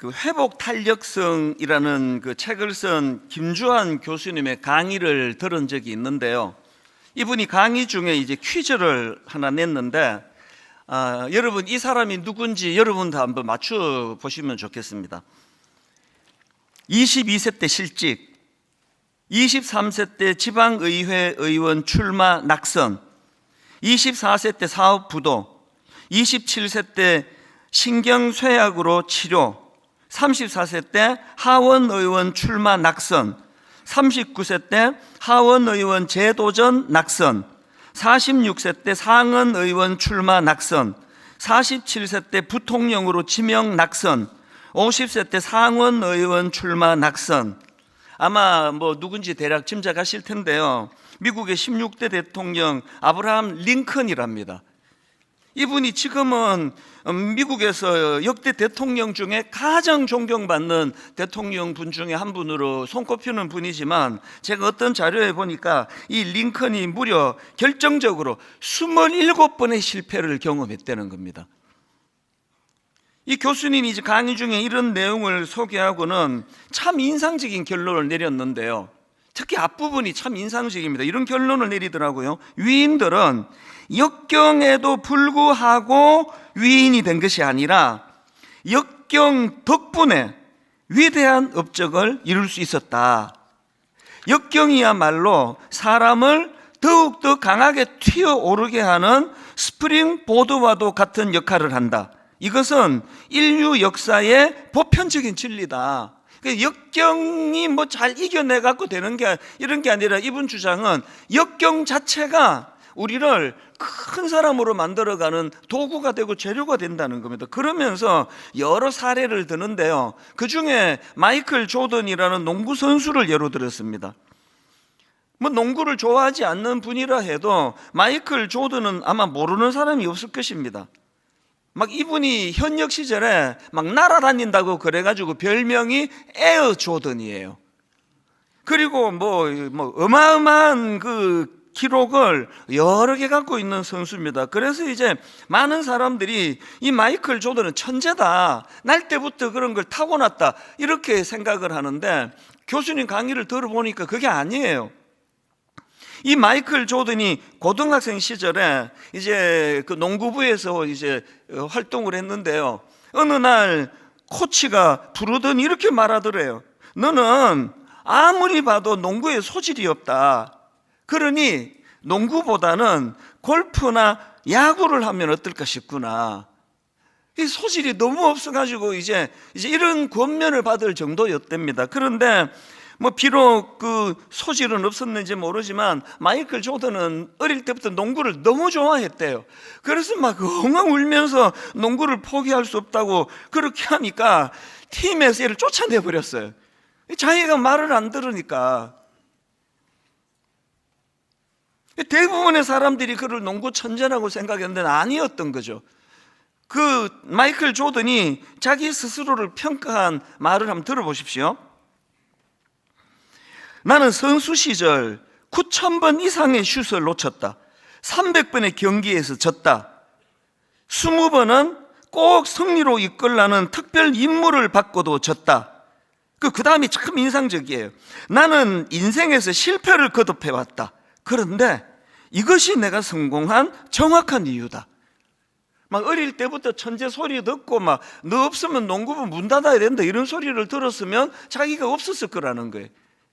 그 회복 탄력성이라는 그 책을 쓴 김주환 교수님의 강의를 들은 적이 있는데요. 이분이 강의 중에 이제 퀴즈를 하나 냈는데 여러분 이 사람이 누군지 여러분도 한번 맞춰 보시면 좋겠습니다. 22세 때 실직, 23세 때 지방의회 의원 출마 낙선, 24세 때 사업 부도, 27세 때 신경쇠약으로 치료, 34세 때 하원의원 출마 낙선, 39세 때 하원의원 재도전 낙선, 46세 때 상원의원 출마 낙선, 47세 때 부통령으로 지명 낙선, 50세 때 상원의원 출마 낙선. 아마 누군지 대략 짐작하실 텐데요. 미국의 16대 대통령 아브라함 링컨이랍니다. 이분이 지금은 미국에서 역대 대통령 중에 가장 존경받는 대통령 분 중에 한 분으로 손꼽히는 분이지만, 제가 어떤 자료에 보니까 이 링컨이 무려 결정적으로 27번의 실패를 경험했다는 겁니다. 이 교수님이 이제 강의 중에 이런 내용을 소개하고는 참 인상적인 결론을 내렸는데요. 특히 앞부분이 참 인상적입니다. 이런 결론을 내리더라고요. 위인들은 역경에도 불구하고 위인이 된 것이 아니라 역경 덕분에 위대한 업적을 이룰 수 있었다. 역경이야말로 사람을 더욱더 강하게 튀어오르게 하는 스프링보드와도 같은 역할을 한다. 이것은 인류 역사의 보편적인 진리다. 역경이 잘 이겨내갖고 되는 게 이런 게 아니라, 이분 주장은 역경 자체가 우리를 큰 사람으로 만들어가는 도구가 되고 재료가 된다는 겁니다. 그러면서 여러 사례를 드는데요. 그 중에 마이클 조던이라는 농구 선수를 예로 들었습니다. 농구를 좋아하지 않는 분이라 해도 마이클 조던은 아마 모르는 사람이 없을 것입니다. 이분이 현역 시절에 날아다닌다고 그래가지고 별명이 에어 조던이에요. 그리고 어마어마한 그 기록을 여러 개 갖고 있는 선수입니다. 그래서 이제 많은 사람들이 이 마이클 조던은 천재다, 날 때부터 그런 걸 타고났다, 이렇게 생각을 하는데, 교수님 강의를 들어보니까 그게 아니에요. 이 마이클 조던이 고등학생 시절에 이제 그 농구부에서 이제 활동을 했는데요. 어느 날 코치가 부르더니 이렇게 말하더래요. 너는 아무리 봐도 농구에 소질이 없다. 그러니 농구보다는 골프나 야구를 하면 어떨까 싶구나. 이 소질이 너무 없어가지고 이제 이런 권면을 받을 정도였답니다. 그런데 비록 그 소질은 없었는지 모르지만 마이클 조던은 어릴 때부터 농구를 너무 좋아했대요. 그래서 엉엉 울면서 농구를 포기할 수 없다고 그렇게 하니까 팀에서 얘를 쫓아내버렸어요. 자기가 말을 안 들으니까. 대부분의 사람들이 그를 농구 천재라고 생각했는데 아니었던 거죠. 그 마이클 조던이 자기 스스로를 평가한 말을 한번 들어보십시오. 나는 선수 시절 9,000번 이상의 슛을 놓쳤다. 300번의 경기에서 졌다. 20번은 꼭 승리로 이끌라는 특별 임무를 받고도 졌다. 그 다음이 참 인상적이에요. 나는 인생에서 실패를 거듭해왔다. 그런데 이것이 내가 성공한 정확한 이유다. 어릴 때부터 천재 소리 듣고 너 없으면 농구부 문 닫아야 된다, 이런 소리를 들었으면 자기가 없었을 거라는 거예요.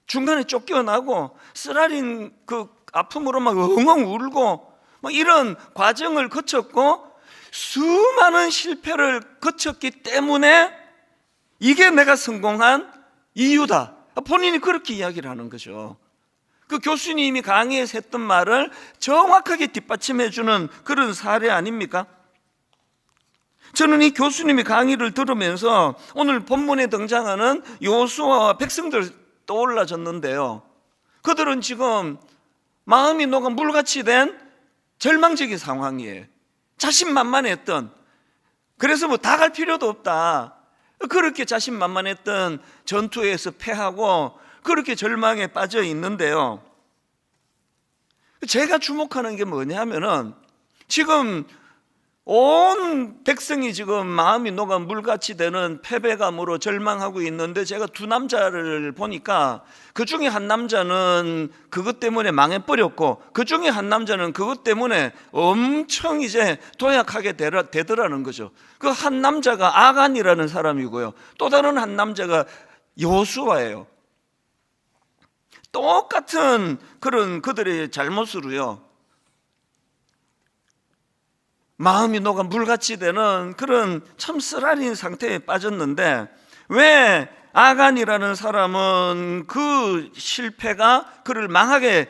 중간에 쫓겨나고 쓰라린 그 아픔으로 엉엉 울고 이런 과정을 거쳤고 수많은 실패를 거쳤기 때문에 이게 내가 성공한 이유다. 본인이 그렇게 이야기를 하는 거죠. 그 교수님이 강의에서 했던 말을 정확하게 뒷받침해 주는 그런 사례 아닙니까? 저는 이 교수님이 강의를 들으면서 오늘 본문에 등장하는 여호수아와 백성들 떠올라졌는데요. 그들은 지금 마음이 녹아 물같이 된 절망적인 상황이에요. 자신만만했던, 그래서 다 갈 필요도 없다, 그렇게 자신만만했던 전투에서 패하고 그렇게 절망에 빠져 있는데요. 제가 주목하는 게 뭐냐면은 지금 온 온 백성이 지금 마음이 녹아 물같이 되는 패배감으로 절망하고 있는데, 제가 두 남자를 보니까 그 중에 한 남자는 그것 때문에 망해버렸고, 그 중에 한 남자는 그것 때문에 엄청 이제 도약하게 되더라는 거죠. 그 한 남자가 아간이라는 사람이고요, 또 다른 한 남자가 여호수아예요. 똑같은 그런 그들의 잘못으로요, 마음이 녹아 물같이 되는 그런 참 쓰라린 상태에 빠졌는데, 왜 아간이라는 사람은 그 실패가 그를 망하게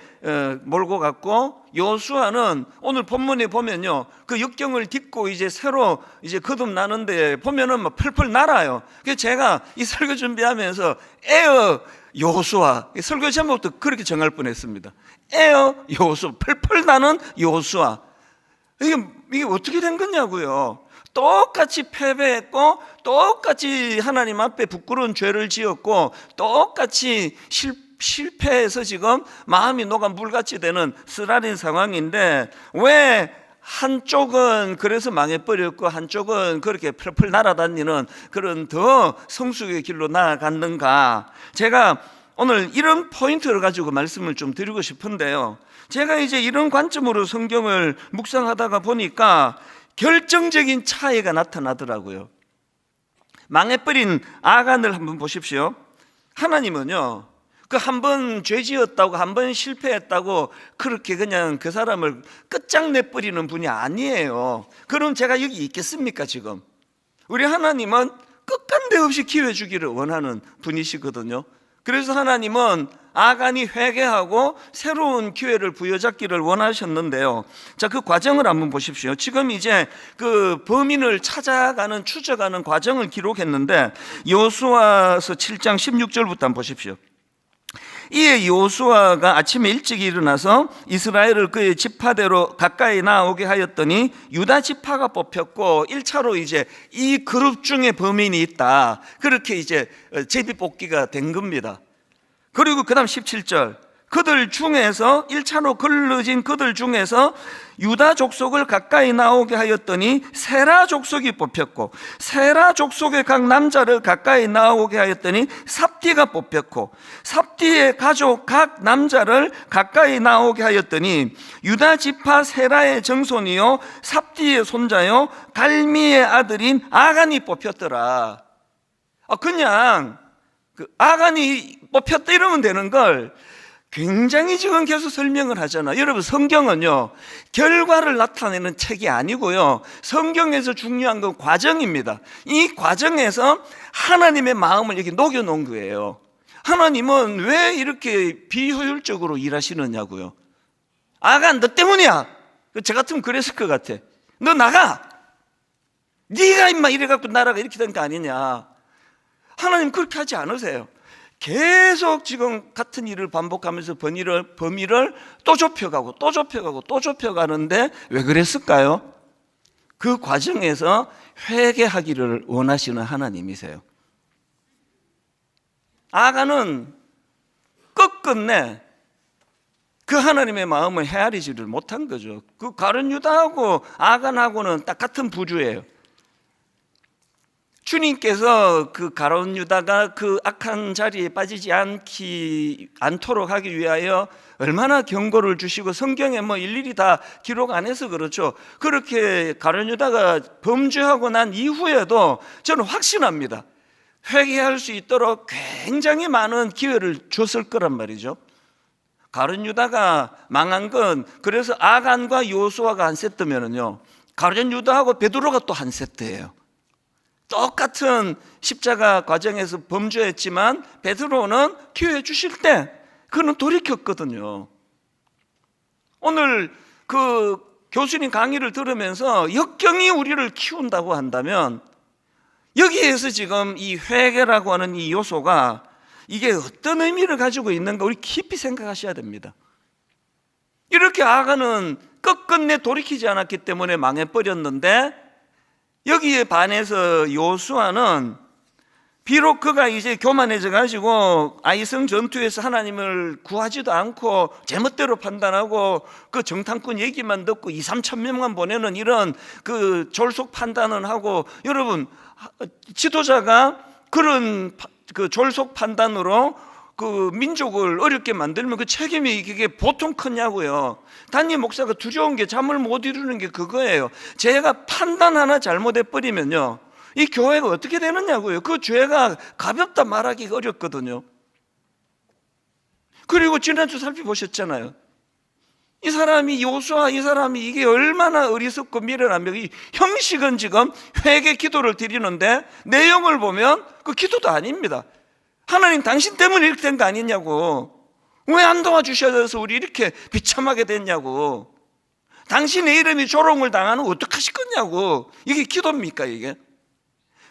몰고 갔고, 여호수아는 오늘 본문에 보면요, 그 역경을 딛고 이제 새로 이제 거듭나는데 보면은 막 펄펄 날아요. 그래서 제가 이 설교 준비하면서 에어 여호수아, 설교 제목도 그렇게 정할 뻔했습니다. 에어 여호수아, 펄펄 나는 여호수아. 이게 어떻게 된 거냐고요. 똑같이 패배했고, 똑같이 하나님 앞에 부끄러운 죄를 지었고, 똑같이 실패해서 지금 마음이 녹아 물같이 되는 쓰라린 상황인데, 왜 한쪽은 그래서 망해버렸고 한쪽은 그렇게 펄펄 날아다니는 그런 더 성숙의 길로 나아갔는가? 제가 오늘 이런 포인트를 가지고 말씀을 좀 드리고 싶은데요, 제가 이제 이런 관점으로 성경을 묵상하다가 보니까 결정적인 차이가 나타나더라고요. 망해버린 아간을 한번 보십시오. 하나님은요, 그 한 번 죄 지었다고, 한 번 실패했다고 그렇게 그냥 그 사람을 끝장내버리는 분이 아니에요. 그럼 제가 여기 있겠습니까 지금? 우리 하나님은 끝간데 없이 기회 주기를 원하는 분이시거든요. 그래서 하나님은 아간이 회개하고 새로운 기회를 부여잡기를 원하셨는데요, 자, 그 과정을 한번 보십시오. 지금 이제 그 범인을 찾아가는, 추적하는 과정을 기록했는데, 여호수아서 7장 16절부터 한번 보십시오. 이에 여호수아가 아침에 일찍 일어나서 이스라엘을 그의 지파대로 가까이 나오게 하였더니 유다 지파가 뽑혔고, 1차로 이제 이 그룹 중에 범인이 있다, 그렇게 이제 제비뽑기가 된 겁니다. 그리고 그 다음 17절, 그들 중에서 1차로 걸러진 그들 중에서 유다 족속을 가까이 나오게 하였더니 세라 족속이 뽑혔고, 세라 족속의 각 남자를 가까이 나오게 하였더니 삽디가 뽑혔고, 삽디의 가족 각 남자를 가까이 나오게 하였더니 유다 지파 세라의 정손이요 삽디의 손자요 갈미의 아들인 아간이 뽑혔더라. 그냥 그 아간이 뽑혔다 이러면 되는 걸 굉장히 지금 계속 설명을 하잖아. 여러분, 성경은요 결과를 나타내는 책이 아니고요, 성경에서 중요한 건 과정입니다. 이 과정에서 하나님의 마음을 이렇게 녹여놓은 거예요. 하나님은 왜 이렇게 비효율적으로 일하시느냐고요. 아간, 너 때문이야. 저 같으면 그랬을 것 같아. 너 나가, 네가 임마 이래갖고 나라가 이렇게 된 거 아니냐. 하나님 그렇게 하지 않으세요. 계속 지금 같은 일을 반복하면서 범위를 또 좁혀가고 또 좁혀가고 또 좁혀가는데 왜 그랬을까요? 그 과정에서 회개하기를 원하시는 하나님이세요. 아간은 끝끝내 그 하나님의 마음을 헤아리지를 못한 거죠. 그 가룟 유다하고 아간하고는 딱 같은 부류예요. 주님께서 그 가룟 유다가 그 악한 자리에 빠지지 않도록 하기 위하여 얼마나 경고를 주시고, 성경에 뭐 일일이 다 기록 안 해서 그렇죠, 그렇게 가룟 유다가 범죄하고 난 이후에도 저는 확신합니다, 회개할 수 있도록 굉장히 많은 기회를 줬을 거란 말이죠. 가룟 유다가 망한 건, 그래서 아간과 여호수아가 한 세트면은요, 가룟 유다하고 베드로가 또 한 세트예요. 똑같은 십자가 과정에서 범죄했지만 베드로는 기회 주실 때 그는 돌이켰거든요. 오늘 그 교수님 강의를 들으면서 역경이 우리를 키운다고 한다면, 여기에서 지금 이 회개라고 하는 이 요소가 이게 어떤 의미를 가지고 있는가 우리 깊이 생각하셔야 됩니다. 이렇게 아간은 끝끝내 돌이키지 않았기 때문에 망해버렸는데, 여기에 반해서 여호수아는 비록 그가 이제 교만해져 가지고 아이성 전투에서 하나님을 구하지도 않고 제멋대로 판단하고 그 정탐꾼 얘기만 듣고 2, 3천 명만 보내는 이런 그 졸속 판단을 하고, 여러분, 지도자가 그런 그 졸속 판단으로 그 민족을 어렵게 만들면 그 책임이 이게 보통 크냐고요. 담임 목사가 두려운 게, 잠을 못 이루는 게 그거예요. 제가 판단 하나 잘못해 버리면요, 이 교회가 어떻게 되느냐고요. 그 죄가 가볍다 말하기가 어렵거든요. 그리고 지난주 살펴보셨잖아요. 이 사람이 요수아, 이 사람이 이게 얼마나 어리석고 미련하며, 이 형식은 지금 회개 기도를 드리는데 내용을 보면 그 기도도 아닙니다. 하나님, 당신 때문에 이렇게 된 거 아니냐고. 왜 안 도와주셔서 우리 이렇게 비참하게 됐냐고. 당신의 이름이 조롱을 당하는 어떡하실 거냐고. 이게 기도입니까 이게?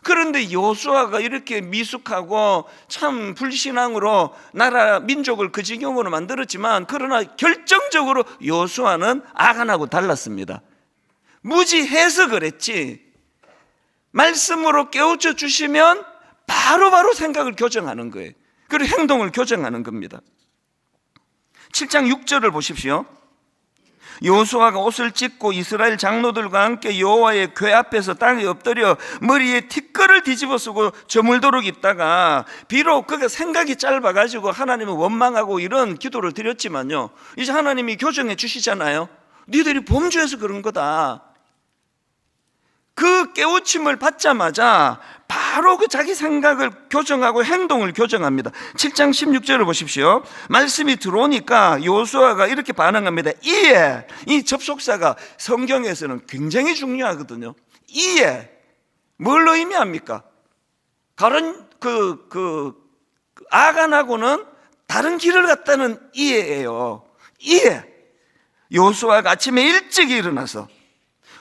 그런데 요수아가 이렇게 미숙하고 참 불신앙으로 나라 민족을 그 지경으로 만들었지만, 그러나 결정적으로 요수아는 아간하고 달랐습니다. 무지해서 그랬지, 말씀으로 깨우쳐 주시면 바로바로 생각을 교정하는 거예요. 그리고 행동을 교정하는 겁니다. 7장 6절을 보십시오. 요수아가 옷을 찢고 이스라엘 장로들과 함께 여호와의 궤 앞에서 땅에 엎드려 머리에 티끌을 뒤집어 쓰고 저물도록 있다가, 비록 그가 생각이 짧아가지고 하나님을 원망하고 이런 기도를 드렸지만요, 이제 하나님이 교정해 주시잖아요. 니들이 범죄해서 그런 거다. 그 깨우침을 받자마자 바로 그 자기 생각을 교정하고 행동을 교정합니다. 7장 16절을 보십시오. 말씀이 들어오니까 요수아가 이렇게 반응합니다. 이에, 이 접속사가 성경에서는 굉장히 중요하거든요. 이에 뭘로 의미합니까? 다른 아간하고는 다른 길을 갔다는 이해예요. 이해. 요수아가 아침에 일찍 일어나서,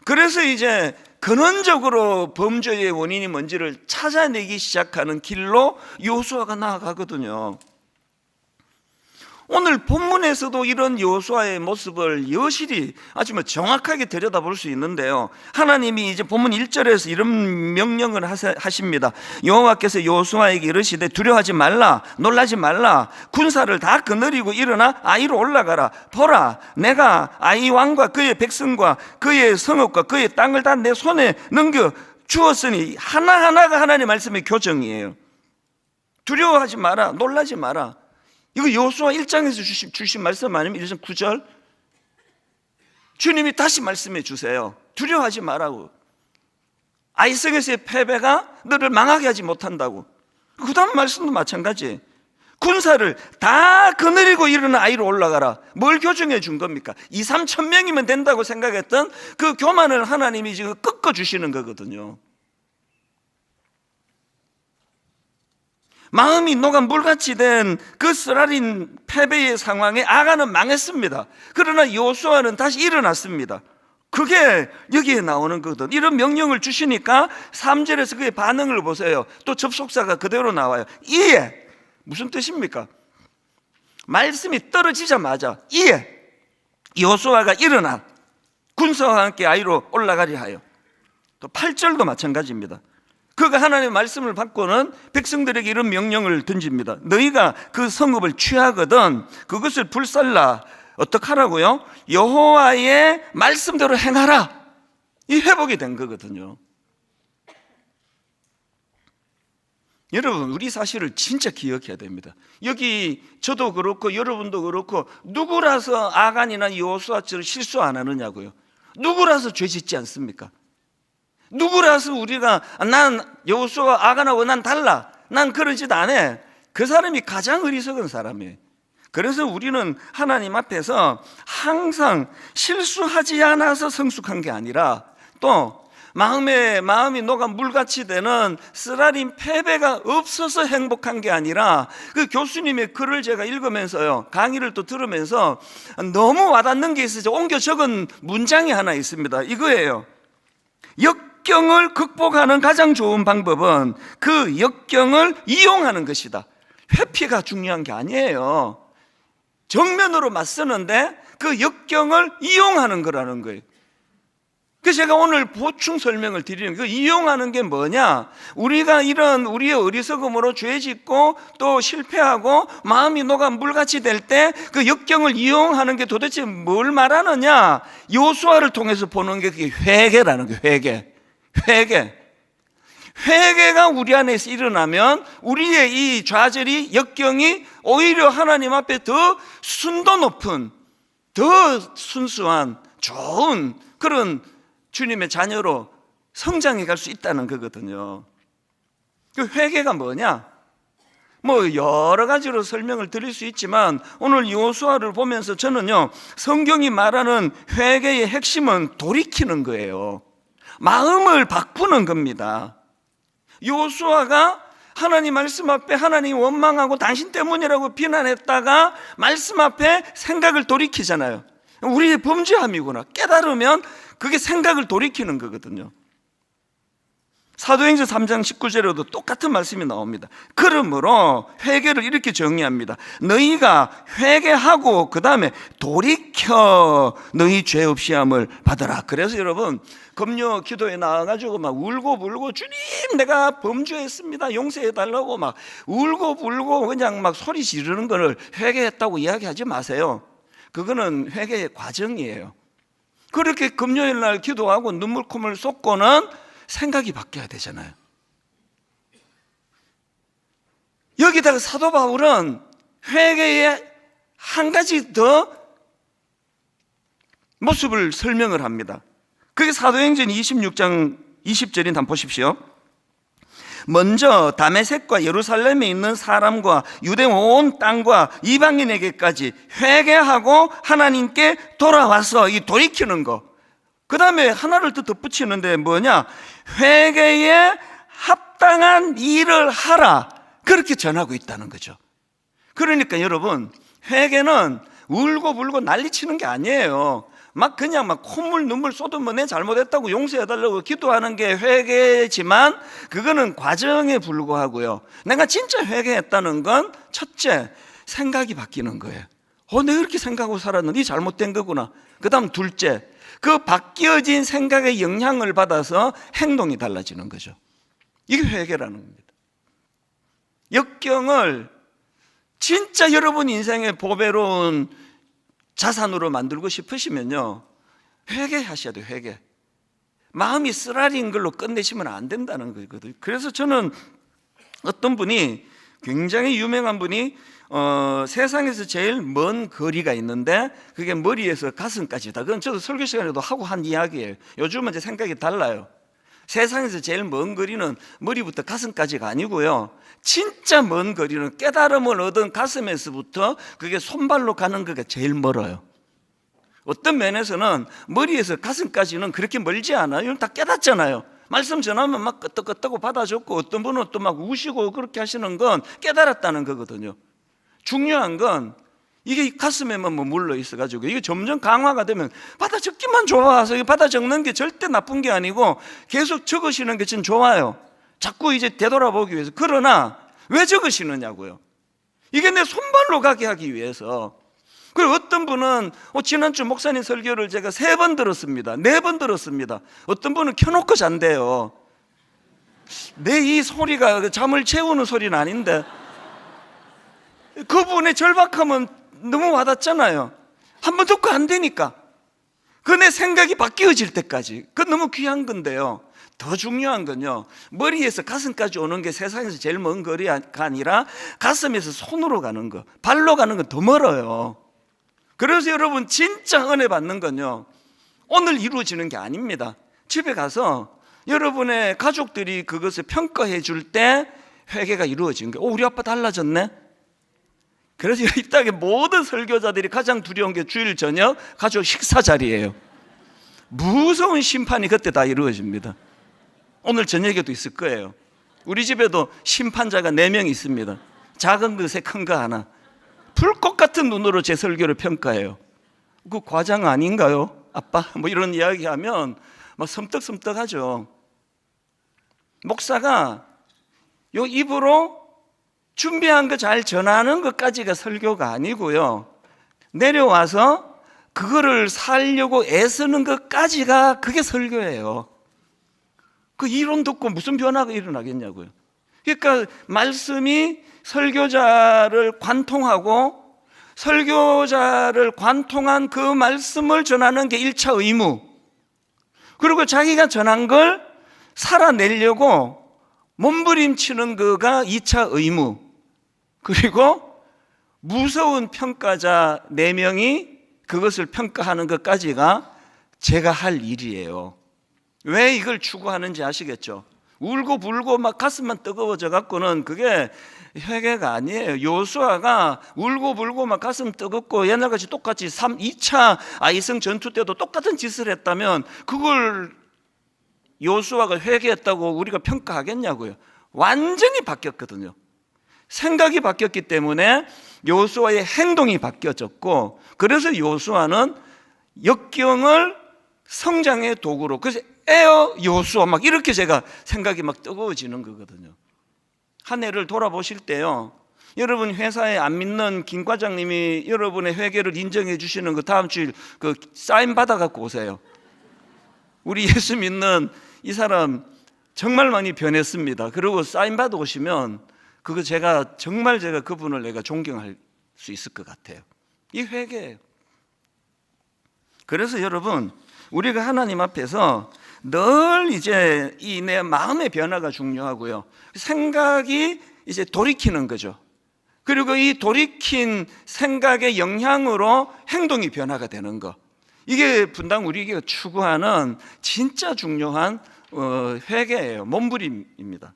그래서 이제 근원적으로 범죄의 원인이 뭔지를 찾아내기 시작하는 길로 요수아가 나아가거든요. 오늘 본문에서도 이런 요수아의 모습을 여실히 아주 정확하게 들여다볼 수 있는데요, 하나님이 이제 본문 1절에서 이런 명령을 하십니다. 여호와께서 요수아에게 이르시되 두려워하지 말라, 놀라지 말라. 군사를 다 거느리고 일어나 아이로 올라가라. 보라, 내가 아이 왕과 그의 백성과 그의 성읍과 그의 땅을 다 내 손에 넘겨 주었으니, 하나하나가 하나님의 말씀의 교정이에요. 두려워하지 마라, 놀라지 마라. 이거 요수아 1장에서 주신 말씀 아니면 1장 9절? 주님이 다시 말씀해 주세요. 두려워하지 말라고. 아이성에서의 패배가 너를 망하게 하지 못한다고. 그 다음 말씀도 마찬가지. 군사를 다 거느리고 일어나 아이로 올라가라. 뭘 교정해 준 겁니까? 2, 3천 명이면 된다고 생각했던 그 교만을 하나님이 지금 꺾어주시는 거거든요. 마음이 녹아 물같이 된 그 쓰라린 패배의 상황에 아간은 망했습니다. 그러나 요수아는 다시 일어났습니다. 그게 여기에 나오는 거거든. 이런 명령을 주시니까 3절에서 그의 반응을 보세요. 또 접속사가 그대로 나와요. 이에, 무슨 뜻입니까? 말씀이 떨어지자마자 이에 요수아가 일어나 군사와 함께 아이로 올라가려 하여. 또 8절도 마찬가지입니다. 그가 하나님의 말씀을 받고는 백성들에게 이런 명령을 던집니다. 너희가 그 성읍을 취하거든 그것을 불살라. 어떡하라고요? 여호와의 말씀대로 행하라. 이 회복이 된 거거든요. 여러분, 우리 사실을 진짜 기억해야 됩니다. 여기 저도 그렇고 여러분도 그렇고, 누구라서 아간이나 여호수아처럼 실수 안 하느냐고요. 누구라서 죄 짓지 않습니까? 누구라서 우리가 난 여호수아 아간하고 난 달라, 난 그런 짓 안 해, 그 사람이 가장 어리석은 사람이에요. 그래서 우리는 하나님 앞에서 항상 실수하지 않아서 성숙한 게 아니라, 또 마음이 녹아 물같이 되는 쓰라린 패배가 없어서 행복한 게 아니라, 그 교수님의 글을 제가 읽으면서요, 강의를 또 들으면서 너무 와닿는 게 있어서 옮겨 적은 문장이 하나 있습니다. 이거예요. 역경을 극복하는 가장 좋은 방법은 그 역경을 이용하는 것이다. 회피가 중요한 게 아니에요. 정면으로 맞서는데 그 역경을 이용하는 거라는 거예요. 그래서 제가 오늘 보충 설명을 드리는 거, 이용하는 게 뭐냐? 우리가 이런 우리의 어리석음으로 죄 짓고 또 실패하고 마음이 녹아 물같이 될 때 그 역경을 이용하는 게 도대체 뭘 말하느냐? 요수아를 통해서 보는 게 그게 회개라는 게 회개가 우리 안에서 일어나면 우리의 이 좌절이, 역경이 오히려 하나님 앞에 더 순도 높은, 더 순수한 좋은 그런 주님의 자녀로 성장해 갈 수 있다는 거거든요. 그 회개가 뭐냐? 뭐 여러 가지로 설명을 드릴 수 있지만 오늘 여호수아를 보면서 저는요, 성경이 말하는 회개의 핵심은 돌이키는 거예요. 마음을 바꾸는 겁니다. 여호수아가 하나님 말씀 앞에 하나님 원망하고 당신 때문이라고 비난했다가 말씀 앞에 생각을 돌이키잖아요. 우리의 범죄함이구나 깨달으면 그게 생각을 돌이키는 거거든요. 사도행전 3장 19절에도 똑같은 말씀이 나옵니다. 그러므로 회개를 이렇게 정의합니다. 너희가 회개하고 그 다음에 돌이켜 너희 죄 없이 함을 받아라. 그래서 여러분 금요 기도에 나와가지고 막 울고 불고 주님 내가 범죄했습니다 용서해달라고 막 울고 불고 그냥 막 소리 지르는 거를 회개했다고 이야기하지 마세요. 그거는 회개의 과정이에요. 그렇게 금요일 날 기도하고 눈물 콧물 쏟고는 생각이 바뀌어야 되잖아요. 여기다가 사도 바울은 회개의 한 가지 더 모습을 설명을 합니다. 그게 사도행전 26장 20절인 한번 보십시오. 먼저 다메섹과 예루살렘에 있는 사람과 유대 온 땅과 이방인에게까지 회개하고 하나님께 돌아와서 이 돌이키는 거. 그 다음에 하나를 더 덧붙이는데 뭐냐? 회개에 합당한 일을 하라. 그렇게 전하고 있다는 거죠. 그러니까 여러분 회개는 울고 불고 난리치는 게 아니에요. 막 그냥 막 콧물 눈물 쏟으면 내 잘못했다고 용서해달라고 기도하는 게 회개지만 그거는 과정에 불과하고요. 내가 진짜 회개했다는 건 첫째 생각이 바뀌는 거예요. 내가 이렇게 생각하고 살았는데 이 잘못된 거구나. 그 다음 둘째 그 바뀌어진 생각의 영향을 받아서 행동이 달라지는 거죠. 이게 회개라는 겁니다. 역경을 진짜 여러분 인생의 보배로운 자산으로 만들고 싶으시면요 회개하셔야 돼요. 회개. 마음이 쓰라린 걸로 끝내시면 안 된다는 거거든요. 그래서 저는 어떤 분이 굉장히 유명한 분이 세상에서 제일 먼 거리가 있는데 그게 머리에서 가슴까지다. 그건 저도 설교 시간에도 하고 한 이야기예요. 요즘은 이제 생각이 달라요. 세상에서 제일 먼 거리는 머리부터 가슴까지가 아니고요, 진짜 먼 거리는 깨달음을 얻은 가슴에서부터 그게 손발로 가는 거가 제일 멀어요. 어떤 면에서는 머리에서 가슴까지는 그렇게 멀지 않아요. 이건 다 깨닫잖아요. 말씀 전하면 막 끄떡끄떡하고 받아줬고 어떤 분은 또 막 우시고 그렇게 하시는 건 깨달았다는 거거든요. 중요한 건 이게 가슴에만 물러 있어가지고 이게 점점 강화가 되면 받아 적기만 좋아서 받아 적는 게 절대 나쁜 게 아니고 계속 적으시는 게 전 좋아요. 자꾸 이제 되돌아보기 위해서. 그러나 왜 적으시느냐고요. 이게 내 손발로 가게 하기 위해서. 그리고 어떤 분은 지난주 목사님 설교를 제가 3번 들었습니다. 4번 들었습니다. 어떤 분은 켜놓고 잔대요. 내 이 소리가 잠을 채우는 소리는 아닌데 그분의 절박함은 너무 와닿잖아요. 한번 듣고 안 되니까. 그 내 생각이 바뀌어질 때까지. 그건 너무 귀한 건데요. 더 중요한 건요, 머리에서 가슴까지 오는 게 세상에서 제일 먼 거리가 아니라 가슴에서 손으로 가는 거, 발로 가는 건 더 멀어요. 그래서 여러분 진짜 은혜 받는 건요 오늘 이루어지는 게 아닙니다. 집에 가서 여러분의 가족들이 그것을 평가해 줄 때 회개가 이루어진 거예요. 우리 아빠 달라졌네. 그래서 이 땅의 모든 설교자들이 가장 두려운 게 주일 저녁 가족 식사 자리예요. 무서운 심판이 그때 다 이루어집니다. 오늘 저녁에도 있을 거예요. 우리 집에도 심판자가 4명 있습니다. 작은 것에 큰 거 하나. 불꽃 같은 눈으로 제 설교를 평가해요. 그 과장 아닌가요? 아빠? 뭐 이런 이야기하면 막 섬뜩섬뜩하죠. 목사가 요 입으로 준비한 거 잘 전하는 것까지가 설교가 아니고요, 내려와서 그거를 살려고 애쓰는 것까지가 그게 설교예요. 그 이론 듣고 무슨 변화가 일어나겠냐고요. 그러니까 말씀이 설교자를 관통하고 설교자를 관통한 그 말씀을 전하는 게 1차 의무, 그리고 자기가 전한 걸 살아내려고 몸부림치는 거가 2차 의무, 그리고 무서운 평가자 4명이 그것을 평가하는 것까지가 제가 할 일이에요. 왜 이걸 추구하는지 아시겠죠? 울고 불고 막 가슴만 뜨거워져 갖고는 그게 회개가 아니에요. 요수아가 울고 불고 막 가슴 뜨겁고 옛날같이 똑같이 2차 아이성 전투 때도 똑같은 짓을 했다면 그걸 요수아가 회개했다고 우리가 평가하겠냐고요. 완전히 바뀌었거든요. 생각이 바뀌었기 때문에 요수아의 행동이 바뀌어졌고, 그래서 요수아는 역경을 성장의 도구로, 그래서 에어 요수아 막 이렇게 제가 생각이 막 뜨거워지는 거거든요. 한 해를 돌아보실 때요, 여러분 회사에 안 믿는 김 과장님이 여러분의 회개를 인정해 주시는 거 다음 주일 그 사인 받아 갖고 오세요. 우리 예수 믿는 이 사람 정말 많이 변했습니다. 그리고 사인 받아 오시면 그거 정말 제가 그분을 내가 존경할 수 있을 것 같아요. 이 회개예요. 그래서 여러분, 우리가 하나님 앞에서 늘 이제 이 내 마음의 변화가 중요하고요. 생각이 이제 돌이키는 거죠. 그리고 이 돌이킨 생각의 영향으로 행동이 변화가 되는 거. 이게 분당 우리에게 추구하는 진짜 중요한 회개예요. 몸부림입니다.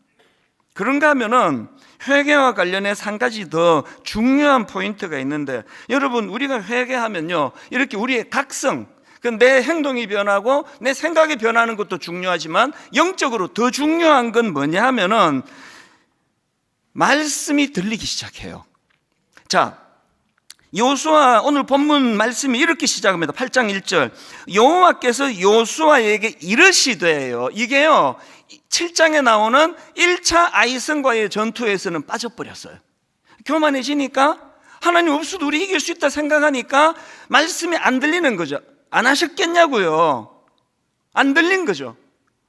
그런가 하면은 회개와 관련해서 한 가지 더 중요한 포인트가 있는데, 여러분 우리가 회개하면요, 이렇게 우리의 각성, 내 행동이 변하고 내 생각이 변하는 것도 중요하지만 영적으로 더 중요한 건 뭐냐 하면은 말씀이 들리기 시작해요. 자, 요수아 오늘 본문 말씀이 이렇게 시작합니다. 8장 1절 여호와께서 요수아에게 이르시되요. 이게요 7장에 나오는 1차 아이성과의 전투에서는 빠져버렸어요. 교만해지니까 하나님 없어도 우리 이길 수 있다 생각하니까 말씀이 안 들리는 거죠. 안 하셨겠냐고요. 안 들린 거죠.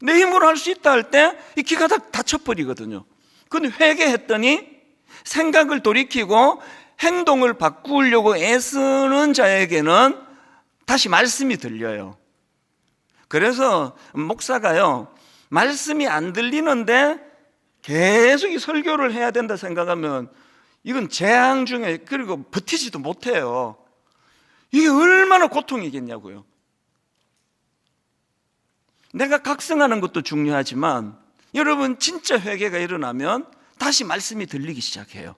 내 힘으로 할 수 있다 할 때 이 귀가 다 닫혀버리거든요. 근데 회개했더니 생각을 돌이키고 행동을 바꾸려고 애쓰는 자에게는 다시 말씀이 들려요. 그래서 목사가요, 말씀이 안 들리는데 계속 이 설교를 해야 된다 생각하면 이건 재앙 중에, 그리고 버티지도 못해요. 이게 얼마나 고통이겠냐고요. 내가 각성하는 것도 중요하지만 여러분 진짜 회개가 일어나면 다시 말씀이 들리기 시작해요.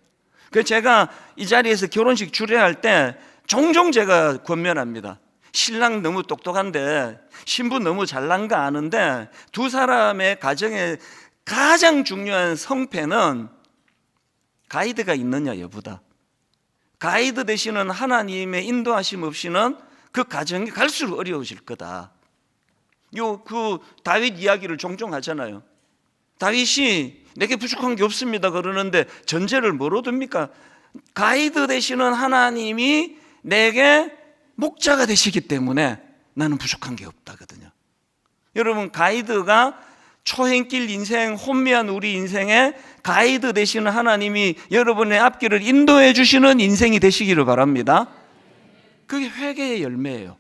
그래서 제가 이 자리에서 결혼식 주례할 때 종종 제가 권면합니다. 신랑 너무 똑똑한데 신부 너무 잘난 거 아는데 두 사람의 가정의 가장 중요한 성패는 가이드가 있느냐 여부다. 가이드 되시는 하나님의 인도하심 없이는 그 가정이 갈수록 어려워질 거다. 그 다윗 이야기를 종종 하잖아요. 다윗이 내게 부족한 게 없습니다 그러는데 전제를 뭐로 둡니까? 가이드 되시는 하나님이 내게 목자가 되시기 때문에 나는 부족한 게 없다거든요. 여러분 가이드가 초행길 인생, 혼미한 우리 인생에 가이드 되시는 하나님이 여러분의 앞길을 인도해 주시는 인생이 되시기를 바랍니다. 그게 회개의 열매예요.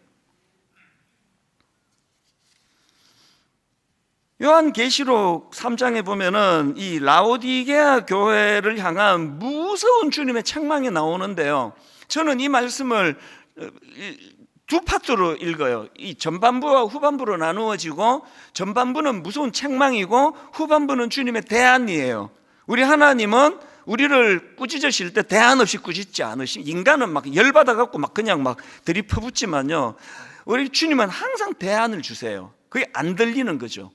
요한계시록 3장에 보면은 이 라오디게아 교회를 향한 무서운 주님의 책망이 나오는데요, 저는 이 말씀을 두 파트로 읽어요. 이 전반부와 후반부로 나누어지고, 전반부는 무서운 책망이고 후반부는 주님의 대안이에요. 우리 하나님은 우리를 꾸짖으실 때 대안 없이 꾸짖지 않으시, 인간은 막 열받아 갖고 막 그냥 막 들이퍼붓지만요, 우리 주님은 항상 대안을 주세요. 그게 안 들리는 거죠.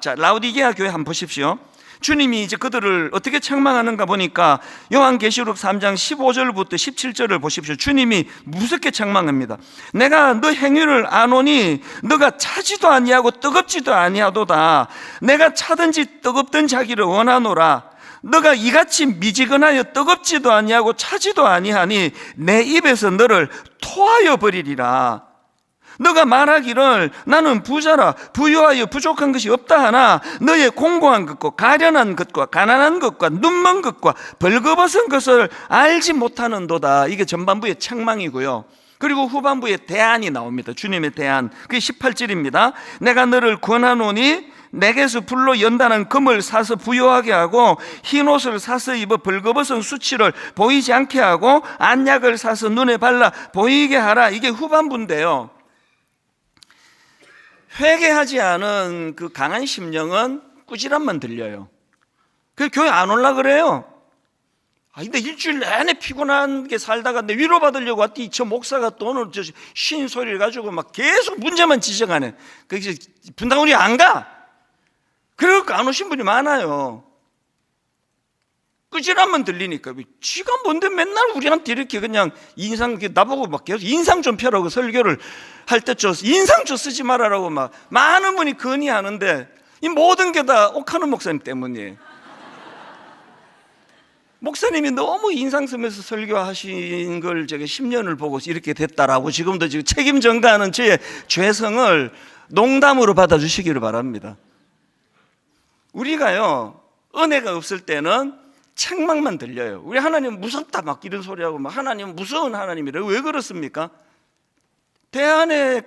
자, 라오디게아 교회 한번 보십시오. 주님이 이제 그들을 어떻게 책망하는가 보니까 요한계시록 3장 15절부터 17절을 보십시오. 주님이 무섭게 책망합니다. 내가 너 행위를 아노니 너가 차지도 아니하고 뜨겁지도 아니하도다. 내가 차든지 뜨겁든 자기를 원하노라. 너가 이같이 미지근하여 뜨겁지도 아니하고 차지도 아니하니 내 입에서 너를 토하여 버리리라. 너가 말하기를 나는 부자라 부유하여 부족한 것이 없다 하나 너의 공고한 것과 가련한 것과 가난한 것과 눈먼 것과 벌거벗은 것을 알지 못하는도다. 이게 전반부의 책망이고요. 그리고 후반부에 대안이 나옵니다. 주님의 대안. 그게 18절입니다. 내가 너를 권하노니 내게서 불로 연단한 금을 사서 부요하게 하고 흰옷을 사서 입어 벌거벗은 수치를 보이지 않게 하고 안약을 사서 눈에 발라 보이게 하라. 이게 후반부인데요. 회개하지 않은 그 강한 심령은 꾸지람만 들려요. 그래서 교회 안 올라 그래요. 근데 일주일 내내 피곤하게 살다가 내 위로받으려고 왔더니 저 목사가 또 오늘 저 쉰 소리를 가지고 막 계속 문제만 지적하네. 그래서 분당우리 안 가. 그래서 안 오신 분이 많아요. 꾸지람만 들리니까. 지가 뭔데 맨날 우리한테 이렇게 그냥 인상, 나보고 막 계속 인상 좀 펴라고 설교를 할 때 좀 인상 좀 쓰지 말아라고 막 많은 분이 건의하는데 이 모든 게 다 옥하는 목사님 때문이에요. 목사님이 너무 인상 쓰면서 설교하신 걸 제가 10년을 보고 이렇게 됐다라고 지금도 지금 책임 전가하는 저의 죄성을 농담으로 받아주시기를 바랍니다. 우리가요, 은혜가 없을 때는 책망만 들려요. 우리 하나님 무섭다 막 이런 소리하고 막 하나님 무서운 하나님이래. 왜 그렇습니까? 대안에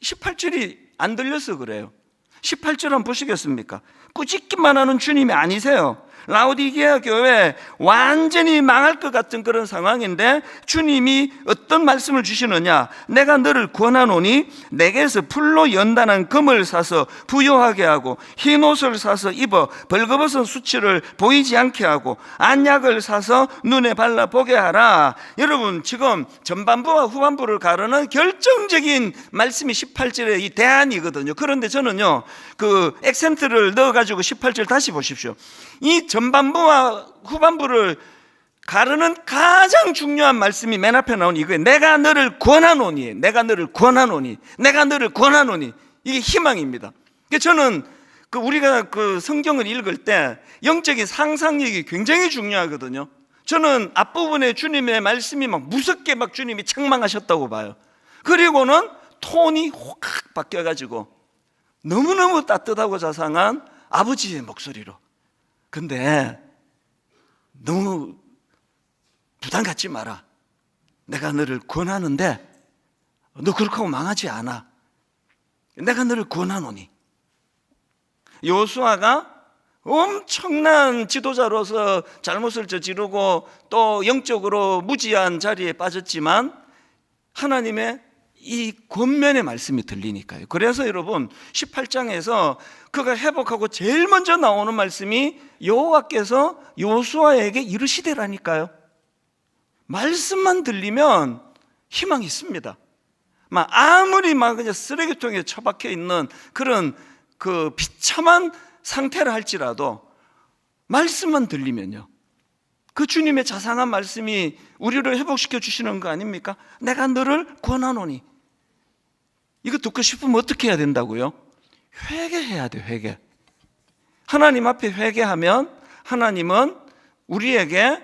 18절이 안 들려서 그래요. 18절 한번 보시겠습니까? 꾸짖기만 하는 주님이 아니세요. 라오디게아 교회 완전히 망할 것 같은 그런 상황인데 주님이 어떤 말씀을 주시느냐? 내가 너를 권하노니 내게서 풀로 연단한 금을 사서 부요하게 하고 흰옷을 사서 입어 벌거벗은 수치를 보이지 않게 하고 안약을 사서 눈에 발라 보게 하라. 여러분, 지금 전반부와 후반부를 가르는 결정적인 말씀이 18절의 이 대안이거든요. 그런데 저는요, 그 액센트를 넣어가지고 18절 다시 보십시오. 이 전반부와 후반부를 가르는 가장 중요한 말씀이 맨 앞에 나온 이거예요. 내가 너를 권하노니, 내가 너를 권하노니, 내가 너를 권하노니. 이게 희망입니다. 저는 우리가 그 성경을 읽을 때 영적인 상상력이 굉장히 중요하거든요. 저는 앞부분에 주님의 말씀이 막 무섭게 막 주님이 책망하셨다고 봐요. 그리고는 톤이 확 바뀌어가지고 너무너무 따뜻하고 자상한 아버지의 목소리로. 근데 너무 부담 갖지 마라. 내가 너를 권하는데 너 그렇게 하고 망하지 않아. 내가 너를 권하노니. 여호수아가 엄청난 지도자로서 잘못을 저지르고 또 영적으로 무지한 자리에 빠졌지만 하나님의 이 권면의 말씀이 들리니까요. 그래서 여러분 18장에서 그가 회복하고 제일 먼저 나오는 말씀이 여호와께서 여호수아에게 이르시되라니까요. 말씀만 들리면 희망이 있습니다. 아무리 그냥 쓰레기통에 처박혀 있는 그런 그 비참한 상태를 할지라도 말씀만 들리면요, 그 주님의 자상한 말씀이 우리를 회복시켜 주시는 거 아닙니까? 내가 너를 권하노니. 이거 듣고 싶으면 어떻게 해야 된다고요? 회개해야 돼. 회개. 하나님 앞에 회개하면 하나님은 우리에게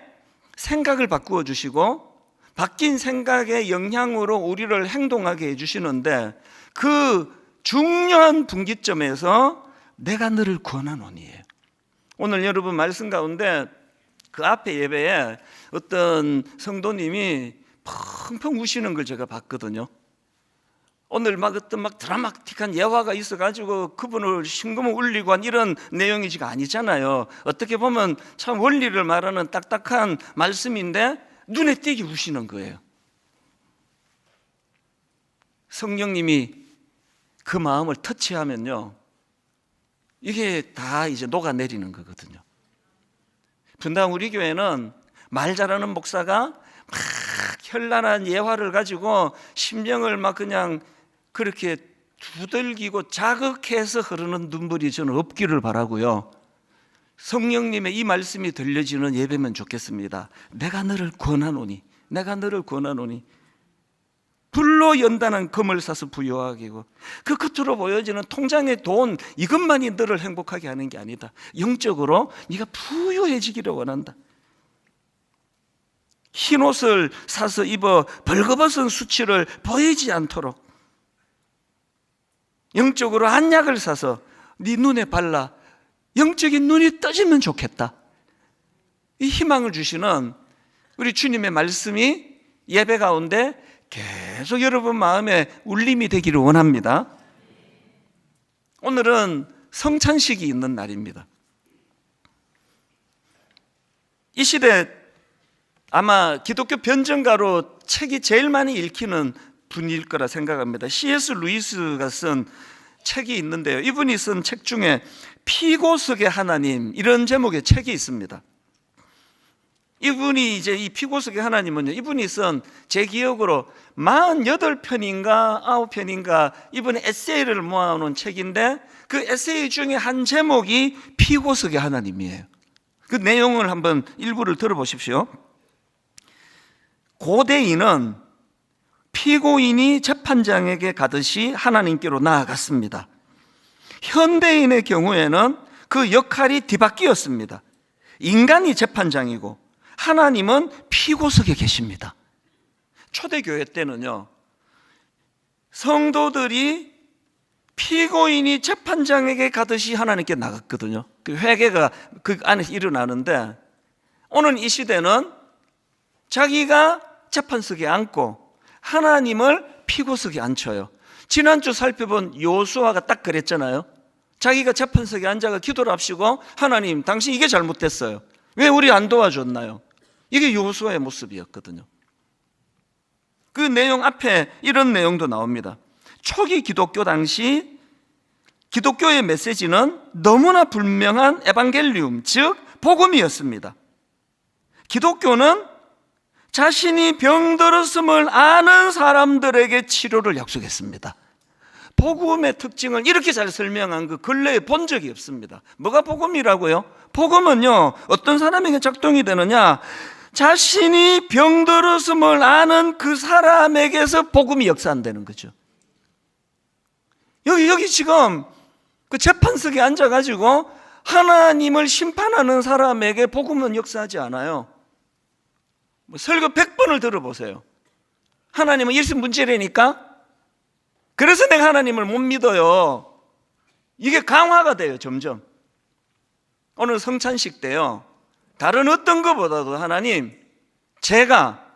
생각을 바꾸어 주시고 바뀐 생각의 영향으로 우리를 행동하게 해주시는데 그 중요한 분기점에서 내가 너를 권하노니예요. 오늘 여러분 말씀 가운데 그 앞에 예배에 어떤 성도님이 펑펑 우시는 걸 제가 봤거든요. 오늘 어떤 드라마틱한 예화가 있어가지고 그분을 심금을 울리고 한 이런 내용이 지금 아니잖아요. 어떻게 보면 참 원리를 말하는 딱딱한 말씀인데 눈에 띄게 우시는 거예요. 성령님이 그 마음을 터치하면요, 이게 다 이제 녹아내리는 거거든요. 분당 우리 교회는 말 잘하는 목사가 막 현란한 예화를 가지고 심령을 그냥 그렇게 두들기고 자극해서 흐르는 눈물이 저는 없기를 바라고요. 성령님의 이 말씀이 들려지는 예배면 좋겠습니다. 내가 너를 권하노니, 내가 너를 권하노니. 불로 연단한 금을 사서 부여하게 하고, 그 겉으로 보여지는 통장의 돈 이것만이 너를 행복하게 하는 게 아니다. 영적으로 네가 부유해지기를 원한다. 흰 옷을 사서 입어 벌거벗은 수치를 보이지 않도록, 영적으로 한약을 사서 네 눈에 발라 영적인 눈이 떠지면 좋겠다. 이 희망을 주시는 우리 주님의 말씀이 예배 가운데 계속 여러분 마음에 울림이 되기를 원합니다. 오늘은 성찬식이 있는 날입니다. 이 시대 아마 기독교 변증가로 책이 제일 많이 읽히는 분일 거라 생각합니다. C.S. 루이스가 쓴 책이 있는데요, 이분이 쓴 책 중에 피고석의 하나님, 이런 제목의 책이 있습니다. 이분이 이제 이 피고석의 하나님은요, 이분이 쓴 제 기억으로 48편인가 9편인가 이분의 에세이를 모아놓은 책인데, 그 에세이 중에 한 제목이 피고석의 하나님이에요. 그 내용을 한번 일부를 들어보십시오. 고대인은 피고인이 재판장에게 가듯이 하나님께로 나아갔습니다. 현대인의 경우에는 그 역할이 뒤바뀌었습니다. 인간이 재판장이고 하나님은 피고석에 계십니다. 초대교회 때는요, 성도들이 피고인이 재판장에게 가듯이 하나님께 나갔거든요. 그 회개가 그 안에서 일어나는데, 오늘 이 시대는 자기가 재판석에 앉고 하나님을 피고석에 앉혀요. 지난주 살펴본 요수아가 딱 그랬잖아요. 자기가 재판석에 앉아가 기도를 합시고, 하나님 당신 이게 잘못됐어요, 왜 우리 안 도와줬나요? 이게 요수아의 모습이었거든요. 그 내용 앞에 이런 내용도 나옵니다. 초기 기독교 당시 기독교의 메시지는 너무나 분명한 에반겔리움, 즉 복음이었습니다. 기독교는 자신이 병들었음을 아는 사람들에게 치료를 약속했습니다. 복음의 특징을 이렇게 잘 설명한 그 근래에 본 적이 없습니다. 뭐가 복음이라고요? 복음은요, 어떤 사람에게 작동이 되느냐, 자신이 병들었음을 아는 그 사람에게서 복음이 역사한다는 거죠. 여기 지금 그 재판석에 앉아가지고 하나님을 심판하는 사람에게 복음은 역사하지 않아요. 설교 100번을 들어보세요. 하나님은 일심 문제라니까, 그래서 내가 하나님을 못 믿어요. 이게 강화가 돼요, 점점. 오늘 성찬식 때요, 다른 어떤 것보다도 하나님, 제가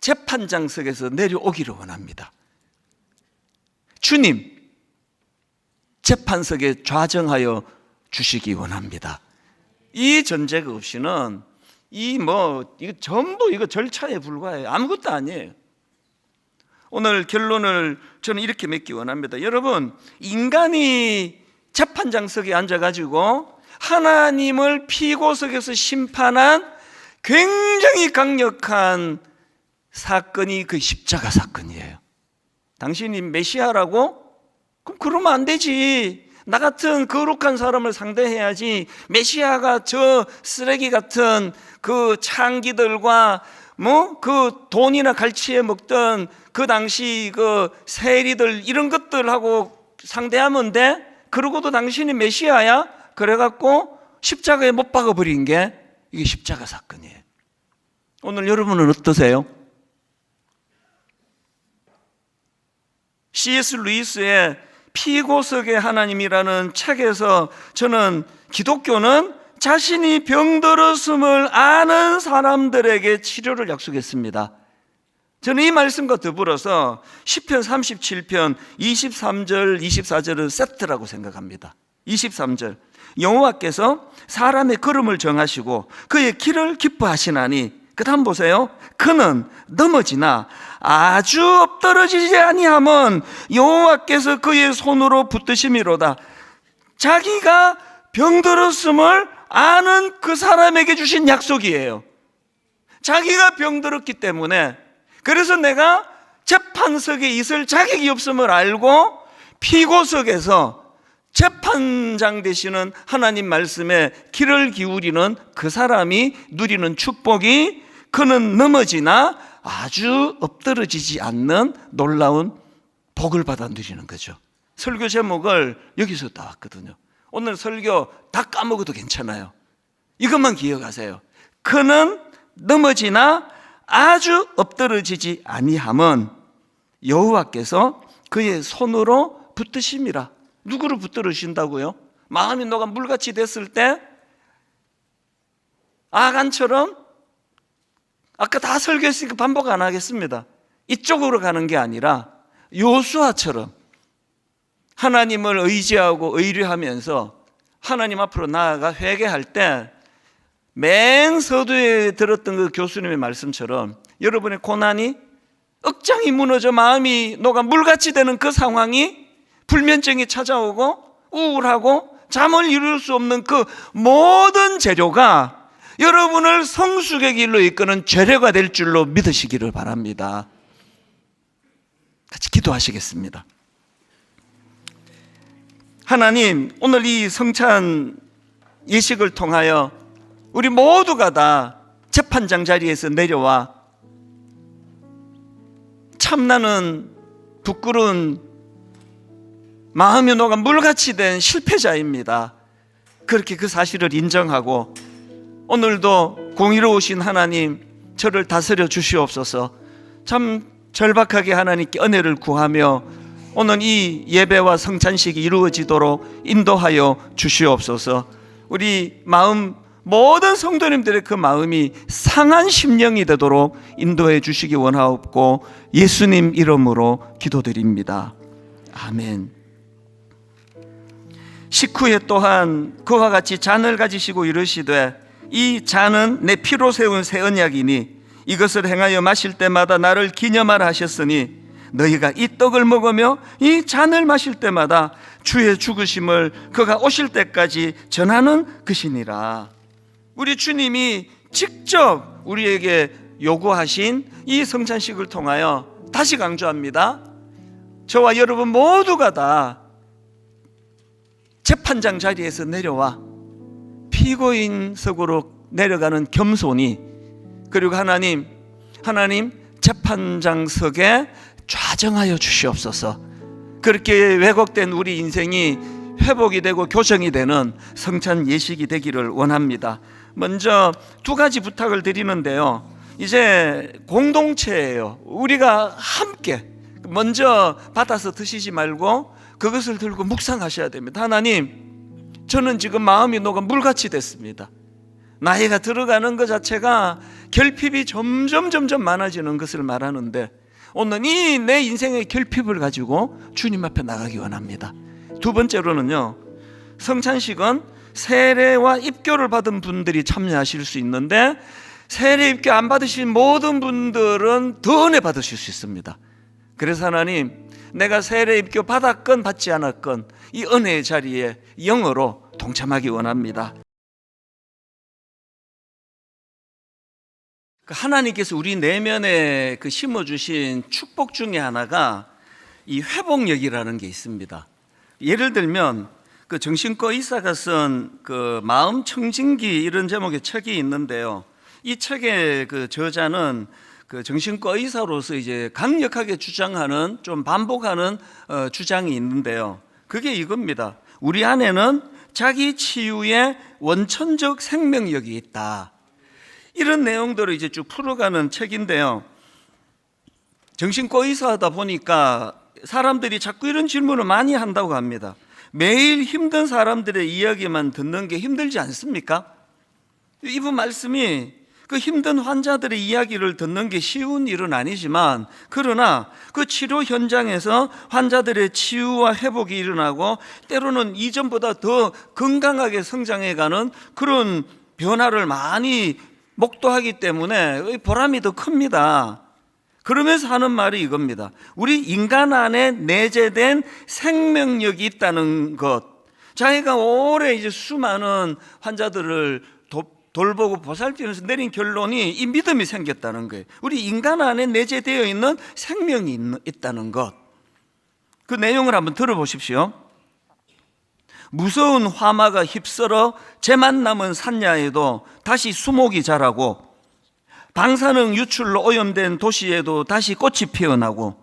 재판장석에서 내려오기를 원합니다. 주님, 재판석에 좌정하여 주시기 원합니다. 이 전제가 없이는 이거 전부 이거 절차에 불과해요. 아무것도 아니에요. 오늘 결론을 저는 이렇게 맺기 원합니다. 여러분, 인간이 재판장석에 앉아가지고 하나님을 피고석에서 심판한 굉장히 강력한 사건이 그 십자가 사건이에요. 당신이 메시아라고? 그럼 그러면 안 되지. 나 같은 거룩한 사람을 상대해야지. 메시아가 저 쓰레기 같은 그 창기들과 그 돈이나 갈치에 먹던 그 당시 그 세리들, 이런 것들하고 상대하면 돼? 그러고도 당신이 메시아야? 그래갖고 십자가에 못 박아버린 게 이게 십자가 사건이에요. 오늘 여러분은 어떠세요? C.S. 루이스의 피고석의 하나님이라는 책에서 저는 기독교는 자신이 병들었음을 아는 사람들에게 치료를 약속했습니다. 저는 이 말씀과 더불어서 시편 37편 23절 24절은 세트라고 생각합니다. 23절, 여호와께서 사람의 걸음을 정하시고 그의 길을 기뻐하시나니, 그 다음 보세요. 그는 넘어지나 아주 엎드러지지 아니함은 여호와께서 그의 손으로 붙드심이로다. 자기가 병들었음을 아는 그 사람에게 주신 약속이에요. 자기가 병들었기 때문에, 그래서 내가 재판석에 있을 자격이 없음을 알고 피고석에서 재판장 되시는 하나님 말씀에 귀를 기울이는 그 사람이 누리는 축복이 그는 넘어지나 아주 엎드러지지 않는 놀라운 복을 받아 누리는 거죠. 설교 제목을 여기서 따왔거든요. 오늘 설교 다 까먹어도 괜찮아요. 이것만 기억하세요. 그는 넘어지나 아주 엎드러지지 아니함은 여호와께서 그의 손으로 붙드심이라. 누구를 붙들으신다고요? 마음이 너가 물같이 됐을 때 아간처럼, 아까 다 설교했으니까 반복 안 하겠습니다. 이쪽으로 가는 게 아니라 요수아처럼 하나님을 의지하고 의뢰하면서 하나님 앞으로 나아가 회개할 때 맨 서두에 들었던 그 교수님의 말씀처럼 여러분의 고난이 억장이 무너져 마음이 너가 물같이 되는 그 상황이 불면증이 찾아오고 우울하고 잠을 이룰 수 없는 그 모든 재료가 여러분을 성숙의 길로 이끄는 재료가 될 줄로 믿으시기를 바랍니다. 같이 기도하시겠습니다. 하나님, 오늘 이 성찬 예식을 통하여 우리 모두가 다 재판장 자리에서 내려와 참나는 부끄러운 마음이 녹아 물같이 된 실패자입니다. 그렇게 그 사실을 인정하고 오늘도 공의로우신 하나님, 저를 다스려 주시옵소서. 참 절박하게 하나님께 은혜를 구하며 오늘 이 예배와 성찬식이 이루어지도록 인도하여 주시옵소서. 우리 마음, 모든 성도님들의 그 마음이 상한 심령이 되도록 인도해 주시기 원하옵고 예수님 이름으로 기도드립니다. 아멘. 식후에 또한 그와 같이 잔을 가지시고 이르시되 이 잔은 내 피로 세운 새 언약이니 이것을 행하여 마실 때마다 나를 기념하라 하셨으니 너희가 이 떡을 먹으며 이 잔을 마실 때마다 주의 죽으심을 그가 오실 때까지 전하는 것이니라. 우리 주님이 직접 우리에게 요구하신 이 성찬식을 통하여 다시 강조합니다. 저와 여러분 모두가 다 재판장 자리에서 내려와 피고인석으로 내려가는 겸손이, 그리고 하나님 재판장석에 좌정하여 주시옵소서. 그렇게 왜곡된 우리 인생이 회복이 되고 교정이 되는 성찬 예식이 되기를 원합니다. 먼저 두 가지 부탁을 드리는데요. 이제 공동체예요. 우리가 함께 먼저 받아서 드시지 말고 그것을 들고 묵상하셔야 됩니다. 하나님, 저는 지금 마음이 녹아 물같이 됐습니다. 나이가 들어가는 것 자체가 결핍이 점점 많아지는 것을 말하는데 오늘 이 내 인생의 결핍을 가지고 주님 앞에 나가기 원합니다. 두 번째로는요, 성찬식은 세례와 입교를 받은 분들이 참여하실 수 있는데 세례 입교 안 받으신 모든 분들은 더 은혜 받으실 수 있습니다. 그래서 하나님, 내가 세례 입교 받았건 받지 않았건 이 은혜의 자리에 영으로 동참하기 원합니다. 하나님께서 우리 내면에 심어주신 축복 중에 하나가 이 회복력이라는 게 있습니다. 예를 들면 정신과 의사가 쓴 마음 청진기 이런 제목의 책이 있는데요. 이 책의 저자는 정신과 의사로서 이제 강력하게 주장하는, 좀 반복하는 주장이 있는데요. 그게 이겁니다. 우리 안에는 자기 치유의 원천적 생명력이 있다. 이런 내용들을 이제 쭉 풀어가는 책인데요. 정신과 의사하다 보니까 사람들이 자꾸 이런 질문을 많이 한다고 합니다. 매일 힘든 사람들의 이야기만 듣는 게 힘들지 않습니까? 이분 말씀이 그 힘든 환자들의 이야기를 듣는 게 쉬운 일은 아니지만, 그러나 그 치료 현장에서 환자들의 치유와 회복이 일어나고 때로는 이전보다 더 건강하게 성장해가는 그런 변화를 많이 목도하기 때문에 보람이 더 큽니다. 그러면서 하는 말이 이겁니다. 우리 인간 안에 내재된 생명력이 있다는 것. 자기가 오래 이제 수많은 환자들을 돌보고 보살피면서 내린 결론이 이 믿음이 생겼다는 거예요. 우리 인간 안에 내재되어 있는 생명이 있다는 것. 그 내용을 한번 들어보십시오. 무서운 화마가 휩쓸어 재만 남은 산야에도 다시 수목이 자라고 방사능 유출로 오염된 도시에도 다시 꽃이 피어나고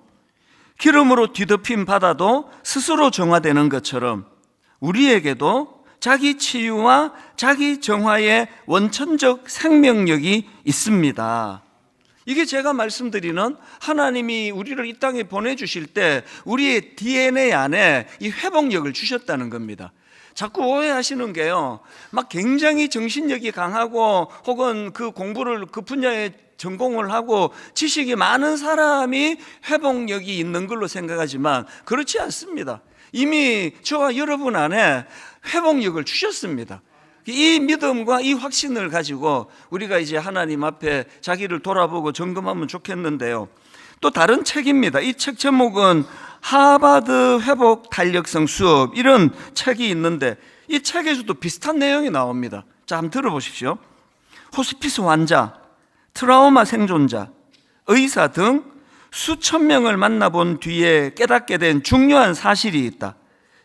기름으로 뒤덮인 바다도 스스로 정화되는 것처럼 우리에게도 자기 치유와 자기 정화의 원천적 생명력이 있습니다. 이게 제가 말씀드리는 하나님이 우리를 이 땅에 보내주실 때 우리의 DNA 안에 이 회복력을 주셨다는 겁니다. 자꾸 오해하시는 게요, 막 굉장히 정신력이 강하고 혹은 그 공부를 그 분야에 전공을 하고 지식이 많은 사람이 회복력이 있는 걸로 생각하지만 그렇지 않습니다. 이미 저와 여러분 안에 회복력을 주셨습니다. 이 믿음과 이 확신을 가지고 우리가 이제 하나님 앞에 자기를 돌아보고 점검하면 좋겠는데요. 또 다른 책입니다. 이 책 제목은 하버드 회복 탄력성 수업, 이런 책이 있는데 이 책에서도 비슷한 내용이 나옵니다. 자, 한번 들어보십시오. 호스피스 환자, 트라우마 생존자, 의사 등 수천 명을 만나본 뒤에 깨닫게 된 중요한 사실이 있다.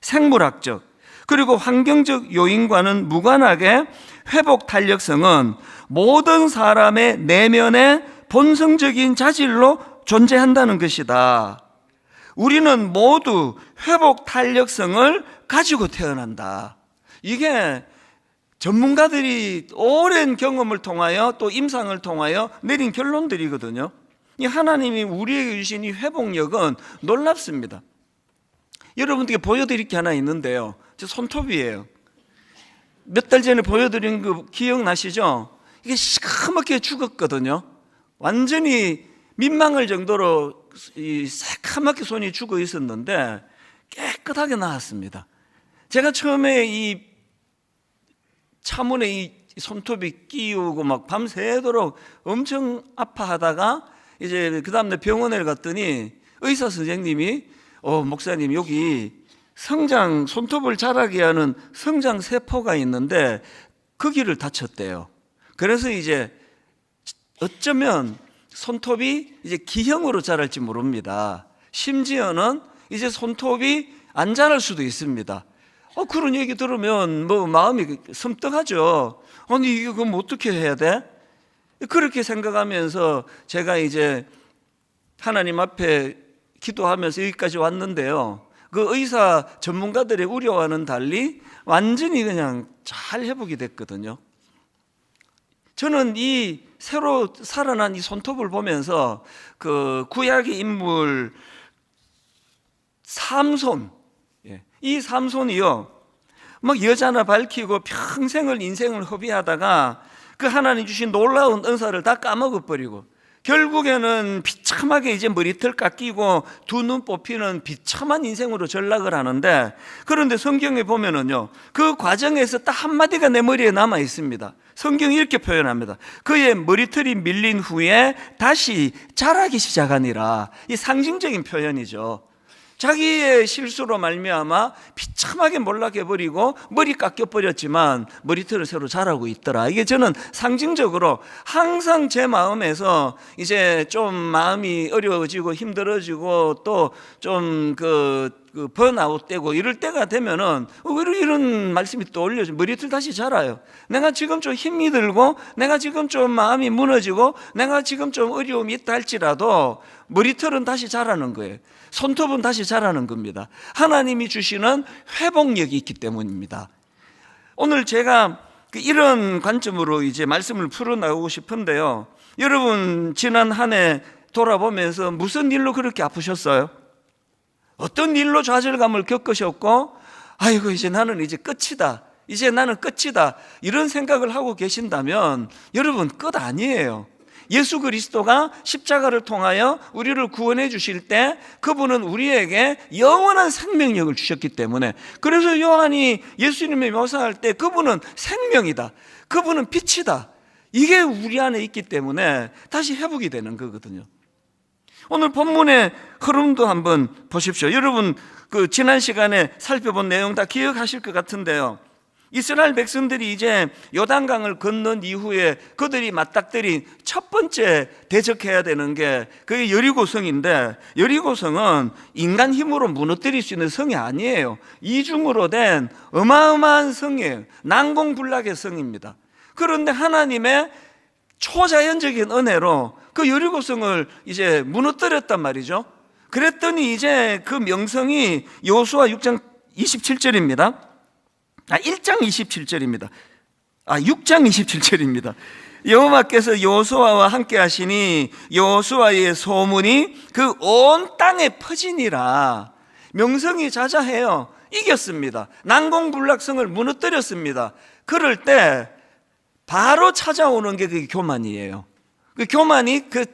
생물학적 그리고 환경적 요인과는 무관하게 회복 탄력성은 모든 사람의 내면의 본성적인 자질로 존재한다는 것이다. 우리는 모두 회복 탄력성을 가지고 태어난다. 이게 전문가들이 오랜 경험을 통하여 또 임상을 통하여 내린 결론들이거든요. 이 하나님이 우리에게 주신 이 회복력은 놀랍습니다. 여러분들께 보여드릴 게 하나 있는데요. 저 손톱이에요. 몇 달 전에 보여드린 거 기억나시죠? 이게 시커멓게 죽었거든요. 완전히 민망할 정도로 이 새카맣게 손이 죽어 있었는데 깨끗하게 나았습니다. 제가 처음에 이 차문에 이 손톱이 끼우고 막 밤새도록 엄청 아파하다가 이제 그 다음날 병원에 갔더니 의사 선생님이 목사님, 여기 손톱을 자라게 하는 성장 세포가 있는데 거기를 다쳤대요. 그래서 이제 어쩌면 손톱이 이제 기형으로 자랄지 모릅니다. 심지어는 이제 손톱이 안 자랄 수도 있습니다. 그런 얘기 들으면 뭐 마음이 섬뜩하죠. 아니, 이거 그럼 어떻게 해야 돼? 그렇게 생각하면서 제가 이제 하나님 앞에 기도하면서 여기까지 왔는데요. 그 의사 전문가들의 우려와는 달리 완전히 그냥 잘 회복이 됐거든요. 저는 이 새로 살아난 이 손톱을 보면서 그 구약의 인물 삼손, 이 삼손이요, 막 여자나 밝히고 평생을 인생을 허비하다가 그 하나님 주신 놀라운 은사를 다 까먹어버리고 결국에는 비참하게 이제 머리털 깎이고 두 눈 뽑히는 비참한 인생으로 전락을 하는데, 그런데 성경에 보면은요, 그 과정에서 딱 한마디가 내 머리에 남아 있습니다. 성경이 이렇게 표현합니다. 그의 머리털이 밀린 후에 다시 자라기 시작하니라. 이 상징적인 표현이죠. 자기의 실수로 말미암아 비참하게 몰락해버리고 머리 깎여버렸지만 머리털은 새로 자라고 있더라. 이게 저는 상징적으로 항상 제 마음에서 이제 좀 마음이 어려워지고 힘들어지고 또 좀 번아웃 되고 이럴 때가 되면은 왜 이런 말씀이 떠올려져. 머리털 다시 자라요. 내가 지금 좀 힘이 들고 내가 지금 좀 마음이 무너지고 내가 지금 좀 어려움이 있다 할지라도 머리털은 다시 자라는 거예요. 손톱은 다시 자라는 겁니다. 하나님이 주시는 회복력이 있기 때문입니다. 오늘 제가 이런 관점으로 이제 말씀을 풀어나가고 싶은데요. 여러분, 지난 한 해 돌아보면서 무슨 일로 그렇게 아프셨어요? 어떤 일로 좌절감을 겪으셨고, 아이고, 이제 나는 이제 끝이다. 이제 나는 끝이다. 이런 생각을 하고 계신다면 여러분, 끝 아니에요. 예수 그리스도가 십자가를 통하여 우리를 구원해 주실 때 그분은 우리에게 영원한 생명력을 주셨기 때문에, 그래서 요한이 예수님을 묘사할 때 그분은 생명이다, 그분은 빛이다, 이게 우리 안에 있기 때문에 다시 회복이 되는 거거든요. 오늘 본문의 흐름도 한번 보십시오. 여러분, 지난 시간에 살펴본 내용 다 기억하실 것 같은데요. 이스라엘 백성들이 이제 요단강을 건넌 이후에 그들이 맞닥뜨린 첫 번째 대적해야 되는 게 그게 여리고성인데, 여리고성은 인간 힘으로 무너뜨릴 수 있는 성이 아니에요. 이중으로 된 어마어마한 성이에요. 난공불락의 성입니다. 그런데 하나님의 초자연적인 은혜로 그 여리고성을 이제 무너뜨렸단 말이죠. 그랬더니 이제 그 명성이 여호수아 6장 27절입니다. 1장 27절입니다. 6장 27절입니다. 여호와께서 여호수아와 함께 하시니 여호수아의 소문이 그 온 땅에 퍼지니라. 명성이 자자해요. 이겼습니다. 난공불락성을 무너뜨렸습니다. 그럴 때 바로 찾아오는 게 그 교만이에요. 그 교만이 그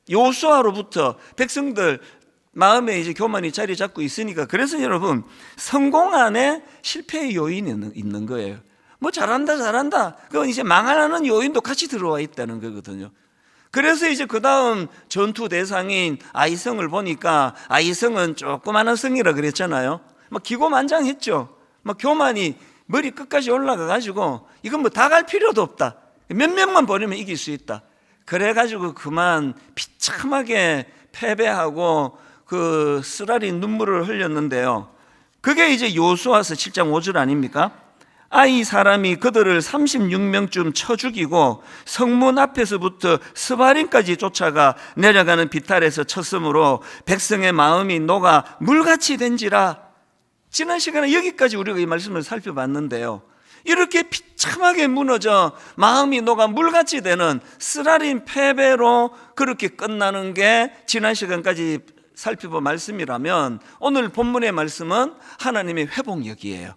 여호수아로부터 백성들 마음에 이제 교만이 자리 잡고 있으니까, 그래서 여러분 성공 안에 실패의 요인이 있는 거예요. 뭐 잘한다 그건 이제 망하는 요인도 같이 들어와 있다는 거거든요. 그래서 이제 그 다음 전투 대상인 아이성을 보니까 아이성은 조그마한 성이라 그랬잖아요. 막 기고만장했죠. 막 교만이 머리 끝까지 올라가 가지고 이건 뭐 다 갈 필요도 없다, 몇 명만 버리면 이길 수 있다, 그래 가지고 그만 비참하게 패배하고 그 쓰라리 눈물을 흘렸는데요. 그게 이제 여호수아서 7장 5절 아닙니까? 아이 사람이 그들을 36명쯤 쳐 죽이고 성문 앞에서부터 스바림까지 쫓아가 내려가는 비탈에서 쳤으므로 백성의 마음이 녹아 물같이 된지라. 지난 시간에 여기까지 우리가 이 말씀을 살펴봤는데요. 이렇게 비참하게 무너져 마음이 녹아 물같이 되는 쓰라린 패배로 그렇게 끝나는 게 지난 시간까지 살펴본 말씀이라면, 오늘 본문의 말씀은 하나님의 회복력이에요.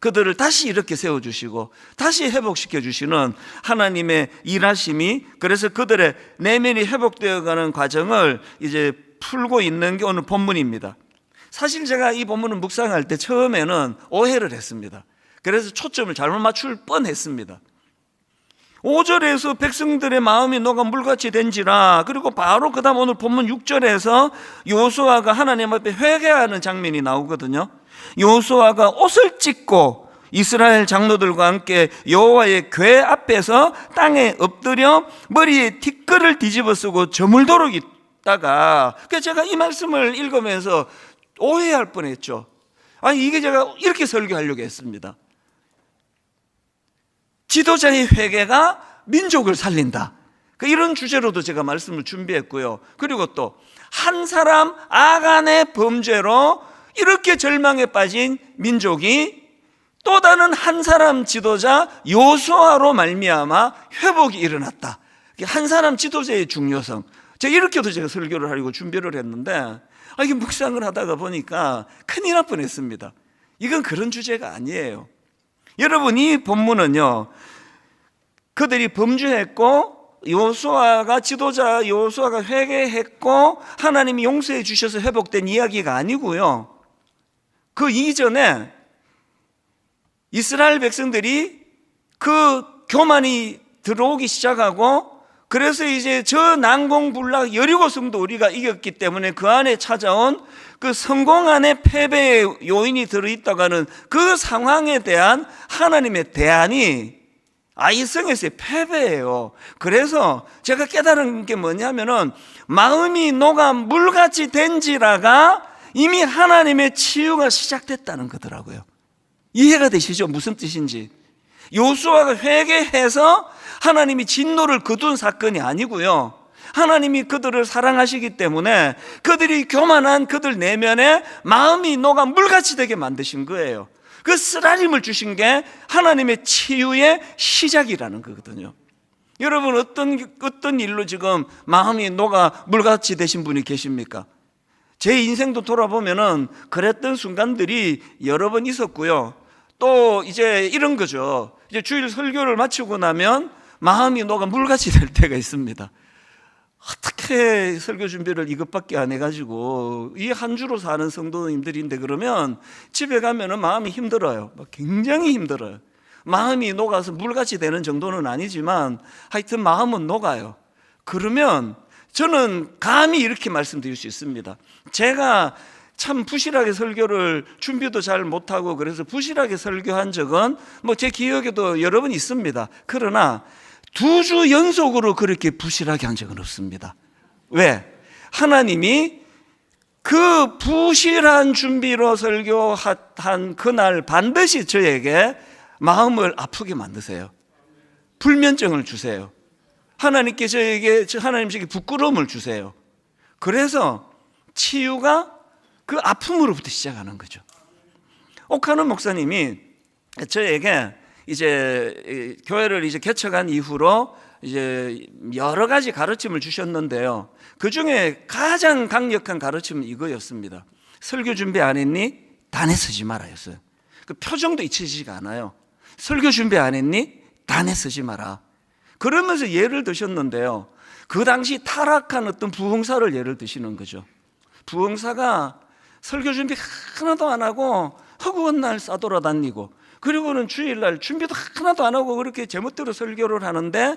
그들을 다시 이렇게 세워주시고 다시 회복시켜 주시는 하나님의 일하심이, 그래서 그들의 내면이 회복되어가는 과정을 이제 풀고 있는 게 오늘 본문입니다. 사실 제가 이 본문을 묵상할 때 처음에는 오해를 했습니다. 그래서 초점을 잘못 맞출 뻔했습니다. 5절에서 백성들의 마음이 녹아 물같이 된지라, 그리고 바로 그 다음 오늘 본문 6절에서 여호수아가 하나님 앞에 회개하는 장면이 나오거든요. 여호수아가 옷을 찢고 이스라엘 장로들과 함께 여호와의 궤 앞에서 땅에 엎드려 머리에 티끌을 뒤집어 쓰고 저물도록 있다가, 제가 이 말씀을 읽으면서 오해할 뻔했죠. 이게 제가 이렇게 설교하려고 했습니다. 지도자의 회개가 민족을 살린다, 이런 주제로도 제가 말씀을 준비했고요. 그리고 또 한 사람 아간의 범죄로 이렇게 절망에 빠진 민족이 또 다른 한 사람 지도자 여호수아로 말미암아 회복이 일어났다. 한 사람 지도자의 중요성, 제가 이렇게도 제가 설교를 하려고 준비를 했는데 이게 묵상을 하다가 보니까 큰일 날 뻔했습니다. 이건 그런 주제가 아니에요. 여러분, 이 본문은요, 그들이 범죄했고 여호수아가 지도자 여호수아가 회개했고 하나님이 용서해 주셔서 회복된 이야기가 아니고요, 그 이전에 이스라엘 백성들이 그 교만이 들어오기 시작하고, 그래서 이제 저 난공불락 여리고성도 우리가 이겼기 때문에 그 안에 찾아온 그 성공 안에 패배의 요인이 들어있다고 하는 그 상황에 대한 하나님의 대안이 아이성에서의 패배예요. 그래서 제가 깨달은 게 뭐냐면은 마음이 녹아 물같이 된지라가 이미 하나님의 치유가 시작됐다는 거더라고요. 이해가 되시죠? 무슨 뜻인지. 여호수아가 회개해서 하나님이 진노를 거둔 사건이 아니고요, 하나님이 그들을 사랑하시기 때문에 그들이 교만한 그들 내면에 마음이 녹아 물같이 되게 만드신 거예요. 그 쓰라림을 주신 게 하나님의 치유의 시작이라는 거거든요. 여러분, 어떤 일로 지금 마음이 녹아 물같이 되신 분이 계십니까? 제 인생도 돌아보면은 그랬던 순간들이 여러 번 있었고요. 또 이제 이런 거죠. 이제 주일 설교를 마치고 나면 마음이 녹아 물같이 될 때가 있습니다. 어떻게 설교 준비를 이것밖에 안 해가지고, 이 한 주로 사는 성도님들인데 그러면 집에 가면은 마음이 힘들어요. 굉장히 힘들어요. 마음이 녹아서 물같이 되는 정도는 아니지만 하여튼 마음은 녹아요. 그러면 저는 감히 이렇게 말씀드릴 수 있습니다. 제가 참 부실하게 설교를 준비도 잘 못하고 그래서 부실하게 설교한 적은 제 기억에도 여러 번 있습니다. 그러나 2주 연속으로 그렇게 부실하게 한 적은 없습니다. 왜? 하나님이 그 부실한 준비로 설교한 그날 반드시 저에게 마음을 아프게 만드세요. 불면증을 주세요. 하나님께 하나님께 부끄러움을 주세요. 그래서 치유가 그 아픔으로부터 시작하는 거죠. 옥하는 목사님이 저에게 이제 교회를 이제 개척한 이후로 이제 여러 가지 가르침을 주셨는데요. 그 중에 가장 강력한 가르침은 이거였습니다. 설교 준비 안 했니? 단에 쓰지 말아였어요. 그 표정도 잊혀지지가 않아요. 설교 준비 안 했니? 단에 쓰지 마라. 그러면서 예를 드셨는데요. 그 당시 타락한 어떤 부흥사를 예를 드시는 거죠. 부흥사가 설교 준비 하나도 안 하고 허구한 날 싸돌아다니고, 그리고는 주일날 준비도 하나도 안 하고 그렇게 제멋대로 설교를 하는데,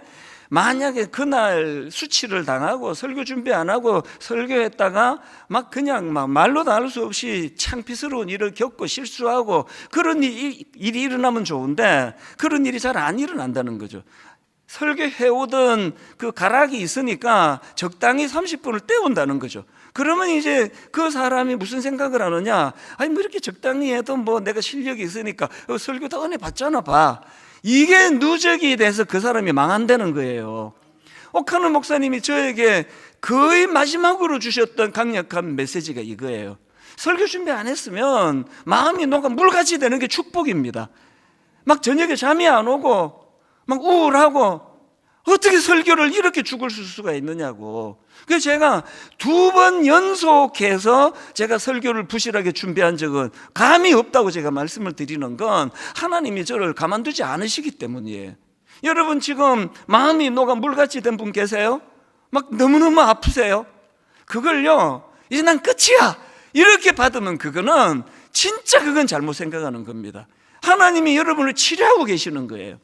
만약에 그날 수치를 당하고 설교 준비 안 하고 설교했다가 막 그냥 막 말로도 할 수 없이 창피스러운 일을 겪고 실수하고 그런 일이 일어나면 좋은데, 그런 일이 잘 안 일어난다는 거죠. 설교해오던 그 가락이 있으니까 적당히 30분을 때운다는 거죠. 그러면 이제 그 사람이 무슨 생각을 하느냐, 아니 뭐 이렇게 적당히 해도 뭐 내가 실력이 있으니까 설교 다 은혜 받잖아 봐. 이게 누적이 돼서 그 사람이 망한다는 거예요. 옥하는 목사님이 저에게 거의 마지막으로 주셨던 강력한 메시지가 이거예요. 설교 준비 안 했으면 마음이 녹아 물같이 되는 게 축복입니다. 막 저녁에 잠이 안 오고 막 우울하고 어떻게 설교를 이렇게 죽을 수가 있느냐고. 그래서 제가 2번 연속해서 제가 설교를 부실하게 준비한 적은 감이 없다고 제가 말씀을 드리는 건 하나님이 저를 가만두지 않으시기 때문이에요. 여러분 지금 마음이 녹아 물같이 된 분 계세요? 막 너무너무 아프세요? 그걸요, 이제 난 끝이야 이렇게 받으면 그거는 진짜 그건 잘못 생각하는 겁니다. 하나님이 여러분을 치료하고 계시는 거예요.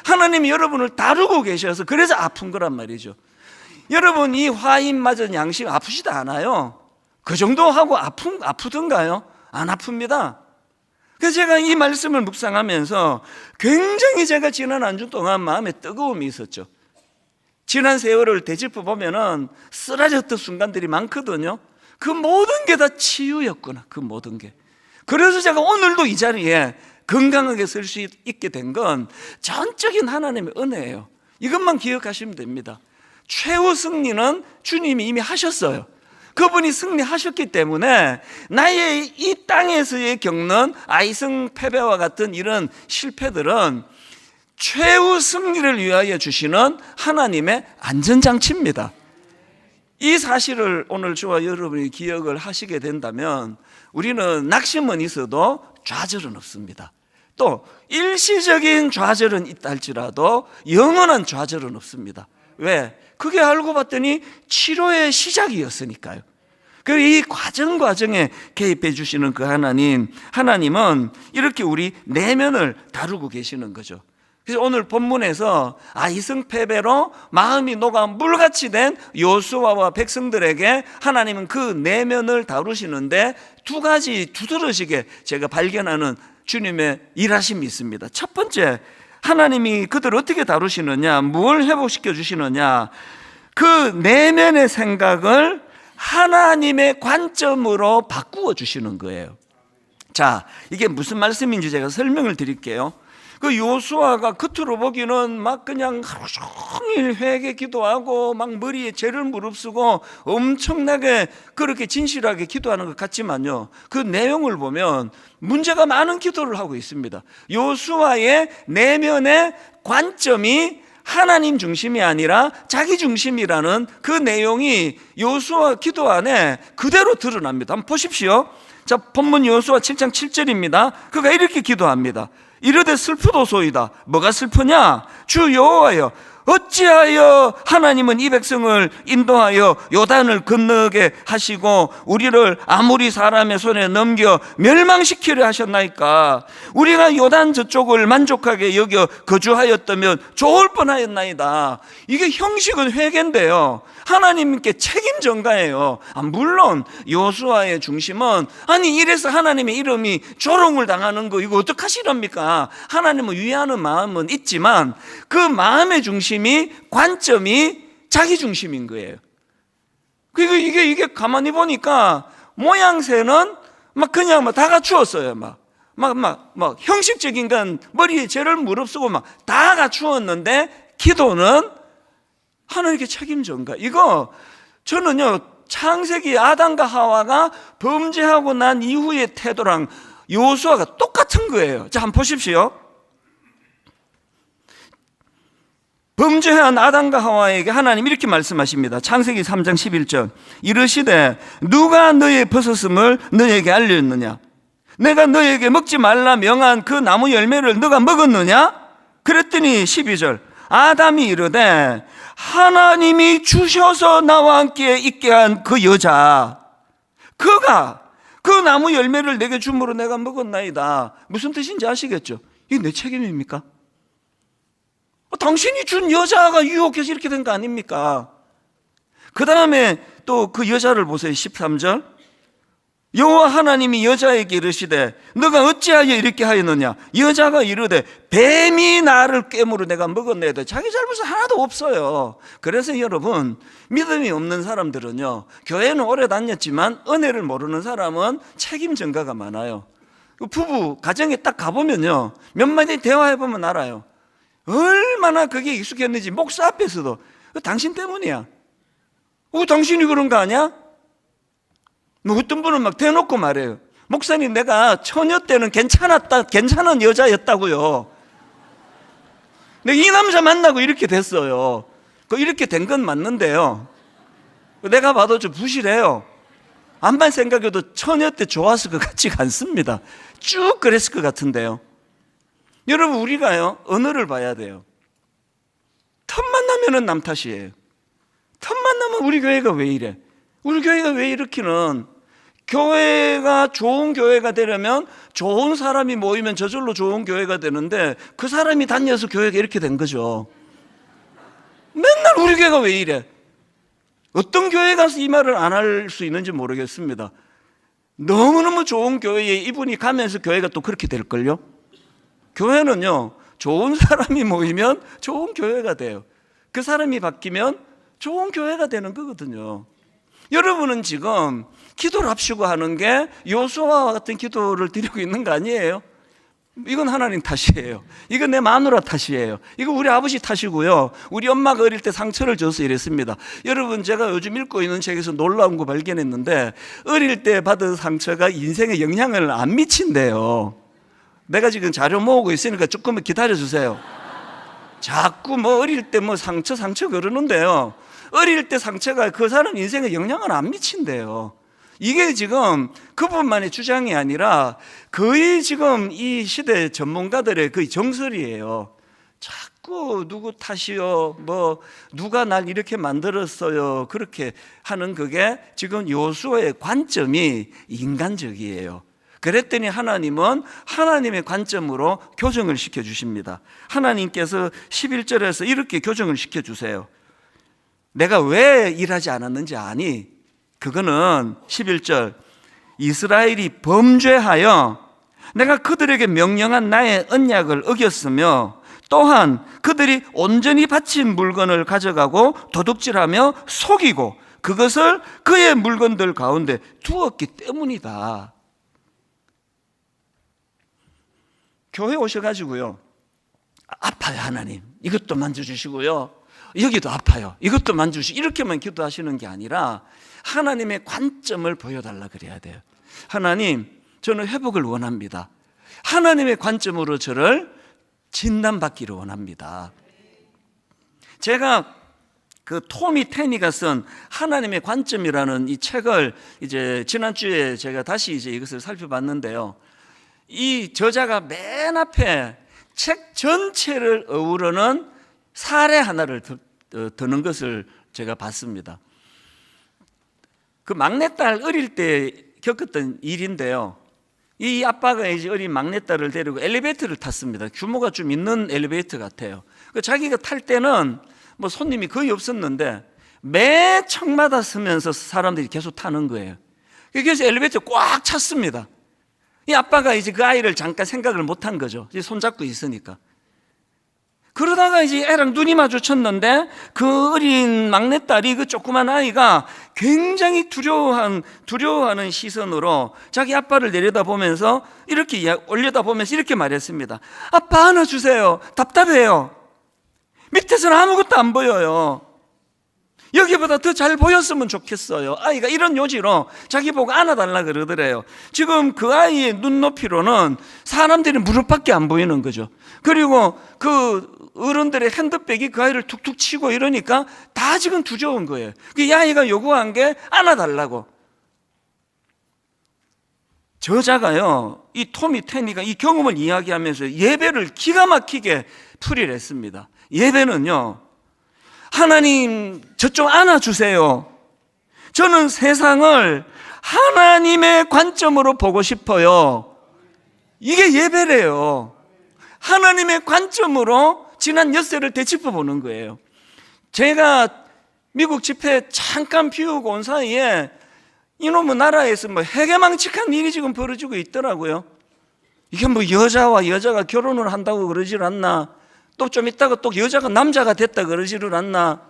하나님이 여러분을 다루고 계셔서 그래서 아픈 거란 말이죠. 여러분 이 화인 맞은 양심 아프지도 않아요. 그 정도 하고 아프던가요? 안 아픕니다. 그래서 제가 이 말씀을 묵상하면서 굉장히 제가 지난 한 주 동안 마음에 뜨거움이 있었죠. 지난 세월을 되짚어 보면은 쓰러졌던 순간들이 많거든요. 그 모든 게 다 치유였구나. 그 모든 게. 그래서 제가 오늘도 이 자리에 건강하게 설 수 있게 된 건 전적인 하나님의 은혜예요. 이것만 기억하시면 됩니다. 최후 승리는 주님이 이미 하셨어요. 그분이 승리하셨기 때문에 나의 이 땅에서의 겪는 아이성 패배와 같은 이런 실패들은 최후 승리를 위하여 주시는 하나님의 안전장치입니다. 이 사실을 오늘 저와 여러분이 기억을 하시게 된다면 우리는 낙심은 있어도 좌절은 없습니다. 또 일시적인 좌절은 있다 할지라도 영원한 좌절은 없습니다. 왜? 그게 알고 봤더니 치료의 시작이었으니까요. 이 과정에 개입해 주시는 그 하나님은 이렇게 우리 내면을 다루고 계시는 거죠. 그래서 오늘 본문에서 아이성패배로 마음이 녹아 물같이 된 여호수아와 백성들에게 하나님은 그 내면을 다루시는데 두 가지 두드러지게 제가 발견하는 주님의 일하심이 있습니다. 첫 번째, 하나님이 그들을 어떻게 다루시느냐, 뭘 회복시켜 주시느냐, 그 내면의 생각을 하나님의 관점으로 바꾸어 주시는 거예요. 자, 이게 무슨 말씀인지 제가 설명을 드릴게요. 그 여호수아가 겉으로 보기는 막 그냥 하루 종일 회개 기도하고 막 머리에 죄를 무릅쓰고 엄청나게 그렇게 진실하게 기도하는 것 같지만요, 그 내용을 보면 문제가 많은 기도를 하고 있습니다. 여호수아의 내면의 관점이 하나님 중심이 아니라 자기 중심이라는 그 내용이 여호수아 기도 안에 그대로 드러납니다. 한번 보십시오. 자, 본문 여호수아 7장 7절입니다. 그가 이렇게 기도합니다. 이르되 슬프도소이다. 뭐가 슬프냐? 주 여호와여, 어찌하여 하나님은 이 백성을 인도하여 요단을 건너게 하시고 우리를 아모리 사람의 손에 넘겨 멸망시키려 하셨나이까? 우리가 요단 저쪽을 만족하게 여겨 거주하였다면 좋을 뻔하였나이다. 이게 형식은 회개인데요, 하나님께 책임 전가예요. 물론 여호수아의 중심은 아니 이래서 하나님의 이름이 조롱을 당하는 거 이거 어떡하시랍니까? 하나님을 위하는 마음은 있지만 그 마음의 중심이, 관점이 자기 중심인 거예요. 그리고 이게 가만히 보니까 모양새는 막 그냥 막 다 갖추었어요. 막 형식적인 건 머리에 죄를 무릅쓰고 막 다 갖추었는데 기도는 하나님께 책임 전가. 이거 저는요, 창세기 아담과 하와가 범죄하고 난 이후의 태도랑 여호수아가 똑같은 거예요. 자, 한번 보십시오. 범죄한 아담과 하와에게 하나님 이렇게 말씀하십니다. 창세기 3장 11절. 이르시되 누가 너의 버섯음을 너에게 알렸느냐? 내가 너에게 먹지 말라 명한 그 나무 열매를 너가 먹었느냐? 그랬더니 12절. 아담이 이르되 하나님이 주셔서 나와 함께 있게 한 그 여자, 그가 그 나무 열매를 내게 줌으로 내가 먹었나이다. 무슨 뜻인지 아시겠죠? 이게 내 책임입니까? 당신이 준 여자가 유혹해서 이렇게 된 거 아닙니까? 그 다음에 또 그 여자를 보세요. 13절. 여호와 하나님이 여자에게 이르시되 너가 어찌하여 이렇게 하였느냐? 여자가 이르되 뱀이 나를 꿰물어 내가 먹었나이다. 자기 잘못은 하나도 없어요. 그래서 여러분, 믿음이 없는 사람들은요, 교회는 오래 다녔지만 은혜를 모르는 사람은 책임 전가가 많아요. 부부 가정에 딱 가보면요, 몇 마디 대화해보면 알아요. 얼마나 그게 익숙했는지. 목사 앞에서도 당신 때문이야. 당신이 그런 거 아니야? 어떤 분은 막 대놓고 말해요. 목사님, 내가 처녀 때는 괜찮은 여자였다고요. 근데 이 남자 만나고 이렇게 됐어요. 이렇게 된 건 맞는데요, 내가 봐도 좀 부실해요. 암만 생각해도 처녀 때 좋았을 것 같지가 않습니다. 쭉 그랬을 것 같은데요. 여러분, 우리가요, 언어를 봐야 돼요. 틈만 나면은 남 탓이에요. 틈만 나면 우리 교회가 왜 이래? 우리 교회가 왜 이렇기는, 교회가 좋은 교회가 되려면 좋은 사람이 모이면 저절로 좋은 교회가 되는데 그 사람이 다녀서 교회가 이렇게 된 거죠. 맨날 우리 교회가 왜 이래? 어떤 교회 가서 이 말을 안 할 수 있는지 모르겠습니다. 너무너무 좋은 교회에 이분이 가면서 교회가 또 그렇게 될걸요? 교회는요, 좋은 사람이 모이면 좋은 교회가 돼요. 그 사람이 바뀌면 좋은 교회가 되는 거거든요. 여러분은 지금 기도를 합시고 하는 게 여호수아와 같은 기도를 드리고 있는 거 아니에요? 이건 하나님 탓이에요. 이건 내 마누라 탓이에요. 이거 우리 아버지 탓이고요. 우리 엄마가 어릴 때 상처를 줘서 이랬습니다. 여러분, 제가 요즘 읽고 있는 책에서 놀라운 거 발견했는데, 어릴 때 받은 상처가 인생에 영향을 안 미친대요. 내가 지금 자료 모으고 있으니까 조금만 기다려주세요. 자꾸 어릴 때 상처 그러는데요, 어릴 때 상처가 그 사람 인생에 영향을 안 미친대요. 이게 지금 그분만의 주장이 아니라 거의 지금 이 시대 전문가들의 거의 정설이에요. 자꾸 누구 탓이요, 누가 날 이렇게 만들었어요, 그렇게 하는 그게 지금 여호수아의 관점이 인간적이에요. 그랬더니 하나님은 하나님의 관점으로 교정을 시켜주십니다. 하나님께서 11절에서 이렇게 교정을 시켜주세요. 내가 왜 일하지 않았는지 아니? 그거는 11절, 이스라엘이 범죄하여 내가 그들에게 명령한 나의 언약을 어겼으며 또한 그들이 온전히 바친 물건을 가져가고 도둑질하며 속이고 그것을 그의 물건들 가운데 두었기 때문이다. 교회 오셔가지고요, 아파요 하나님, 이것도 만져주시고요, 여기도 아파요, 이것도 만져주시고, 이렇게만 기도하시는 게 아니라 하나님의 관점을 보여달라 그래야 돼요. 하나님, 저는 회복을 원합니다. 하나님의 관점으로 저를 진단받기를 원합니다. 제가 그 토미 테니가 쓴 하나님의 관점이라는 이 책을 이제 지난주에 제가 다시 이제 이것을 살펴봤는데요, 이 저자가 맨 앞에 책 전체를 어우르는 사례 하나를 드는 것을 제가 봤습니다. 그 막내딸 어릴 때 겪었던 일인데요, 이 아빠가 이제 어린 막내딸을 데리고 엘리베이터를 탔습니다. 규모가 좀 있는 엘리베이터 같아요. 자기가 탈 때는 손님이 거의 없었는데 매 층마다 서면서 사람들이 계속 타는 거예요. 그래서 엘리베이터 꽉 찼습니다. 이 아빠가 이제 그 아이를 잠깐 생각을 못한 거죠. 이제 손잡고 있으니까. 그러다가 이제 애랑 눈이 마주쳤는데 그 어린 막내딸이, 그 조그만 아이가 굉장히 두려워하는 시선으로 자기 아빠를 내려다보면서 올려다보면서 이렇게 말했습니다. 아빠 안아주세요. 답답해요. 밑에서는 아무것도 안 보여요. 여기보다 더 잘 보였으면 좋겠어요. 아이가 이런 요지로 자기 보고 안아달라 그러더래요. 지금 그 아이의 눈높이로는 사람들이 무릎밖에 안 보이는 거죠. 그리고 그 어른들의 핸드백이 그 아이를 툭툭 치고 이러니까 다 지금 두려운 거예요. 이 아이가 요구한 게 안아달라고. 저자가요, 이 토미 테니가 이 경험을 이야기하면서 예배를 기가 막히게 풀이를 했습니다. 예배는요, 하나님 저 좀 안아주세요. 저는 세상을 하나님의 관점으로 보고 싶어요. 이게 예배래요. 하나님의 관점으로 지난 엿새를 되짚어 보는 거예요. 제가 미국 집회 잠깐 비우고 온 사이에 이놈의 나라에서 뭐 해괴망측한 일이 지금 벌어지고 있더라고요. 이게 뭐 여자와 여자가 결혼을 한다고 그러질 않나, 또 좀 있다가 또 여자가 남자가 됐다 그러지를 않나.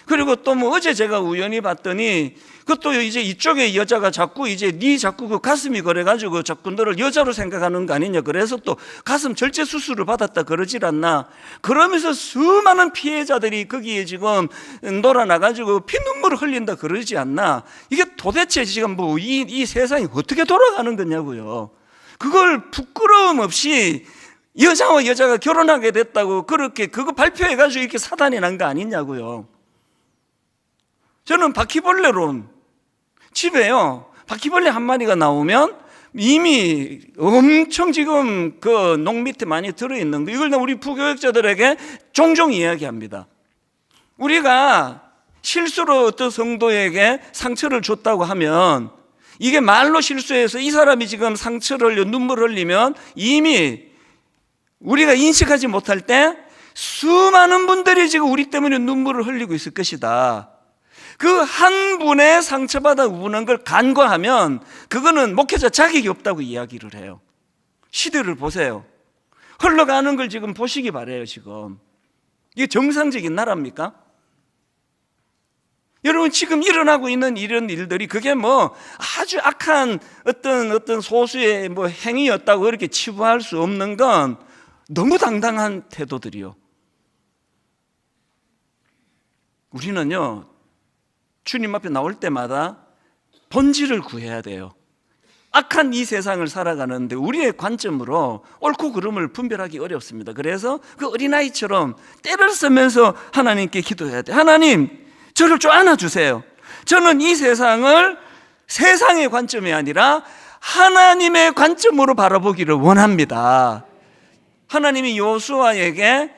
그리고 또 뭐 어제 제가 우연히 봤더니 그것도 이제 이쪽에 여자가 자꾸 이제 네 자꾸 그 가슴이 그래가지고 자꾸 너를 여자로 생각하는 거 아니냐, 그래서 또 가슴 절제 수술을 받았다 그러질 않나. 그러면서 수많은 피해자들이 거기에 지금 놀아나가지고 피눈물을 흘린다 그러지 않나. 이게 도대체 지금 뭐 이 세상이 어떻게 돌아가는 거냐고요. 그걸 부끄러움 없이 여자와 여자가 결혼하게 됐다고 그렇게 그거 발표해가지고 이렇게 사단이 난 거 아니냐고요. 저는 바퀴벌레론, 집에요 바퀴벌레 한 마리가 나오면 이미 엄청 지금 그 농 밑에 많이 들어있는 거, 이걸 우리 부교육자들에게 종종 이야기합니다. 우리가 실수로 어떤 성도에게 상처를 줬다고 하면 이게 말로 실수해서 이 사람이 지금 상처를 흘려 눈물을 흘리면 이미 우리가 인식하지 못할 때 수많은 분들이 지금 우리 때문에 눈물을 흘리고 있을 것이다. 그 한 분의 상처받아 우는 걸 간과하면 그거는 목회자 자격이 없다고 이야기를 해요. 시대를 보세요. 흘러가는 걸 지금 보시기 바라요. 지금 이게 정상적인 나라입니까? 여러분, 지금 일어나고 있는 이런 일들이 그게 뭐 아주 악한 어떤 소수의 뭐 행위였다고 그렇게 치부할 수 없는 건 너무 당당한 태도들이요. 우리는요, 주님 앞에 나올 때마다 본질을 구해야 돼요. 악한 이 세상을 살아가는데 우리의 관점으로 옳고 그름을 분별하기 어렵습니다. 그래서 그 어린아이처럼 때를 쓰면서 하나님께 기도해야 돼요. 하나님, 저를 좀 안아주세요. 저는 이 세상을 세상의 관점이 아니라 하나님의 관점으로 바라보기를 원합니다. 하나님이 여호수아에게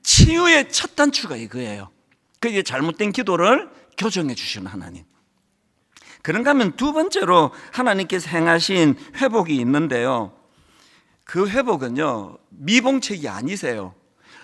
치유의 첫 단추가 이거예요. 그게 잘못된 기도를 교정해 주시는 하나님. 그런가 하면 두 번째로 하나님께서 행하신 회복이 있는데요, 그 회복은요 미봉책이 아니세요.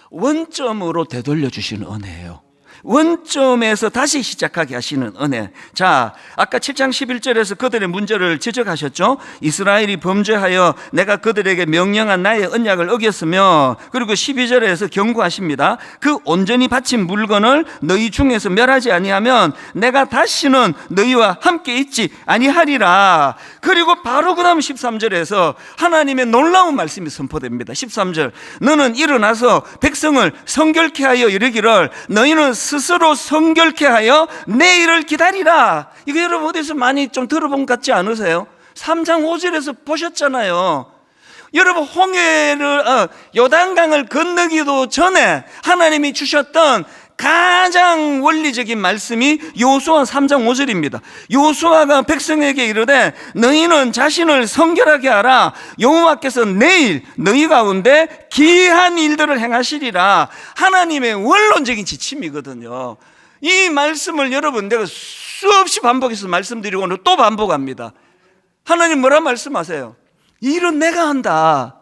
원점으로 되돌려 주시는 은혜예요. 원점에서 다시 시작하게 하시는 은혜. 자, 아까 7장 11절에서 그들의 문제를 지적하셨죠. 이스라엘이 범죄하여 내가 그들에게 명령한 나의 언약을 어겼으며, 그리고 12절에서 경고하십니다. 그 온전히 바친 물건을 너희 중에서 멸하지 아니하면 내가 다시는 너희와 함께 있지 아니하리라. 그리고 바로 그 다음 13절에서 하나님의 놀라운 말씀이 선포됩니다. 13절, 너는 일어나서 백성을 성결케 하여 이르기를 너희는 스스로 성결케 하여 내일을 기다리라. 이거 여러분 어디서 많이 좀 들어본 것 같지 않으세요? 3장 5절에서 보셨잖아요. 여러분, 홍해를 요단강을 건너기도 전에 하나님이 주셨던 가장 원리적인 말씀이 여호수아 3장 5절입니다. 여호수아가 백성에게 이르되 너희는 자신을 성결하게 하라. 여호와께서 내일 너희 가운데 기이한 일들을 행하시리라. 하나님의 원론적인 지침이거든요. 이 말씀을 여러분 내가 수없이 반복해서 말씀드리고 오늘 또 반복합니다. 하나님 뭐라 말씀하세요? 이 일은 내가 한다.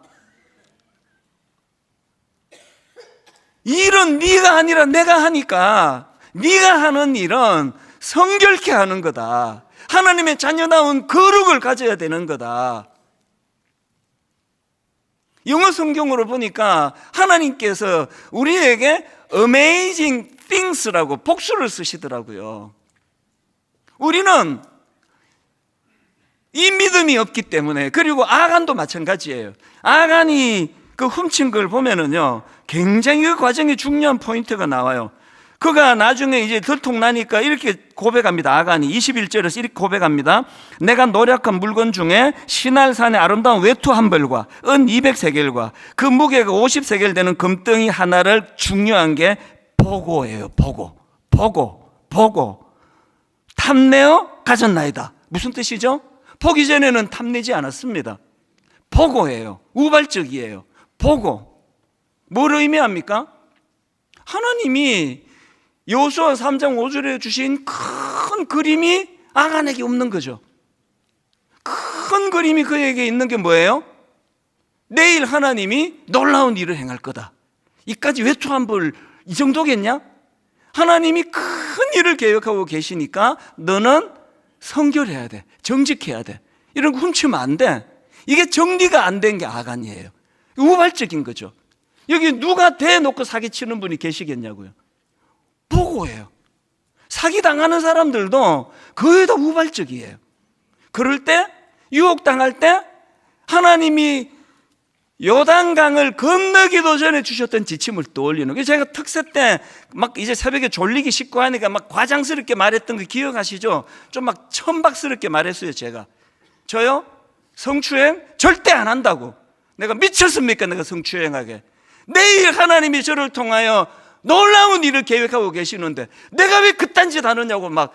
이 일은 네가 아니라 내가 하니까 네가 하는 일은 성결케 하는 거다. 하나님의 자녀다운 거룩을 가져야 되는 거다. 영어 성경으로 보니까 하나님께서 우리에게 amazing things라고 복수를 쓰시더라고요. 우리는 이 믿음이 없기 때문에, 그리고 아간도 마찬가지예요. 아간이 그 훔친 걸 보면은요 굉장히 그 과정에 중요한 포인트가 나와요. 그가 나중에 이제 들통나니까 이렇게 고백합니다. 아간이 21절에서 이렇게 고백합니다. 내가 노력한 물건 중에 시날산의 아름다운 외투 한 벌과 은 200세겔과 그 무게가 50세겔 되는 금덩이 하나를 중요한 게 보고예요. 보고 탐내어 가졌나이다. 무슨 뜻이죠? 보기 전에는 탐내지 않았습니다. 보고예요. 우발적이에요. 보고. 뭘 의미합니까? 하나님이 여호수아 3장 5절에 주신 큰 그림이 아간에게 없는 거죠. 큰 그림이 그에게 있는 게 뭐예요? 내일 하나님이 놀라운 일을 행할 거다. 이까지 외투 한 벌 이 정도겠냐? 하나님이 큰 일을 계획하고 계시니까 너는 성결해야 돼. 정직해야 돼. 이런 거 훔치면 안 돼. 이게 정리가 안 된 게 아간이에요. 우발적인 거죠. 여기 누가 대놓고 사기치는 분이 계시겠냐고요. 보고예요. 사기당하는 사람들도 거의 다 우발적이에요. 그럴 때, 유혹당할 때 하나님이 요단강을 건너기도 전에 주셨던 지침을 떠올리는 거예요. 제가 특세 때 막 이제 새벽에 졸리기 쉽고 하니까 막 과장스럽게 말했던 거 기억하시죠? 좀 막 천박스럽게 말했어요. 저요? 성추행 절대 안 한다고. 내가 미쳤습니까? 내가 성추행하게. 내일 하나님이 저를 통하여 놀라운 일을 계획하고 계시는데 내가 왜 그딴 짓 하느냐고 막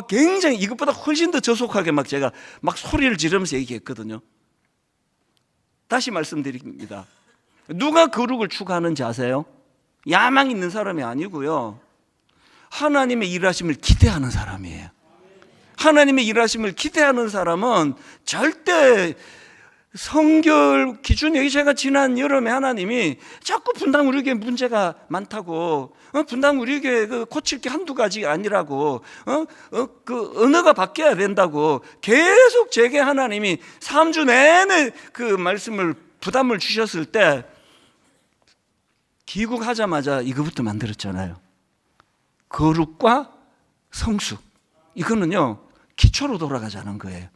굉장히 이것보다 훨씬 더 저속하게 제가 소리를 지르면서 얘기했거든요. 다시 말씀드립니다. 누가 거룩을 추구하는지 아세요? 야망 있는 사람이 아니고요. 하나님의 일하심을 기대하는 사람이에요. 하나님의 일하심을 기대하는 사람은 절대 성결 기준이, 여기 제가 지난 여름에 하나님이 자꾸 분당 우리 교회 문제가 많다고, 분당 우리 교회 고칠 게 한두 가지가 아니라고, 그 언어가 바뀌어야 된다고 계속 제게 하나님이 3주 내내 그 말씀을 부담을 주셨을 때 귀국하자마자 이거부터 만들었잖아요. 거룩과 성숙. 이거는요 기초로 돌아가자는 거예요.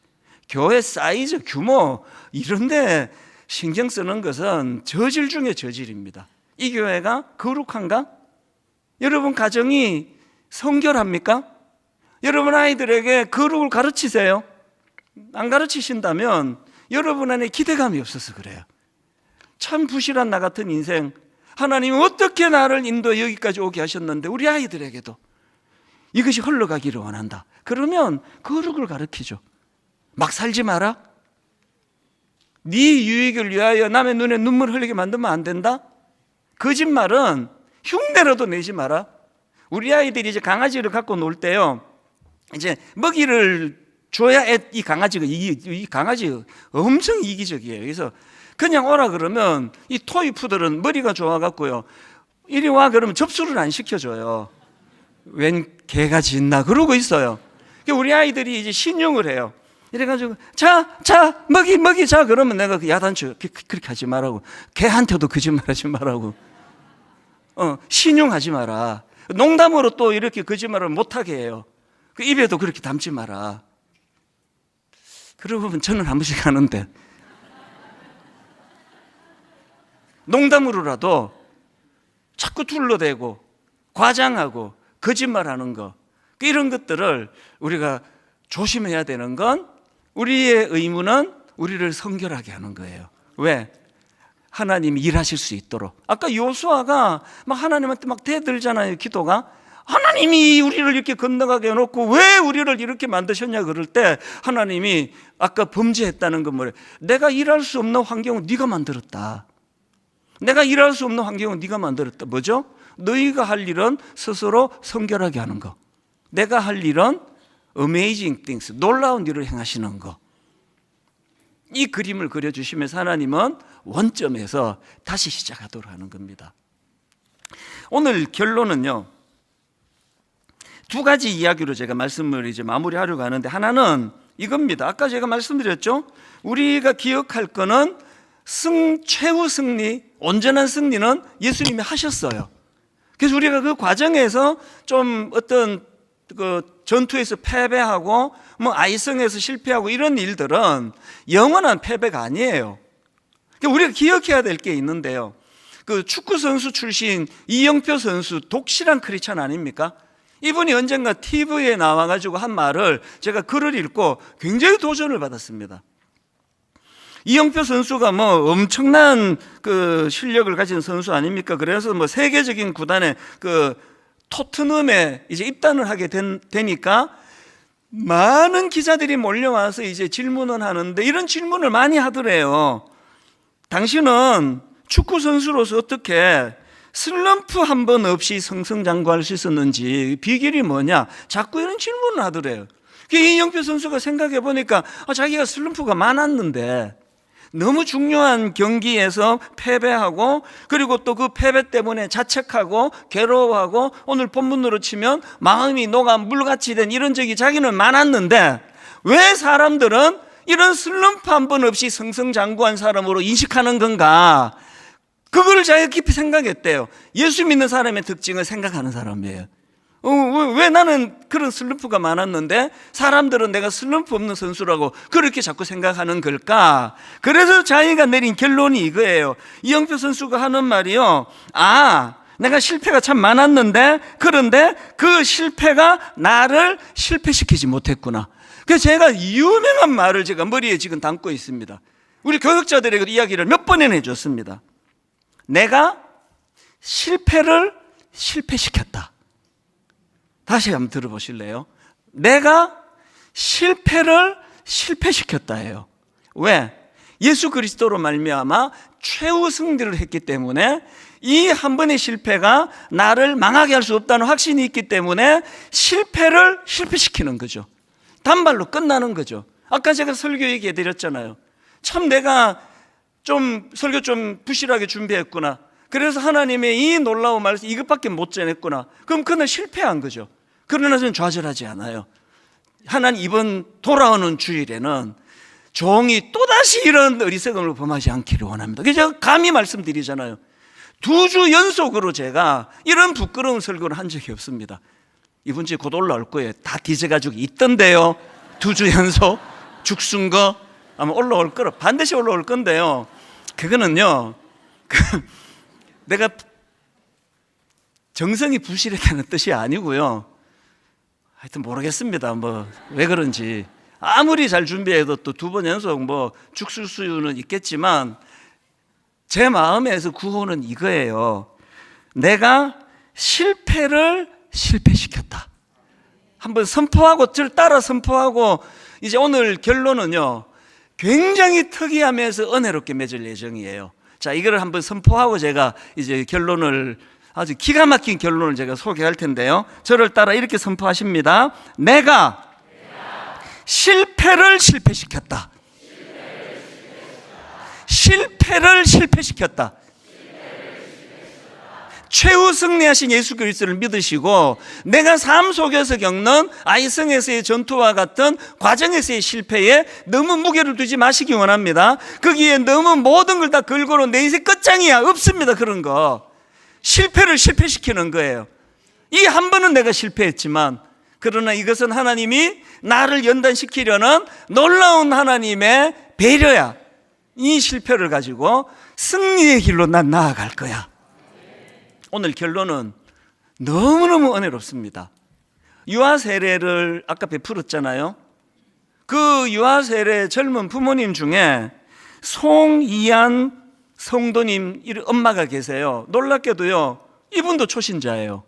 교회 사이즈, 규모 이런데 신경 쓰는 것은 저질 중에 저질입니다. 이 교회가 거룩한가? 여러분 가정이 성결합니까? 여러분 아이들에게 거룩을 가르치세요? 안 가르치신다면 여러분 안에 기대감이 없어서 그래요. 참 부실한 나 같은 인생, 하나님은 어떻게 나를 인도해 여기까지 오게 하셨는데 우리 아이들에게도 이것이 흘러가기를 원한다. 그러면 거룩을 가르치죠. 막 살지 마라. 네 유익을 위하여 남의 눈에 눈물 흘리게 만들면 안 된다. 거짓말은 흉내라도 내지 마라. 우리 아이들이 이제 강아지를 갖고 놀 때요, 이제 먹이를 줘야 이 강아지 엄청 이기적이에요. 그래서 그냥 오라 그러면 이 토이푸들은 머리가 좋아갖고요, 이리 와 그러면 접수를 안 시켜줘요. 웬 개가 짖나 그러고 있어요. 우리 아이들이 이제 신용을 해요. 이래가지고 자 먹이 자 그러면 내가 그 야단쳐. 그렇게 하지 말라고. 개한테도 거짓말하지 말라고. 신용하지 마라. 농담으로 또 이렇게 거짓말을 못하게 해요. 그 입에도 그렇게 담지 마라. 그러고 보면 저는 한 번씩 하는데 농담으로라도 자꾸 둘러대고 과장하고 거짓말하는 거, 이런 것들을 우리가 조심해야 되는 건, 우리의 의무는 우리를 성결하게 하는 거예요. 왜? 하나님이 일하실 수 있도록. 아까 요수아가 막 하나님한테 막 대들잖아요. 기도가. 하나님이 우리를 이렇게 건너가게 해놓고 왜 우리를 이렇게 만드셨냐 그럴 때 하나님이 아까 범죄했다는 건 뭐래요? 내가 일할 수 없는 환경은 네가 만들었다. 내가 일할 수 없는 환경은 네가 만들었다. 뭐죠? 너희가 할 일은 스스로 성결하게 하는 거. 내가 할 일은 amazing things, 놀라운 일을 행하시는 거. 이 그림을 그려주시면서 하나님은 원점에서 다시 시작하도록 하는 겁니다. 오늘 결론은요, 두 가지 이야기로 제가 말씀을 이제 마무리하려고 하는데, 하나는 이겁니다. 아까 제가 말씀드렸죠? 우리가 기억할 거는 최후 승리, 온전한 승리는 예수님이 하셨어요. 그래서 우리가 그 과정에서 좀 어떤 그 전투에서 패배하고 뭐 아이성에서 실패하고 이런 일들은 영원한 패배가 아니에요. 우리가 기억해야 될 게 있는데요, 그 축구 선수 출신 이영표 선수 독실한 크리스찬 아닙니까? 이분이 언젠가 TV에 나와가지고 한 말을 제가 글을 읽고 굉장히 도전을 받았습니다. 이영표 선수가 뭐 엄청난 그 실력을 가진 선수 아닙니까? 그래서 뭐 세계적인 구단의 그 토트넘에 이제 입단을 하게 되니까 많은 기자들이 몰려와서 이제 질문을 하는데 이런 질문을 많이 하더래요. 당신은 축구 선수로서 어떻게 슬럼프 한 번 없이 승승장구할 수 있었는지 비결이 뭐냐? 자꾸 이런 질문을 하더래요. 이영표 선수가 생각해 보니까 자기가 슬럼프가 많았는데 너무 중요한 경기에서 패배하고 그리고 또 그 패배 때문에 자책하고 괴로워하고 오늘 본문으로 치면 마음이 녹아 물같이 된 이런 적이 자기는 많았는데 왜 사람들은 이런 슬럼프 한 번 없이 승승장구한 사람으로 인식하는 건가? 그거를 자기가 깊이 생각했대요. 예수 믿는 사람의 특징을 생각하는 사람이에요. 왜 나는 그런 슬럼프가 많았는데 사람들은 내가 슬럼프 없는 선수라고 그렇게 자꾸 생각하는 걸까? 그래서 자기가 내린 결론이 이거예요. 이영표 선수가 하는 말이요, 내가 실패가 참 많았는데 그런데 그 실패가 나를 실패시키지 못했구나. 그래서 제가 유명한 말을 제가 머리에 지금 담고 있습니다. 우리 교육자들에게 이야기를 몇 번이나 해줬습니다. 내가 실패를 실패시켰다. 다시 한번 들어보실래요? 내가 실패를 실패시켰다예요. 왜? 예수 그리스도로 말미암아 최후 승리를 했기 때문에 이 한 번의 실패가 나를 망하게 할 수 없다는 확신이 있기 때문에 실패를 실패시키는 거죠. 단발로 끝나는 거죠. 아까 제가 설교 얘기해 드렸잖아요. 참 내가 좀 설교 좀 부실하게 준비했구나. 그래서 하나님의 이 놀라운 말씀 이것밖에 못 전했구나. 그럼 그날 실패한 거죠. 그러나 저는 좌절하지 않아요. 하나님 이번 돌아오는 주일에는 종이 또다시 이런 어리석음을 범하지 않기를 원합니다. 그래서 제가 감히 말씀드리잖아요. 2주 연속으로 제가 이런 부끄러운 설교를 한 적이 없습니다. 이번 주에 곧 올라올 거예요. 다 뒤져가지고 있던데요. 2주 연속 죽순 거 아마 올라올 거라 반드시 올라올 건데요. 그거는요, 내가 정성이 부실했다는 뜻이 아니고요. 하여튼 모르겠습니다. 뭐 왜 그런지 아무리 잘 준비해도 또 2번 연속 뭐 죽술 수요는 있겠지만 제 마음에서 구호는 이거예요. 내가 실패를 실패시켰다. 한번 선포하고 저를 따라 선포하고 이제 오늘 결론은요, 굉장히 특이하면서 은혜롭게 맺을 예정이에요. 자, 이거를 한번 선포하고 제가 이제 결론을 아주 기가 막힌 결론을 제가 소개할 텐데요. 저를 따라 이렇게 선포하십니다. 내가 실패를 실패시켰다. 실패를 실패시켰다. 최후 승리하신 예수 그리스도를 믿으시고 내가 삶 속에서 겪는 아이성에서의 전투와 같은 과정에서의 실패에 너무 무게를 두지 마시기 원합니다. 거기에 너무 모든 걸 다 걸고는 내 인생 끝장이야. 없습니다. 그런 거. 실패를 실패시키는 거예요. 이 한 번은 내가 실패했지만 그러나 이것은 하나님이 나를 연단시키려는 놀라운 하나님의 배려야. 이 실패를 가지고 승리의 길로 난 나아갈 거야. 오늘 결론은 너무너무 은혜롭습니다. 유아 세례를 아까 베풀었잖아요. 그 유아 세례 젊은 부모님 중에 송이안 성도님 엄마가 계세요. 놀랍게도요, 이분도 초신자예요.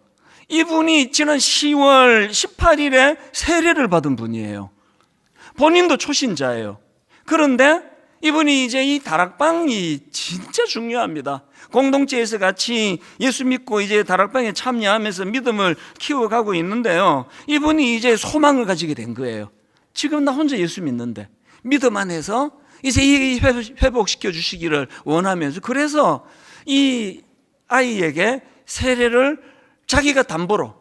이분이 지난 10월 18일에 세례를 받은 분이에요. 본인도 초신자예요. 그런데 이분이 이제 이 다락방이 진짜 중요합니다. 공동체에서 같이 예수 믿고 이제 다락방에 참여하면서 믿음을 키워가고 있는데요. 이분이 이제 소망을 가지게 된 거예요. 지금 나 혼자 예수 믿는데 믿음 안에서 이제 이 회복시켜 주시기를 원하면서 그래서 이 아이에게 세례를 자기가 담보로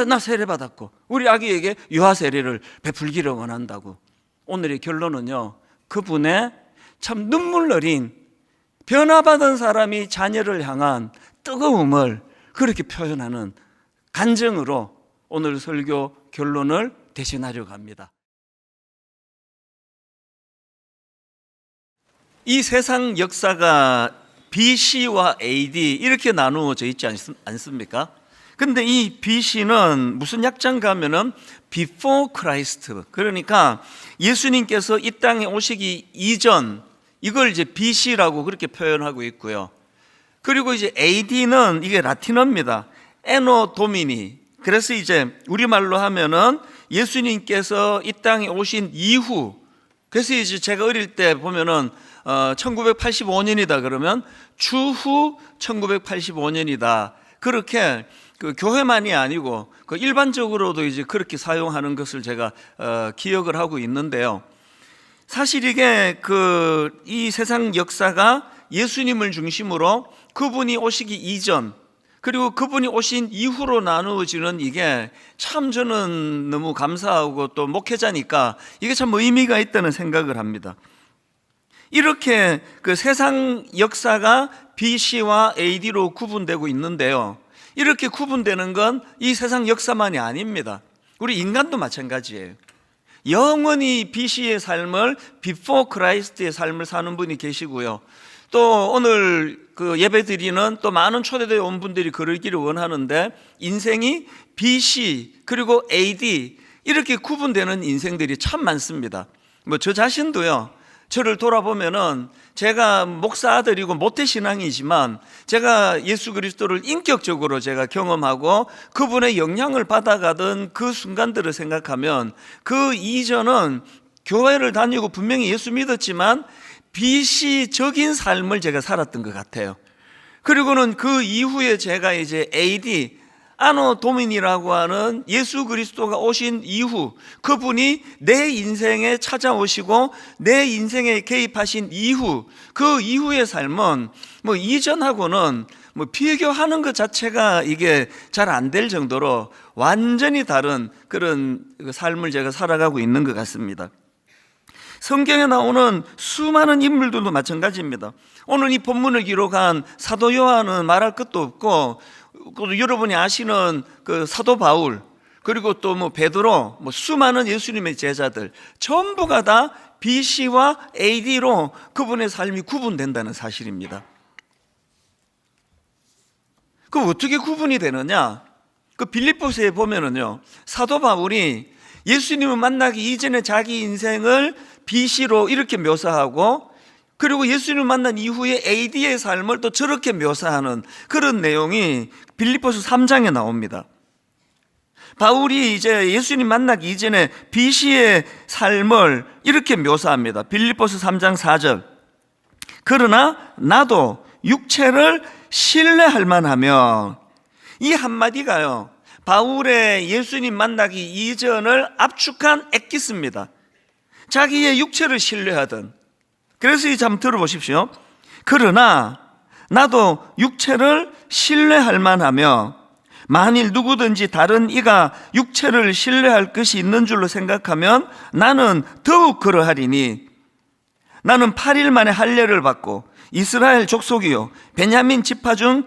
나 세례 받았고 우리 아기에게 유아 세례를 베풀기를 원한다고. 오늘의 결론은요, 그분의 참 눈물 어린 변화받은 사람이 자녀를 향한 뜨거움을 그렇게 표현하는 간증으로 오늘 설교 결론을 대신하려고 합니다. 이 세상 역사가 BC와 AD 이렇게 나누어져 있지 않습니까? 근데 이 BC는 무슨 약자인가 하면은 Before Christ, 그러니까 예수님께서 이 땅에 오시기 이전, 이걸 이제 BC라고 그렇게 표현하고 있고요. 그리고 이제 AD는 이게 라틴어입니다. Anno Domini. 그래서 이제 우리말로 하면은 예수님께서 이 땅에 오신 이후, 그래서 이제 제가 어릴 때 보면은 1985년이다 그러면 추후 1985년이다. 그렇게 그 교회만이 아니고 그 일반적으로도 이제 그렇게 사용하는 것을 제가 기억을 하고 있는데요. 사실 이게 이 세상 역사가 예수님을 중심으로 그분이 오시기 이전 그리고 그분이 오신 이후로 나누어지는 이게 참 저는 너무 감사하고 또 목회자니까 이게 참 의미가 있다는 생각을 합니다. 이렇게 그 세상 역사가 BC와 AD로 구분되고 있는데요. 이렇게 구분되는 건 이 세상 역사만이 아닙니다. 우리 인간도 마찬가지예요. 영원히 BC의 삶을, Before Christ의 삶을 사는 분이 계시고요. 또 오늘 그 예배 드리는 또 많은 초대되어 온 분들이 그러기를 원하는데, 인생이 BC 그리고 AD 이렇게 구분되는 인생들이 참 많습니다. 뭐 저 자신도요, 저를 돌아보면은 제가 목사 아들이고 모태신앙이지만 제가 예수 그리스도를 인격적으로 제가 경험하고 그분의 영향을 받아가던 그 순간들을 생각하면 그 이전은 교회를 다니고 분명히 예수 믿었지만 BC적인 삶을 제가 살았던 것 같아요. 그리고는 그 이후에 제가 이제 AD, 아노 도민이라고 하는 예수 그리스도가 오신 이후 그분이 내 인생에 찾아오시고 내 인생에 개입하신 이후, 그 이후의 삶은 뭐 이전하고는 뭐 비교하는 것 자체가 이게 잘 안 될 정도로 완전히 다른 그런 삶을 제가 살아가고 있는 것 같습니다. 성경에 나오는 수많은 인물들도 마찬가지입니다. 오늘 이 본문을 기록한 사도 요한은 말할 것도 없고, 여러분이 아시는 그 사도 바울, 그리고 또 뭐 베드로, 뭐 수많은 예수님의 제자들 전부가 다 BC와 AD로 그분의 삶이 구분된다는 사실입니다. 그럼 어떻게 구분이 되느냐? 그 빌립보서에 보면은요, 사도 바울이 예수님을 만나기 이전에 자기 인생을 BC로 이렇게 묘사하고, 그리고 예수님을 만난 이후에 AD의 삶을 또 저렇게 묘사하는 그런 내용이 빌립보서 3장에 나옵니다. 바울이 이제 예수님 만나기 이전에 BC의 삶을 이렇게 묘사합니다. 빌립보서 3장 4절. 그러나 나도 육체를 신뢰할 만하면, 이 한마디가요, 바울의 예수님 만나기 이전을 압축한 엑기스입니다. 자기의 육체를 신뢰하던. 그래서 이제 한번 들어보십시오. 그러나 나도 육체를 신뢰할 만하며, 만일 누구든지 다른 이가 육체를 신뢰할 것이 있는 줄로 생각하면 나는 더욱 그러하리니, 나는 8일 만에 할례를 받고 이스라엘 족속이요 베냐민 지파요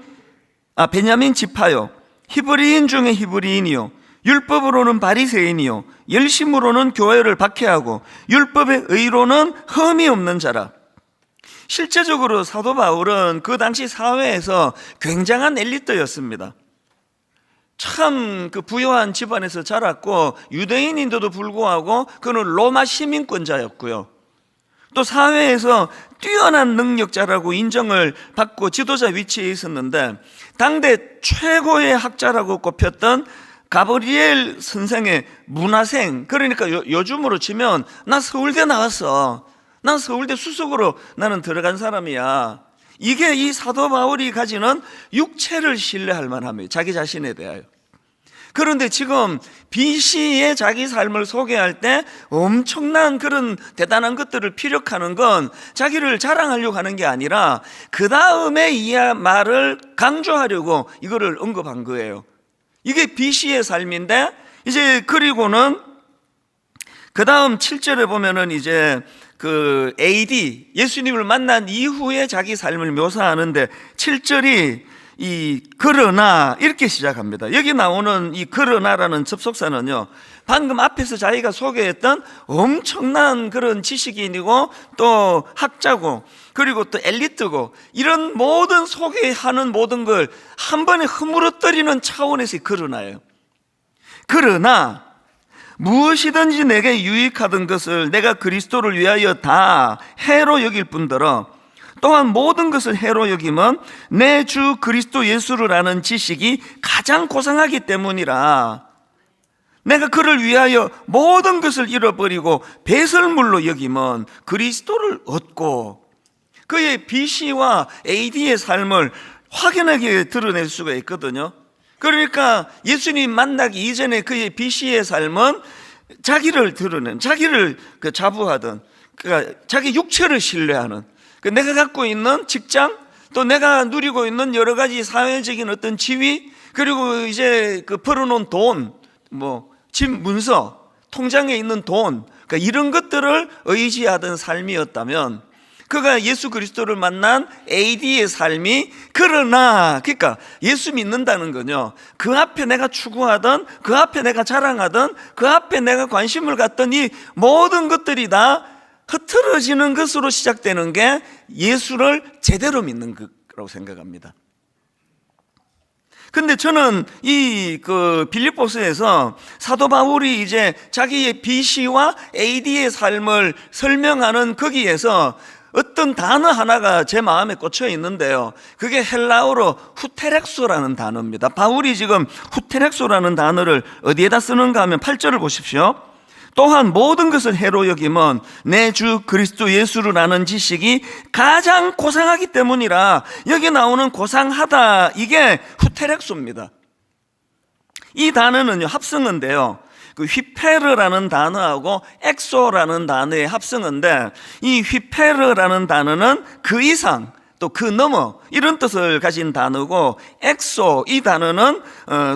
히브리인 중에 히브리인이요 율법으로는 바리새인이요 열심으로는 교회를 박해하고 율법의 의로는 흠이 없는 자라. 실제적으로 사도 바울은 그 당시 사회에서 굉장한 엘리트였습니다. 참 그 부유한 집안에서 자랐고 유대인인데도 불구하고 그는 로마 시민권자였고요. 또 사회에서 뛰어난 능력자라고 인정을 받고 지도자 위치에 있었는데, 당대 최고의 학자라고 꼽혔던 가브리엘 선생의 문화생, 그러니까 요즘으로 치면 나 서울대 나왔어, 난 서울대 수석으로 나는 들어간 사람이야. 이게 이 사도 바울이 가지는 육체를 신뢰할 만함이에요, 자기 자신에 대하여. 그런데 지금 BC의 자기 삶을 소개할 때 엄청난 그런 대단한 것들을 피력하는 건 자기를 자랑하려고 하는 게 아니라 그 다음에 이 말을 강조하려고 이거를 언급한 거예요. 이게 BC의 삶인데, 이제 그리고는 그 다음 7절에 보면은 이제 그 AD, 예수님을 만난 이후에 자기 삶을 묘사하는데 7절이 이 그러나 이렇게 시작합니다. 여기 나오는 이 그러나라는 접속사는요, 방금 앞에서 자기가 소개했던 엄청난 그런 지식인이고 또 학자고 그리고 또 엘리트고, 이런 모든 소개하는 모든 걸 한 번에 허물어뜨리는 차원에서 그러나요. 그러나 무엇이든지 내게 유익하던 것을 내가 그리스도를 위하여 다 해로 여길 뿐더러 또한 모든 것을 해로 여김은 내 주 그리스도 예수를 아는 지식이 가장 고상하기 때문이라. 내가 그를 위하여 모든 것을 잃어버리고 배설물로 여김은 그리스도를 얻고 그의 BC와 AD의 삶을 확연하게 드러낼 수가 있거든요. 그러니까 예수님 만나기 이전에 그의 BC의 삶은 자기를 드러낸, 자기를 자부하던, 그러니까 자기 육체를 신뢰하는, 내가 갖고 있는 직장, 또 내가 누리고 있는 여러 가지 사회적인 어떤 지위, 그리고 이제 벌어놓은 돈, 집 문서, 통장에 있는 돈, 그러니까 이런 것들을 의지하던 삶이었다면, 그가 예수 그리스도를 만난 AD의 삶이, 그러니까 예수 믿는다는 건요, 그 앞에 내가 추구하던, 그 앞에 내가 자랑하던, 그 앞에 내가 관심을 갖던 이 모든 것들이 다 흐트러지는 것으로 시작되는 게 예수를 제대로 믿는 거라고 생각합니다. 근데 저는 이 빌립보서에서 사도 바울이 이제 자기의 BC와 AD의 삶을 설명하는 거기에서 어떤 단어 하나가 제 마음에 꽂혀 있는데요, 그게 헬라어로 후테렉소라는 단어입니다. 바울이 지금 후테렉소라는 단어를 어디에다 쓰는가 하면 8절을 보십시오. 또한 모든 것을 해로 여김은 내 주 그리스도 예수를 아는 지식이 가장 고상하기 때문이라. 여기 나오는 고상하다, 이게 후테렉소입니다. 이 단어는요, 합성어인데요, 휘페르라는 단어하고 엑소라는 단어의 합성어인데, 이 휘페르라는 단어는 그 이상, 또 그 너머, 이런 뜻을 가진 단어고, 엑소, 이 단어는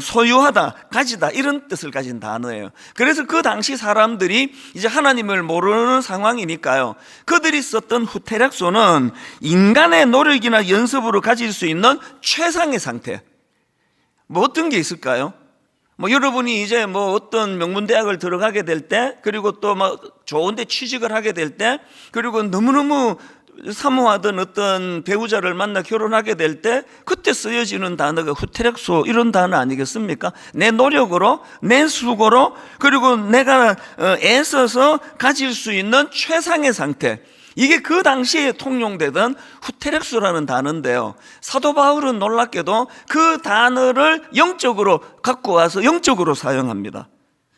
소유하다, 가지다, 이런 뜻을 가진 단어예요. 그래서 그 당시 사람들이 이제 하나님을 모르는 상황이니까요, 그들이 썼던 후테렉소는 인간의 노력이나 연습으로 가질 수 있는 최상의 상태. 어떤 게 있을까요? 여러분이 이제 어떤 명문대학을 들어가게 될 때, 그리고 또 좋은데 취직을 하게 될 때, 그리고 너무너무 사모하던 어떤 배우자를 만나 결혼하게 될 때, 그때 쓰여지는 단어가 후테렉소, 이런 단어 아니겠습니까? 내 노력으로, 내 수고로, 그리고 내가 애써서 가질 수 있는 최상의 상태, 이게 그 당시에 통용되던 후테렉소라는 단어인데요, 사도 바울은 놀랍게도 그 단어를 영적으로 갖고 와서 영적으로 사용합니다.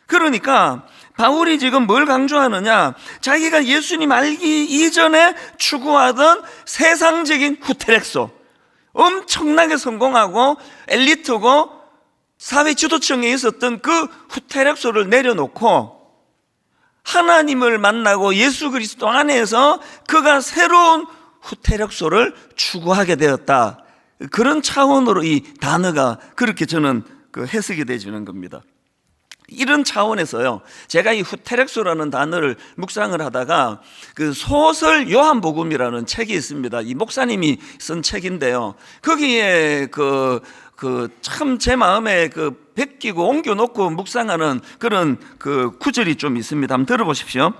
그러니까 바울이 지금 뭘 강조하느냐, 자기가 예수님 알기 이전에 추구하던 세상적인 후테렉소, 엄청나게 성공하고 엘리트고 사회 지도층에 있었던 그 후테렉소를 내려놓고 하나님을 만나고 예수 그리스도 안에서 그가 새로운 후테렉소를 추구하게 되었다. 그런 차원으로 이 단어가 그렇게 저는 해석이 되어지는 겁니다. 이런 차원에서요, 제가 이 후테렉소라는 단어를 묵상을 하다가 소설 요한복음이라는 책이 있습니다. 이 목사님이 쓴 책인데요, 거기에 참 제 마음에 베끼고 옮겨놓고 묵상하는 그런 구절이 좀 있습니다. 한번 들어보십시오.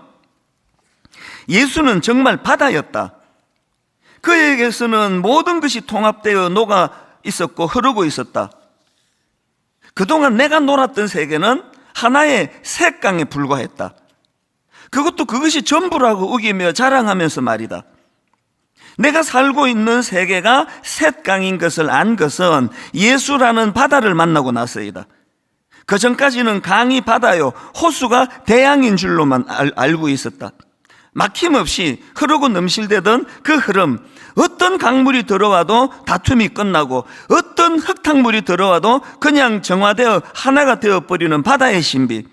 예수는 정말 바다였다. 그에게서는 모든 것이 통합되어 녹아 있었고 흐르고 있었다. 그동안 내가 놀았던 세계는 하나의 샛강에 불과했다. 그것도 그것이 전부라고 우기며 자랑하면서 말이다. 내가 살고 있는 세계가 샛강인 것을 안 것은 예수라는 바다를 만나고 나서이다. 그 전까지는 강이 바다요, 호수가 대양인 줄로만 알고 있었다. 막힘없이 흐르고 넘실대던 그 흐름, 어떤 강물이 들어와도 다툼이 끝나고 어떤 흙탕물이 들어와도 그냥 정화되어 하나가 되어버리는 바다의 신비,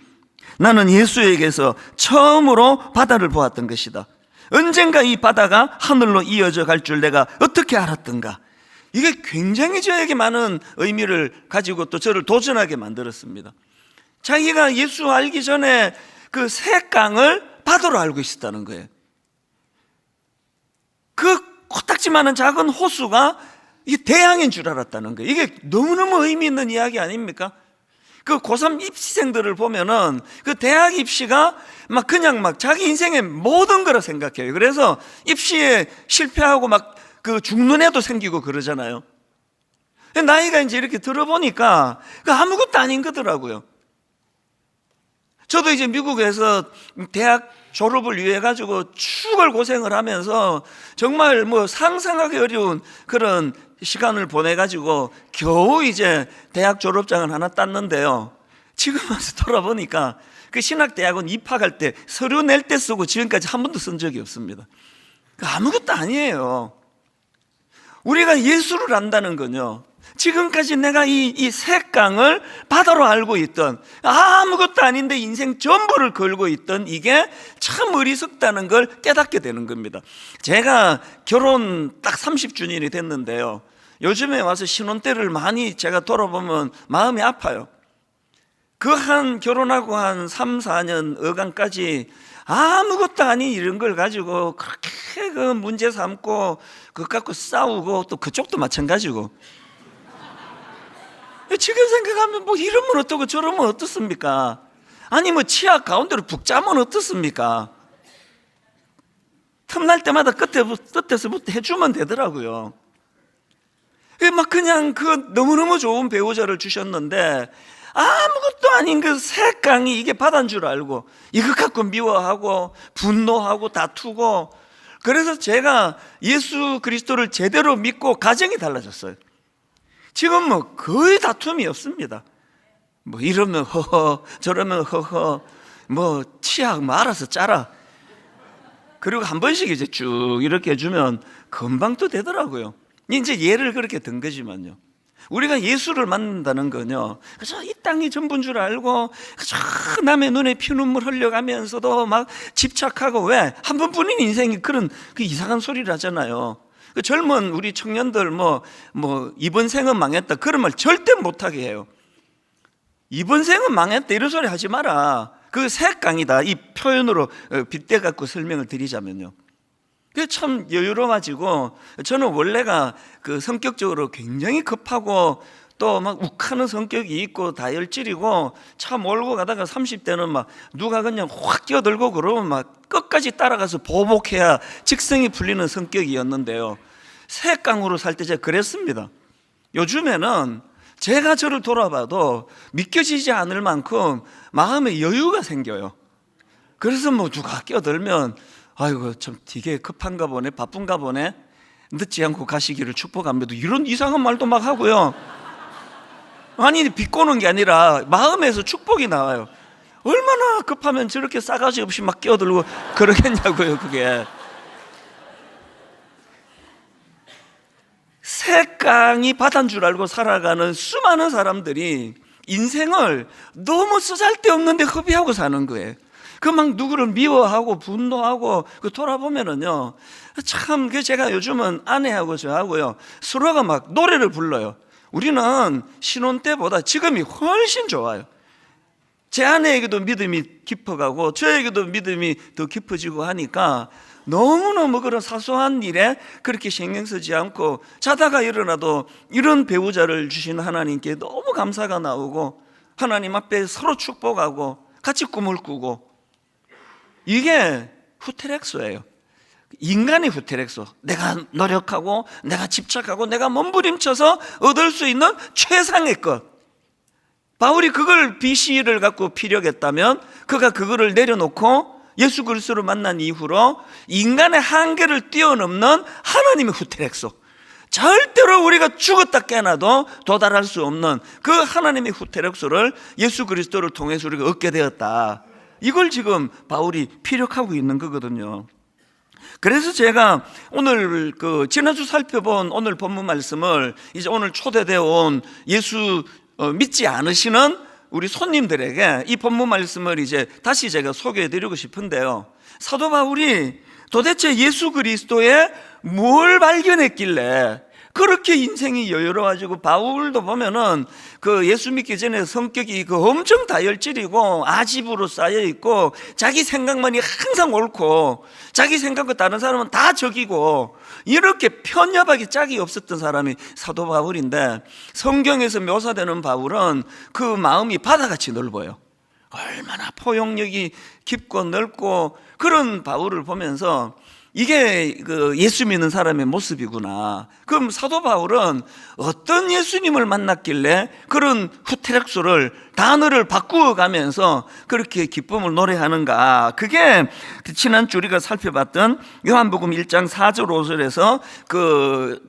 나는 예수에게서 처음으로 바다를 보았던 것이다. 언젠가 이 바다가 하늘로 이어져 갈 줄 내가 어떻게 알았던가. 이게 굉장히 저에게 많은 의미를 가지고 또 저를 도전하게 만들었습니다. 자기가 예수 알기 전에 그 샛강을 바다로 알고 있었다는 거예요. 그 코딱지만한 작은 호수가 이게 대양인 줄 알았다는 거예요. 이게 너무너무 의미 있는 이야기 아닙니까? 그 고3 입시생들을 보면은 그 대학 입시가 막 그냥 막 자기 인생의 모든 거라 생각해요. 그래서 입시에 실패하고 막 그 죽는 애도 생기고 그러잖아요. 나이가 이제 이렇게 들어보니까 그 아무것도 아닌 거더라고요. 저도 이제 미국에서 대학 졸업을 위해 가지고 죽을 고생을 하면서 정말 뭐 상상하기 어려운 그런 시간을 보내 가지고 겨우 이제 대학 졸업장을 하나 땄는데요. 지금 와서 돌아보니까 그 신학대학원 입학할 때 서류 낼 때 쓰고 지금까지 한 번도 쓴 적이 없습니다. 아무것도 아니에요. 우리가 예수를 안다는 건요, 지금까지 내가 이 색강을 바다로 알고 있던, 아무것도 아닌데 인생 전부를 걸고 있던 이게 참 어리석다는 걸 깨닫게 되는 겁니다. 제가 결혼 딱 30주년이 됐는데요, 요즘에 와서 신혼 때를 많이 제가 돌아보면 마음이 아파요. 그 결혼하고 한 3, 4년 어간까지 아무것도 아닌 이런 걸 가지고 그렇게 그 문제 삼고 그것 갖고 싸우고, 또 그쪽도 마찬가지고. 지금 생각하면 뭐 이러면 어떻고 저러면 어떻습니까? 아니 뭐 치아 가운데로 푹 짜면 어떻습니까? 틈날 때마다 끝에서부터 해주면 되더라고요. 막 그냥 그 너무너무 좋은 배우자를 주셨는데 아무것도 아닌 그 색강이 이게 바다인 줄 알고 이것 갖고 미워하고 분노하고 다투고, 그래서 제가 예수 그리스도를 제대로 믿고 가정이 달라졌어요. 지금 뭐 거의 다툼이 없습니다. 뭐 이러면 허허 저러면 허허, 뭐 치아 뭐 알아서 짜라. 그리고 한 번씩 이제 쭉 이렇게 해주면 금방 또 되더라고요. 이제 예를 그렇게 든 거지만요, 우리가 예수를 만난다는 건요, 그저 이 땅이 전부인 줄 알고 그저 남의 눈에 피눈물 흘려가면서도 막 집착하고, 왜? 한 번뿐인 인생이 그런 그 이상한 소리를 하잖아요. 그 젊은 우리 청년들 뭐 이번 생은 망했다 그런 말 절대 못하게 해요. 이번 생은 망했다 이런 소리 하지 마라. 그 색강이다, 이 표현으로 빗대 갖고 설명을 드리자면요, 그게 참 여유로워가지고, 저는 원래가 그 성격적으로 굉장히 급하고 또 막 욱하는 성격이 있고 다혈질이고, 차 몰고 가다가 30대는 막 누가 그냥 확 끼어들고 그러면 막 끝까지 따라가서 보복해야 직성이 풀리는 성격이었는데요, 색강으로 살 때 제가 그랬습니다. 요즘에는 제가 저를 돌아봐도 믿겨지지 않을 만큼 마음에 여유가 생겨요. 그래서 뭐 누가 끼어들면 아이고 참 되게 급한가 보네, 바쁜가 보네, 늦지 않고 가시기를 축복합니다, 이런 이상한 말도 막 하고요. 아니 비꼬는 게 아니라 마음에서 축복이 나와요. 얼마나 급하면 저렇게 싸가지 없이 막 끼어들고 그러겠냐고요. 그게 색강이 바다인 줄 알고 살아가는 수많은 사람들이 인생을 너무 쓰잘데없는데 허비하고 사는 거예요. 그 막 누구를 미워하고 분노하고 그 돌아보면은요, 참 그 제가 요즘은 아내하고 저하고요 서로가 막 노래를 불러요. 우리는 신혼 때보다 지금이 훨씬 좋아요. 제 아내에게도 믿음이 깊어가고 저에게도 믿음이 더 깊어지고 하니까 너무너무 그런 사소한 일에 그렇게 신경 쓰지 않고, 자다가 일어나도 이런 배우자를 주신 하나님께 너무 감사가 나오고 하나님 앞에 서로 축복하고 같이 꿈을 꾸고, 이게 후테렉소예요. 인간의 후테렉소. 내가 노력하고 내가 집착하고 내가 몸부림쳐서 얻을 수 있는 최상의 것. 바울이 그걸 BC를 갖고 피력했다면 그가 그거를 내려놓고 예수 그리스도를 만난 이후로 인간의 한계를 뛰어넘는 하나님의 후테렉소, 절대로 우리가 죽었다 깨어나도 도달할 수 없는 그 하나님의 후테렉소를 예수 그리스도를 통해서 우리가 얻게 되었다. 이걸 지금 바울이 피력하고 있는 거거든요. 그래서 제가 오늘 지난주 살펴본 오늘 본문 말씀을 이제 오늘 초대되어 온 예수 믿지 않으시는 우리 손님들에게 이 본문 말씀을 이제 다시 제가 소개해 드리고 싶은데요, 사도 바울이 도대체 예수 그리스도에 뭘 발견했길래 그렇게 인생이 여유로워가지고 바울도 보면은 그 예수 믿기 전에 성격이 그 엄청 다혈질이고 아집으로 쌓여 있고 자기 생각만이 항상 옳고 자기 생각과 다른 사람은 다 적이고 이렇게 편협하게 짝이 없었던 사람이 사도 바울인데, 성경에서 묘사되는 바울은 그 마음이 바다같이 넓어요. 얼마나 포용력이 깊고 넓고 그런 바울을 보면서 이게 그 예수 믿는 사람의 모습이구나. 그럼 사도 바울은 어떤 예수님을 만났길래 그런 후테렉소를, 단어를 바꾸어 가면서 그렇게 기쁨을 노래하는가. 그게 지난주 우리가 살펴봤던 요한복음 1장 4절 5절에서 그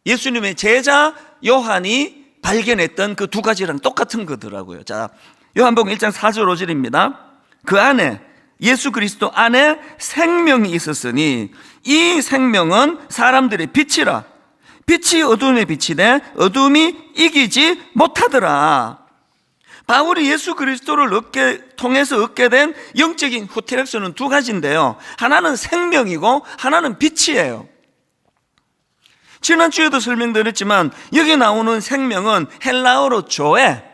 예수님의 제자 요한이 발견했던 그 두 가지랑 똑같은 거더라고요. 자, 요한복음 1장 4절 5절입니다. 그 안에, 예수 그리스도 안에 생명이 있었으니 이 생명은 사람들의 빛이라. 빛이 어둠에 비치되 어둠이 이기지 못하더라. 바울이 예수 그리스도를 통해서 얻게 된 영적인 후테렉스는 두 가지인데요, 하나는 생명이고 하나는 빛이에요. 지난주에도 설명드렸지만 여기 나오는 생명은 헬라어로 조에.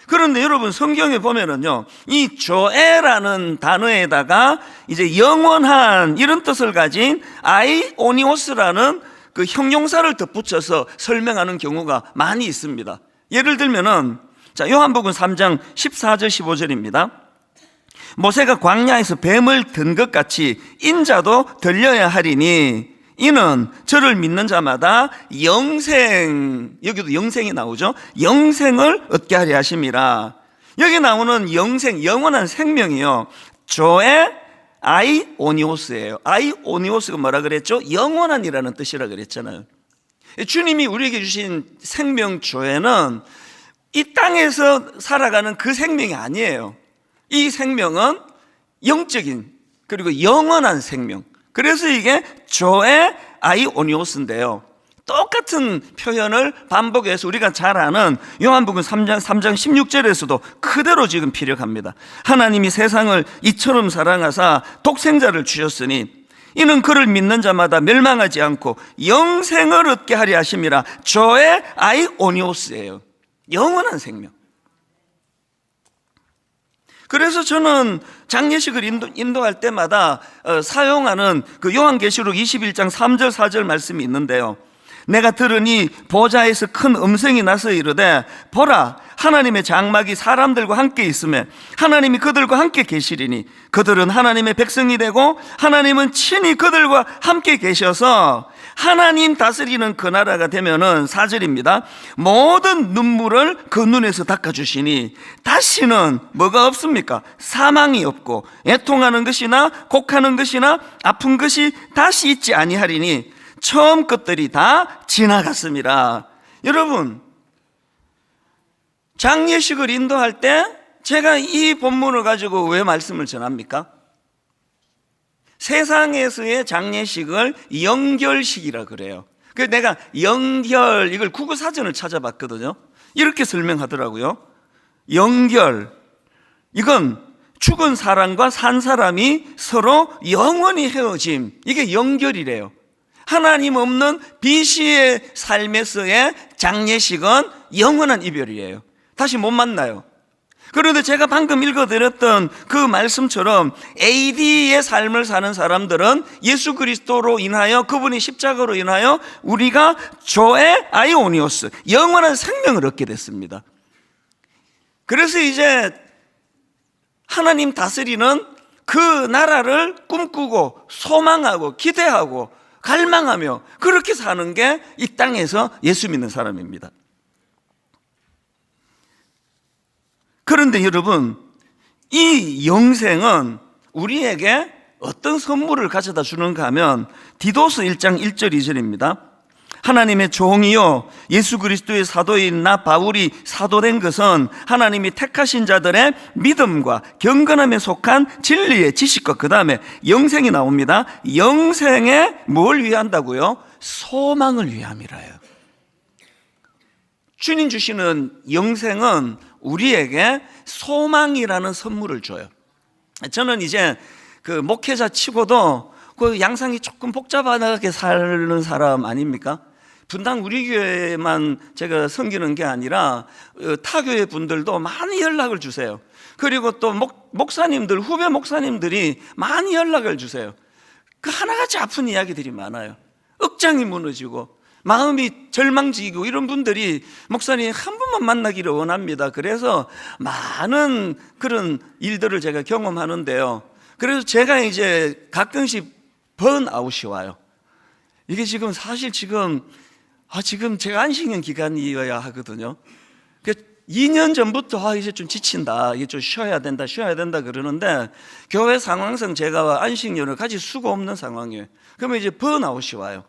그런데 여러분 성경에 보면은요, 이 조에라는 단어에다가 이제 영원한 이런 뜻을 가진 아이오니오스라는 그 형용사를 덧붙여서 설명하는 경우가 많이 있습니다. 예를 들면은 자, 요한복음 3장 14절 15절입니다. 모세가 광야에서 뱀을 든 것 같이 인자도 들려야 하리니 이는 저를 믿는 자마다 영생, 여기도 영생이 나오죠. 영생을 얻게 하려 하심이라. 여기 나오는 영생, 영원한 생명이요, 조에 아이오니오스예요. 아이오니오스가 뭐라 그랬죠? 영원한이라는 뜻이라 그랬잖아요. 주님이 우리에게 주신 생명 조에는 이 땅에서 살아가는 그 생명이 아니에요. 이 생명은 영적인 그리고 영원한 생명. 그래서 이게 조에 아이오니오스인데요, 똑같은 표현을 반복해서 우리가 잘 아는 요한복음 3장 16절에서도 그대로 지금 피력합니다. 하나님이 세상을 이처럼 사랑하사 독생자를 주셨으니 이는 그를 믿는 자마다 멸망하지 않고 영생을 얻게 하려 하심이라. 조에 아이오니오스예요. 영원한 생명. 그래서 저는 장례식을 인도할 때마다 사용하는 그 요한계시록 21장 3절 4절 말씀이 있는데요, 내가 들으니 보좌에서 큰 음성이 나서 이르되 보라, 하나님의 장막이 사람들과 함께 있으며 하나님이 그들과 함께 계시리니 그들은 하나님의 백성이 되고 하나님은 친히 그들과 함께 계셔서 하나님 다스리는 그 나라가 되면은 4절입니다. 모든 눈물을 그 눈에서 닦아주시니 다시는 뭐가 없습니까? 사망이 없고 애통하는 것이나 곡하는 것이나 아픈 것이 다시 있지 아니하리니 처음 것들이 다 지나갔습니다. 여러분, 장례식을 인도할 때 제가 이 본문을 가지고 왜 말씀을 전합니까? 세상에서의 장례식을 연결식이라 그래요. 그래서 내가 연결, 이걸 국어사전을 찾아봤거든요. 이렇게 설명하더라고요. 연결, 이건 죽은 사람과 산 사람이 서로 영원히 헤어짐, 이게 연결이래요. 하나님 없는 비시의 삶에서의 장례식은 영원한 이별이에요. 다시 못 만나요. 그런데 제가 방금 읽어드렸던 그 말씀처럼 AD의 삶을 사는 사람들은 예수 그리스도로 인하여, 그분이 십자가로 인하여 우리가 조에 아이오니오스, 영원한 생명을 얻게 됐습니다. 그래서 이제 하나님 다스리는 그 나라를 꿈꾸고 소망하고 기대하고 갈망하며 그렇게 사는 게 이 땅에서 예수 믿는 사람입니다. 그런데 여러분, 이 영생은 우리에게 어떤 선물을 가져다 주는가 하면 디도서 1장 1절 2절입니다. 하나님의 종이요 예수 그리스도의 사도인 나 바울이 사도된 것은 하나님이 택하신 자들의 믿음과 경건함에 속한 진리의 지식과, 그 다음에 영생이 나옵니다. 영생에 뭘 위한다고요? 소망을 위함이라요. 주님 주시는 영생은 우리에게 소망이라는 선물을 줘요. 저는 이제 그 목회자 치고도 그 양상이 조금 복잡하게 사는 사람 아닙니까? 분당 우리 교회만 제가 섬기는 게 아니라 타교회 분들도 많이 연락을 주세요. 그리고 또 목사님들, 후배 목사님들이 많이 연락을 주세요. 그 하나같이 아픈 이야기들이 많아요. 억장이 무너지고 마음이 절망지고 이런 분들이 목사님 한 번만 만나기를 원합니다. 그래서 많은 그런 일들을 제가 경험하는데요. 그래서 제가 이제 가끔씩 번아웃이 와요. 이게 지금 사실 지금 제가 안식년 기간이어야 하거든요. 2년 전부터 이제 좀 지친다, 이게 좀 쉬어야 된다 그러는데 교회 상황상 제가 안식년을 가질 수가 없는 상황이에요. 그러면 이제 번아웃이 와요.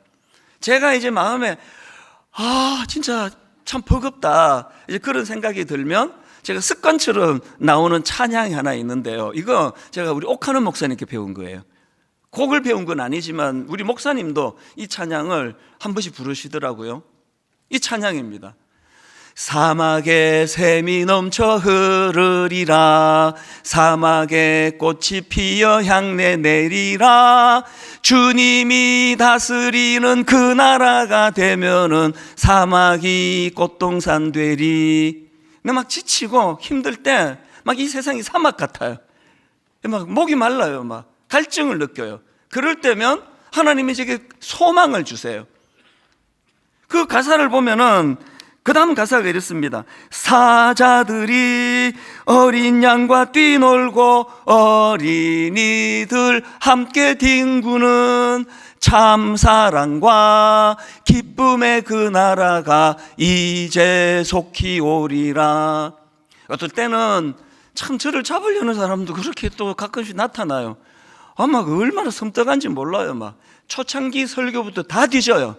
제가 이제 마음에 진짜 참 버겁다, 이제 그런 생각이 들면 제가 습관처럼 나오는 찬양이 하나 있는데요. 이거 제가 우리 옥하는 목사님께 배운 거예요. 곡을 배운 건 아니지만 우리 목사님도 이 찬양을 한 번씩 부르시더라고요. 이 찬양입니다. 사막에 샘이 넘쳐 흐르리라, 사막에 꽃이 피어 향내 내리라, 주님이 다스리는 그 나라가 되면은 사막이 꽃동산 되리. 근데 막 지치고 힘들 때 막 이 세상이 사막 같아요. 막 목이 말라요. 막 갈증을 느껴요. 그럴 때면 하나님이 제게 소망을 주세요. 그 가사를 보면은 그 다음 가사가 이렇습니다. 사자들이 어린 양과 뛰놀고 어린이들 함께 뒹구는 참사랑과 기쁨의 그 나라가 이제 속히 오리라. 어떨 때는 참 저를 잡으려는 사람도 그렇게 또 가끔씩 나타나요. 아마 얼마나 섬뜩한지 몰라요. 막 초창기 설교부터 다 뒤져요.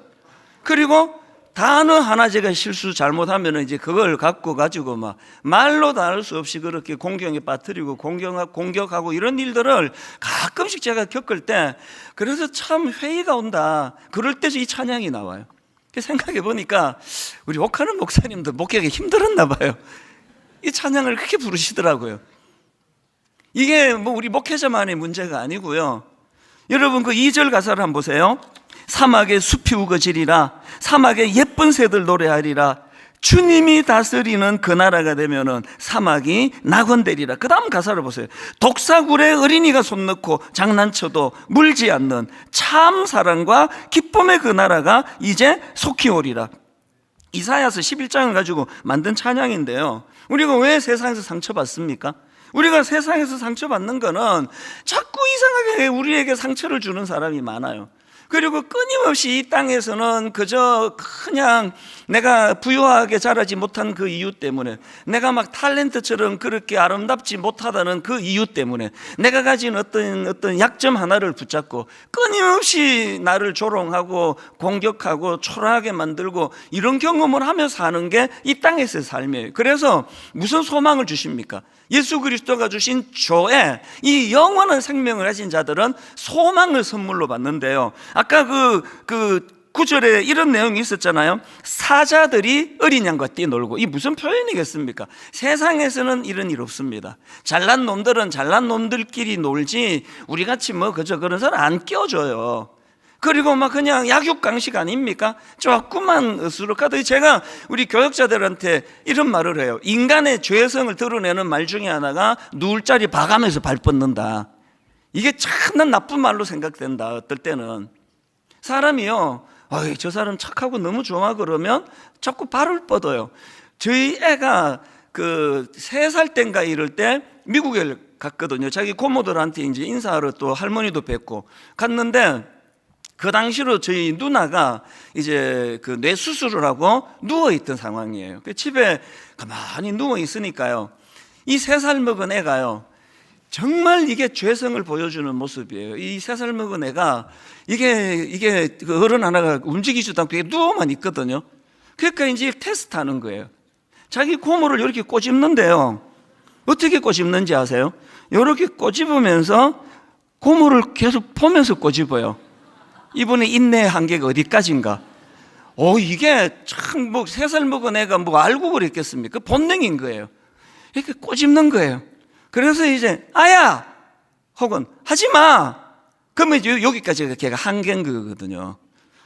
그리고 단어 하나 제가 실수 잘못하면 이제 그걸 가지고 막 말로 다 할 수 없이 그렇게 공경에 빠뜨리고 공격하고 이런 일들을 가끔씩 제가 겪을 때, 그래서 참 회의가 온다, 그럴 때 이 찬양이 나와요. 생각해 보니까 우리 옥하는 목사님도 목회하기 힘들었나 봐요. 이 찬양을 그렇게 부르시더라고요. 이게 뭐 우리 목회자만의 문제가 아니고요. 여러분 그 2절 가사를 한번 보세요. 사막에 숲이 우거지리라, 사막에 예쁜 새들 노래하리라, 주님이 다스리는 그 나라가 되면은 사막이 낙원되리라. 그 다음 가사를 보세요. 독사굴에 어린이가 손 넣고 장난쳐도 물지 않는 참 사랑과 기쁨의 그 나라가 이제 속히 오리라. 이사야서 11장을 가지고 만든 찬양인데요. 우리가 왜 세상에서 상처받습니까? 우리가 세상에서 상처받는 거는 자꾸 이상하게 우리에게 상처를 주는 사람이 많아요. 그리고 끊임없이 이 땅에서는 그저 그냥 내가 부유하게 자라지 못한 그 이유 때문에, 내가 막 탤런트처럼 그렇게 아름답지 못하다는 그 이유 때문에, 내가 가진 어떤 약점 하나를 붙잡고 끊임없이 나를 조롱하고 공격하고 초라하게 만들고 이런 경험을 하며 사는 게 이 땅에서의 삶이에요. 그래서 무슨 소망을 주십니까? 예수 그리스도가 주신 조에 이 영원한 생명을 가진 자들은 소망을 선물로 받는데요. 아까 그 9절에 이런 내용이 있었잖아요. 사자들이 어린 양과 뛰놀고. 이 무슨 표현이겠습니까? 세상에서는 이런 일 없습니다. 잘난 놈들은 잘난 놈들끼리 놀지 우리같이 뭐 그저 그런 사람 안 껴줘요. 그리고 막 그냥 약육강식 아닙니까? 조금만 으스룩하더니 제가 우리 교역자들한테 이런 말을 해요. 인간의 죄성을 드러내는 말 중에 하나가 누울 자리 봐가면서 발 뻗는다. 이게 참 나쁜 말로 생각된다. 어떨 때는 사람이요, 저 사람 착하고 너무 좋아 그러면 자꾸 발을 뻗어요. 저희 애가 그 3살 땐가 이럴 때 미국에 갔거든요. 자기 고모들한테 이제 인사하러 또 할머니도 뵙고 갔는데, 그 당시로 저희 누나가 이제 그 뇌 수술을 하고 누워있던 상황이에요. 집에 가만히 누워있으니까요, 이 3살 먹은 애가요, 정말 이게 죄성을 보여주는 모습이에요. 이 3살 먹은 애가 이게 그 어른 하나가 움직이지도 않고 누워만 있거든요. 그러니까 이제 테스트 하는 거예요. 자기 고모를 이렇게 꼬집는데요, 어떻게 꼬집는지 아세요? 이렇게 꼬집으면서 고모를 계속 보면서 꼬집어요. 이분의 인내의 한계가 어디까지인가? 이게 참 뭐 3살 먹은 애가 뭐 알고 그랬겠습니까? 본능인 거예요. 이렇게 꼬집는 거예요. 그래서 이제 아야! 혹은 하지 마! 그러면 여기까지가 걔가 한계인 거거든요.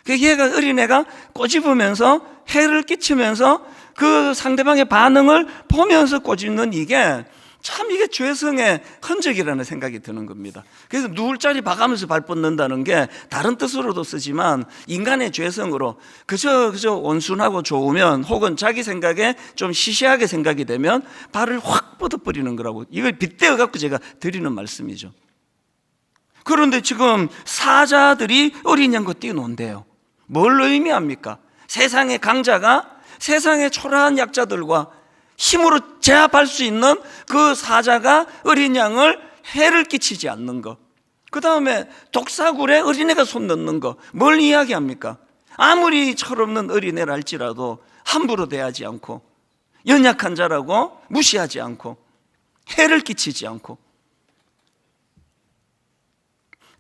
얘가 어린애가 꼬집으면서 해를 끼치면서 그 상대방의 반응을 보면서 꼬집는 이게 참 이게 죄성의 흔적이라는 생각이 드는 겁니다. 그래서 누울 자리 봐가면서 발 뻗는다는 게 다른 뜻으로도 쓰지만 인간의 죄성으로 그저 온순하고 좋으면 혹은 자기 생각에 좀 시시하게 생각이 되면 발을 확 뻗어버리는 거라고 이걸 빗대어 갖고 제가 드리는 말씀이죠. 그런데 지금 사자들이 어린 양과 뛰어논대요. 뭘 의미합니까? 세상의 강자가 세상의 초라한 약자들과 힘으로 제압할 수 있는 그 사자가 어린 양을 해를 끼치지 않는 것. 그 다음에 독사굴에 어린애가 손 넣는 것. 뭘 이야기합니까? 아무리 철없는 어린애라 할지라도 함부로 대하지 않고 연약한 자라고 무시하지 않고 해를 끼치지 않고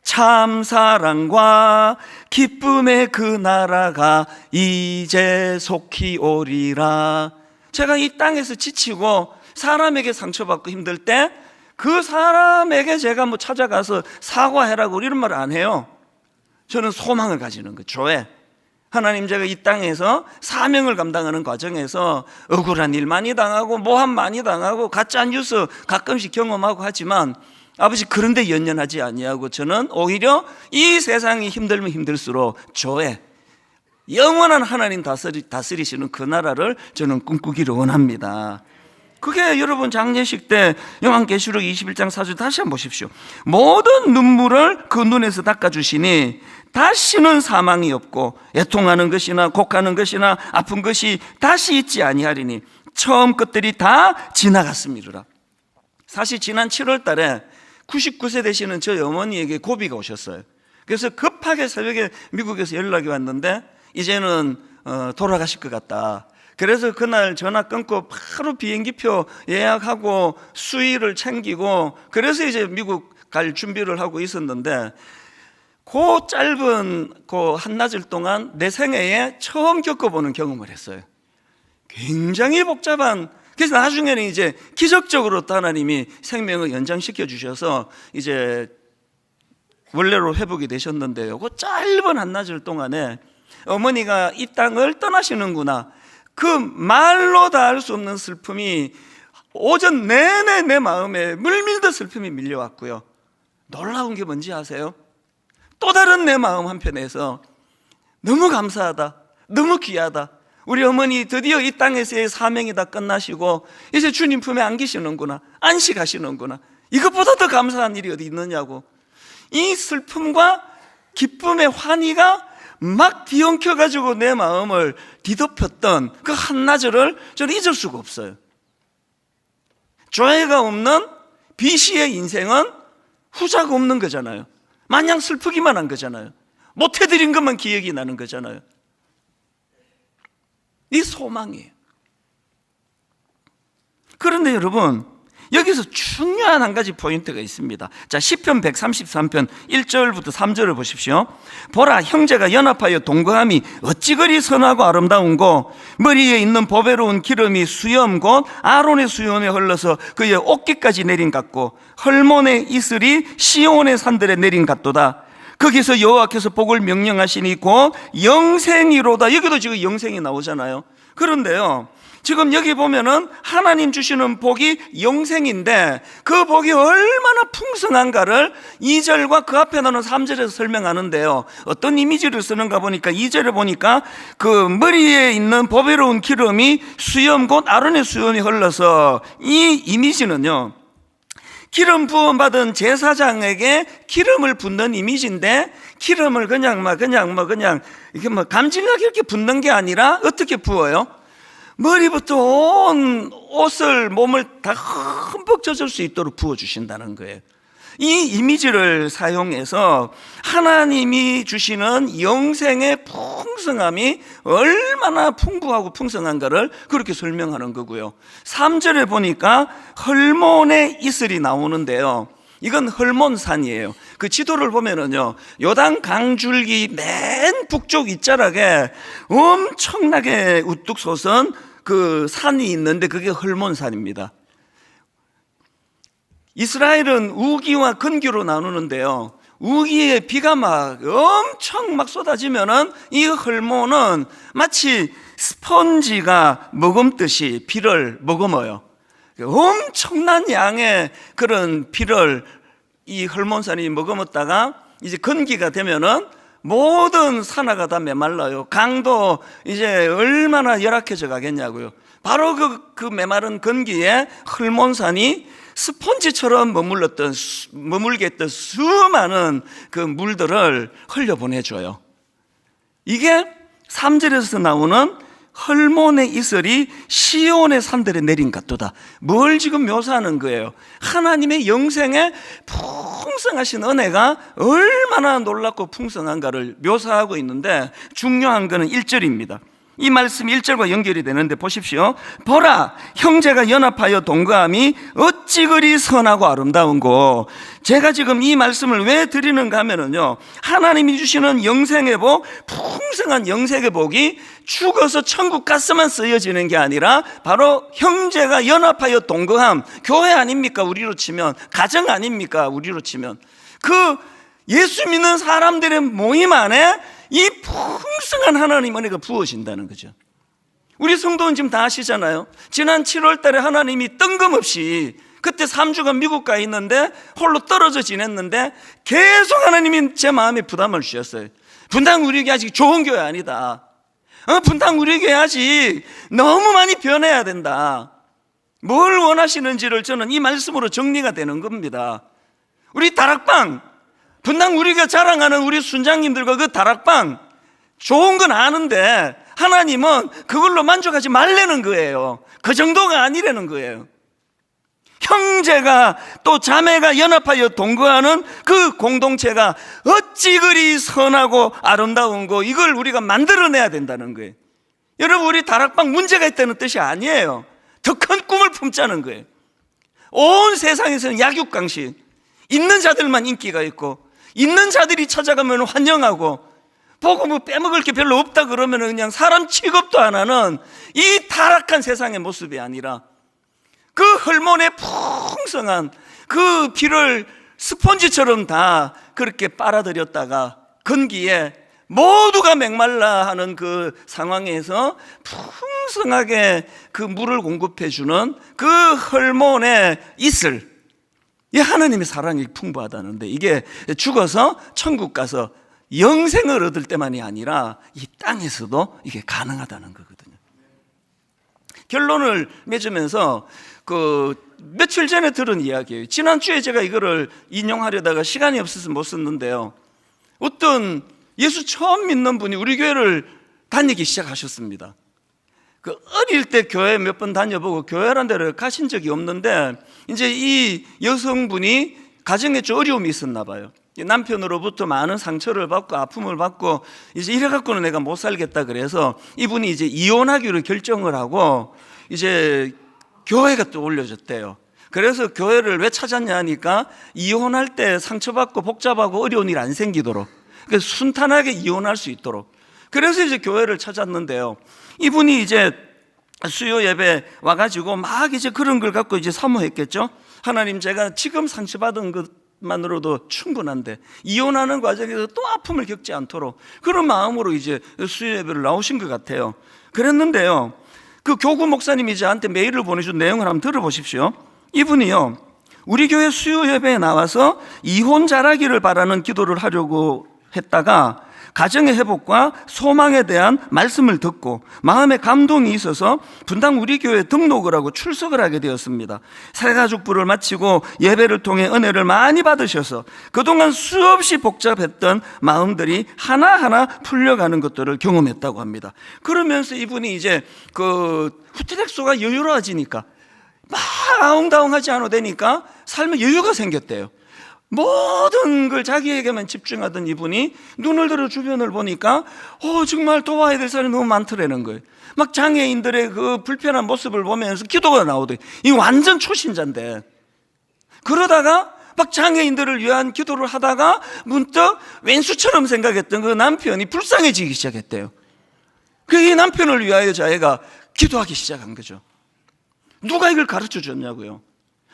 참 사랑과 기쁨의 그 나라가 이제 속히 오리라. 제가 이 땅에서 지치고 사람에게 상처받고 힘들 때 그 사람에게 제가 뭐 찾아가서 사과해라고 이런 말 안 해요. 저는 소망을 가지는 거예요. 조회. 하나님, 제가 이 땅에서 사명을 감당하는 과정에서 억울한 일 많이 당하고 모함 많이 당하고 가짜 뉴스 가끔씩 경험하고 하지만 아버지, 그런데 연연하지 아니하고 저는 오히려 이 세상이 힘들면 힘들수록 조회, 영원한 하나님 다스리시는 그 나라를 저는 꿈꾸기를 원합니다. 그게 여러분 장례식 때 요한계시록 21장 4절 다시 한번 보십시오. 모든 눈물을 그 눈에서 닦아주시니 다시는 사망이 없고 애통하는 것이나 곡하는 것이나 아픈 것이 다시 있지 아니하리니 처음 것들이 다 지나갔음이로라. 사실 지난 7월 달에 99세 되시는 저희 어머니에게 고비가 오셨어요. 그래서 급하게 새벽에 미국에서 연락이 왔는데 이제는 돌아가실 것 같다. 그래서 그날 전화 끊고 바로 비행기표 예약하고 수의를 챙기고 그래서 이제 미국 갈 준비를 하고 있었는데 그 짧은 그 한나절 동안 내 생애에 처음 겪어보는 경험을 했어요. 굉장히 복잡한. 그래서 나중에는 이제 기적적으로 또 하나님이 생명을 연장시켜 주셔서 이제 원래로 회복이 되셨는데요. 그 짧은 한나절 동안에 어머니가 이 땅을 떠나시는구나, 그 말로 다 할 수 없는 슬픔이 오전 내내 내 마음에 물밀듯 슬픔이 밀려왔고요. 놀라운 게 뭔지 아세요? 또 다른 내 마음 한편에서 너무 감사하다, 너무 귀하다, 우리 어머니 드디어 이 땅에서의 사명이 다 끝나시고 이제 주님 품에 안기시는구나, 안식하시는구나, 이것보다 더 감사한 일이 어디 있느냐고. 이 슬픔과 기쁨의 환희가 막 뒤엉켜가지고 내 마음을 뒤덮였던 그 한나절을 저는 잊을 수가 없어요. 조회가 없는 비시의 인생은 후자가 없는 거잖아요. 마냥 슬프기만 한 거잖아요. 못해드린 것만 기억이 나는 거잖아요. 이 소망이에요. 그런데 여러분, 여기서 중요한 한 가지 포인트가 있습니다. 자, 시편 133편 1절부터 3절을 보십시오. 보라, 형제가 연합하여 동거함이 어찌 그리 선하고 아름다운고, 머리에 있는 보배로운 기름이 수염 곧 아론의 수염에 흘러서 그의 옷깃까지 내린 같고, 헐몬의 이슬이 시온의 산들에 내린 같도다. 거기서 여호와께서 복을 명령하시니 곧 영생이로다. 여기도 지금 영생이 나오잖아요. 그런데요, 지금 여기 보면은 하나님 주시는 복이 영생인데 그 복이 얼마나 풍성한가를 2절과 그 앞에 나오는 3절에서 설명하는데요. 어떤 이미지를 쓰는가 보니까 2절에 보니까 그 머리에 있는 보배로운 기름이 수염 곧 아론의 수염이 흘러서, 이 이미지는요, 기름 부음받은 제사장에게 기름을 붓는 이미지인데, 기름을 그냥 이렇게 감질나게 이렇게 붓는 게 아니라 어떻게 부어요? 머리부터 온 옷을, 몸을 다 흠뻑 젖을 수 있도록 부어주신다는 거예요. 이 이미지를 사용해서 하나님이 주시는 영생의 풍성함이 얼마나 풍부하고 풍성한가를 그렇게 설명하는 거고요. 3절에 보니까 헐몬의 이슬이 나오는데요, 이건 헐몬산이에요. 그 지도를 보면은요, 요단 강줄기 맨 북쪽 윗자락에 엄청나게 우뚝 솟은 그 산이 있는데 그게 헐몬산입니다. 이스라엘은 우기와 근기로 나누는데요, 우기에 비가 막 엄청 막 쏟아지면은 이 헐몬은 마치 스펀지가 머금듯이 비를 머금어요. 엄청난 양의 그런 비를 이 헐몬산이 머금었다가 이제 건기가 되면은 모든 산하가 다 메말라요. 강도 이제 얼마나 열악해져 가겠냐고요. 바로 그 메마른 건기에 헐몬산이 스펀지처럼 머물게 했던 수많은 그 물들을 흘려보내줘요. 이게 3절에서 나오는 헐몬의 이슬이 시온의 산들에 내린 같도다. 뭘 지금 묘사하는 거예요? 하나님의 영생의 풍성하신 은혜가 얼마나 놀랍고 풍성한가를 묘사하고 있는데, 중요한 것은 1절입니다. 이 말씀이 1절과 연결이 되는데 보십시오. 보라, 형제가 연합하여 동거함이 어찌 그리 선하고 아름다운고. 제가 지금 이 말씀을 왜 드리는가 하면은요, 하나님이 주시는 영생의 복, 풍성한 영생의 복이 죽어서 천국 가서만 쓰여지는 게 아니라 바로 형제가 연합하여 동거함, 교회 아닙니까? 우리로 치면 가정 아닙니까? 우리로 치면 그 예수 믿는 사람들의 모임 안에 이 풍성한 하나님 은혜가 부어진다는 거죠. 우리 성도는 지금 다 아시잖아요. 지난 7월 달에 하나님이 뜬금없이, 그때 3주간 미국 가 있는데 홀로 떨어져 지냈는데 계속 하나님이 제 마음에 부담을 주셨어요. 분당 우리 교회 아직 좋은 교회 아니다. 분당 우리 교회 아직 너무 많이 변해야 된다. 뭘 원하시는지를 저는 이 말씀으로 정리가 되는 겁니다. 우리 다락방, 분당 우리가 자랑하는 우리 순장님들과 그 다락방 좋은 건 아는데 하나님은 그걸로 만족하지 말라는 거예요. 그 정도가 아니라는 거예요. 형제가 또 자매가 연합하여 동거하는 그 공동체가 어찌 그리 선하고 아름다운고, 이걸 우리가 만들어내야 된다는 거예요. 여러분, 우리 다락방 문제가 있다는 뜻이 아니에요. 더 큰 꿈을 품자는 거예요. 온 세상에서는 약육강식, 있는 자들만 인기가 있고 있는 자들이 찾아가면 환영하고, 보고 뭐 빼먹을 게 별로 없다 그러면 그냥 사람 취급도 안 하는 이 타락한 세상의 모습이 아니라 그 헐몬의 풍성한 그 비를 스펀지처럼 다 그렇게 빨아들였다가 건기에 모두가 메말라 하는 그 상황에서 풍성하게 그 물을 공급해주는 그 헐몬의 이슬, 이 하나님의 사랑이 풍부하다는데, 이게 죽어서 천국 가서 영생을 얻을 때만이 아니라 이 땅에서도 이게 가능하다는 거거든요. 결론을 맺으면서 며칠 전에 들은 이야기예요. 지난주에 제가 이거를 인용하려다가 시간이 없어서 못 썼는데요, 어떤 예수 처음 믿는 분이 우리 교회를 다니기 시작하셨습니다. 그 어릴 때 교회 몇 번 다녀보고 교회란 데를 가신 적이 없는데, 이제 이 여성분이 가정에 좀 어려움이 있었나 봐요. 남편으로부터 많은 상처를 받고 아픔을 받고 이제 이래갖고는 내가 못 살겠다 그래서 이분이 이제 이혼하기로 결정을 하고 이제 교회가 또 올려졌대요. 그래서 교회를 왜 찾았냐 하니까 이혼할 때 상처받고 복잡하고 어려운 일 안 생기도록, 그래서 순탄하게 이혼할 수 있도록, 그래서 이제 교회를 찾았는데요, 이분이 이제 수요 예배 와가지고 막 이제 그런 걸 갖고 이제 사모했겠죠. 하나님, 제가 지금 상처받은 것만으로도 충분한데 이혼하는 과정에서 또 아픔을 겪지 않도록, 그런 마음으로 이제 수요 예배를 나오신 것 같아요. 그랬는데요, 그 교구 목사님이 저한테 메일을 보내준 내용을 한번 들어보십시오. 이분이요, 우리 교회 수요 예배에 나와서 이혼 잘하기를 바라는 기도를 하려고 했다가 가정의 회복과 소망에 대한 말씀을 듣고 마음에 감동이 있어서 분당 우리 교회에 등록을 하고 출석을 하게 되었습니다. 새가족부를 마치고 예배를 통해 은혜를 많이 받으셔서 그동안 수없이 복잡했던 마음들이 하나하나 풀려가는 것들을 경험했다고 합니다. 그러면서 이분이 이제 후티렉소가 여유로워지니까 막 아웅다웅하지 않아도 되니까 삶에 여유가 생겼대요. 모든 걸 자기에게만 집중하던 이분이 눈을 들어 주변을 보니까 정말 도와야 될 사람이 너무 많더라는 거예요. 막 장애인들의 그 불편한 모습을 보면서 기도가 나오대. 이 완전 초신자인데, 그러다가 막 장애인들을 위한 기도를 하다가 문득 왼수처럼 생각했던 그 남편이 불쌍해지기 시작했대요. 이 남편을 위하여 자기가 기도하기 시작한 거죠. 누가 이걸 가르쳐 줬냐고요?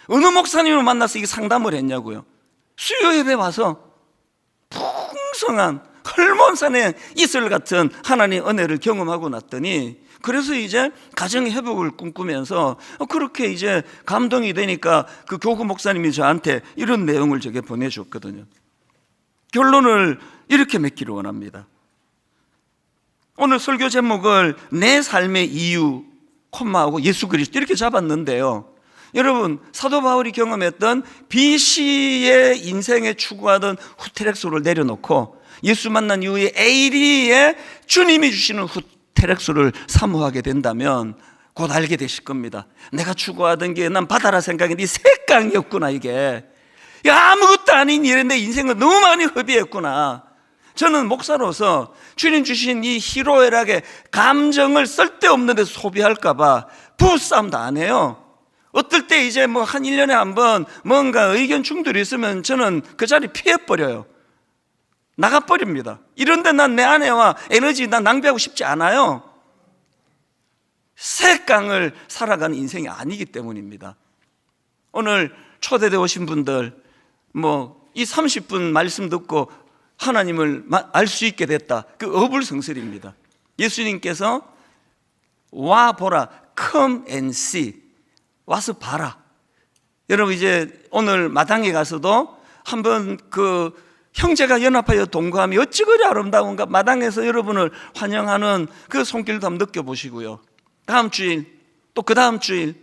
어느 목사님을 만나서 이게 상담을 했냐고요? 수요 예배 와서 풍성한 헐몬산의 이슬 같은 하나님 은혜를 경험하고 났더니, 그래서 이제 가정 회복을 꿈꾸면서 그렇게 이제 감동이 되니까 그 교구 목사님이 저한테 이런 내용을 저게 보내줬거든요. 결론을 이렇게 맺기를 원합니다. 오늘 설교 제목을 내 삶의 이유, 콤마하고 예수 그리스도 이렇게 잡았는데요, 여러분, 사도 바울이 경험했던 BC의 인생에 추구하던 후테렉소를 내려놓고 예수 만난 이후에 AD의 주님이 주시는 후테렉소를 사모하게 된다면 곧 알게 되실 겁니다. 내가 추구하던 게 난 바다라 생각했는데 이 색강이었구나. 이게 아무것도 아닌 일에 내 인생을 너무 많이 허비했구나. 저는 목사로서 주님 주신 이 희로애락의 감정을 쓸데없는 데서 소비할까 봐 부부싸움도 안 해요. 어떨 때 이제 뭐 한 1년에 한 번 뭔가 의견 충돌이 있으면 저는 그 자리 피해버려요. 나가버립니다. 이런데 난 내 아내와 에너지 난 낭비하고 싶지 않아요. 새깡을 살아가는 인생이 아니기 때문입니다. 오늘 초대되어 오신 분들, 뭐 이 30분 말씀 듣고 하나님을 알 수 있게 됐다, 그 어불성설입니다. 예수님께서 와 보라, come and see, 와서 봐라. 여러분, 이제 오늘 마당에 가서도 한번 그 형제가 연합하여 동거하며 어찌 그리 아름다운가, 마당에서 여러분을 환영하는 그 손길도 한번 느껴보시고요. 다음 주일, 또 그 다음 주일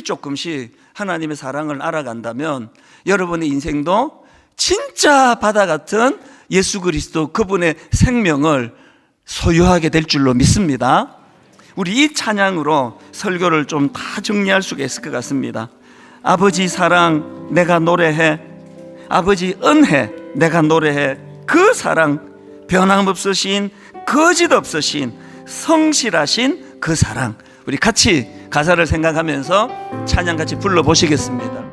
조금씩 하나님의 사랑을 알아간다면 여러분의 인생도 진짜 바다 같은 예수 그리스도, 그분의 생명을 소유하게 될 줄로 믿습니다. 우리 이 찬양으로 설교를 좀 다 정리할 수가 있을 것 같습니다. 아버지 사랑 내가 노래해, 아버지 은혜 내가 노래해, 그 사랑, 변함없으신, 거짓 없으신, 성실하신 그 사랑. 우리 같이 가사를 생각하면서 찬양 같이 불러보시겠습니다.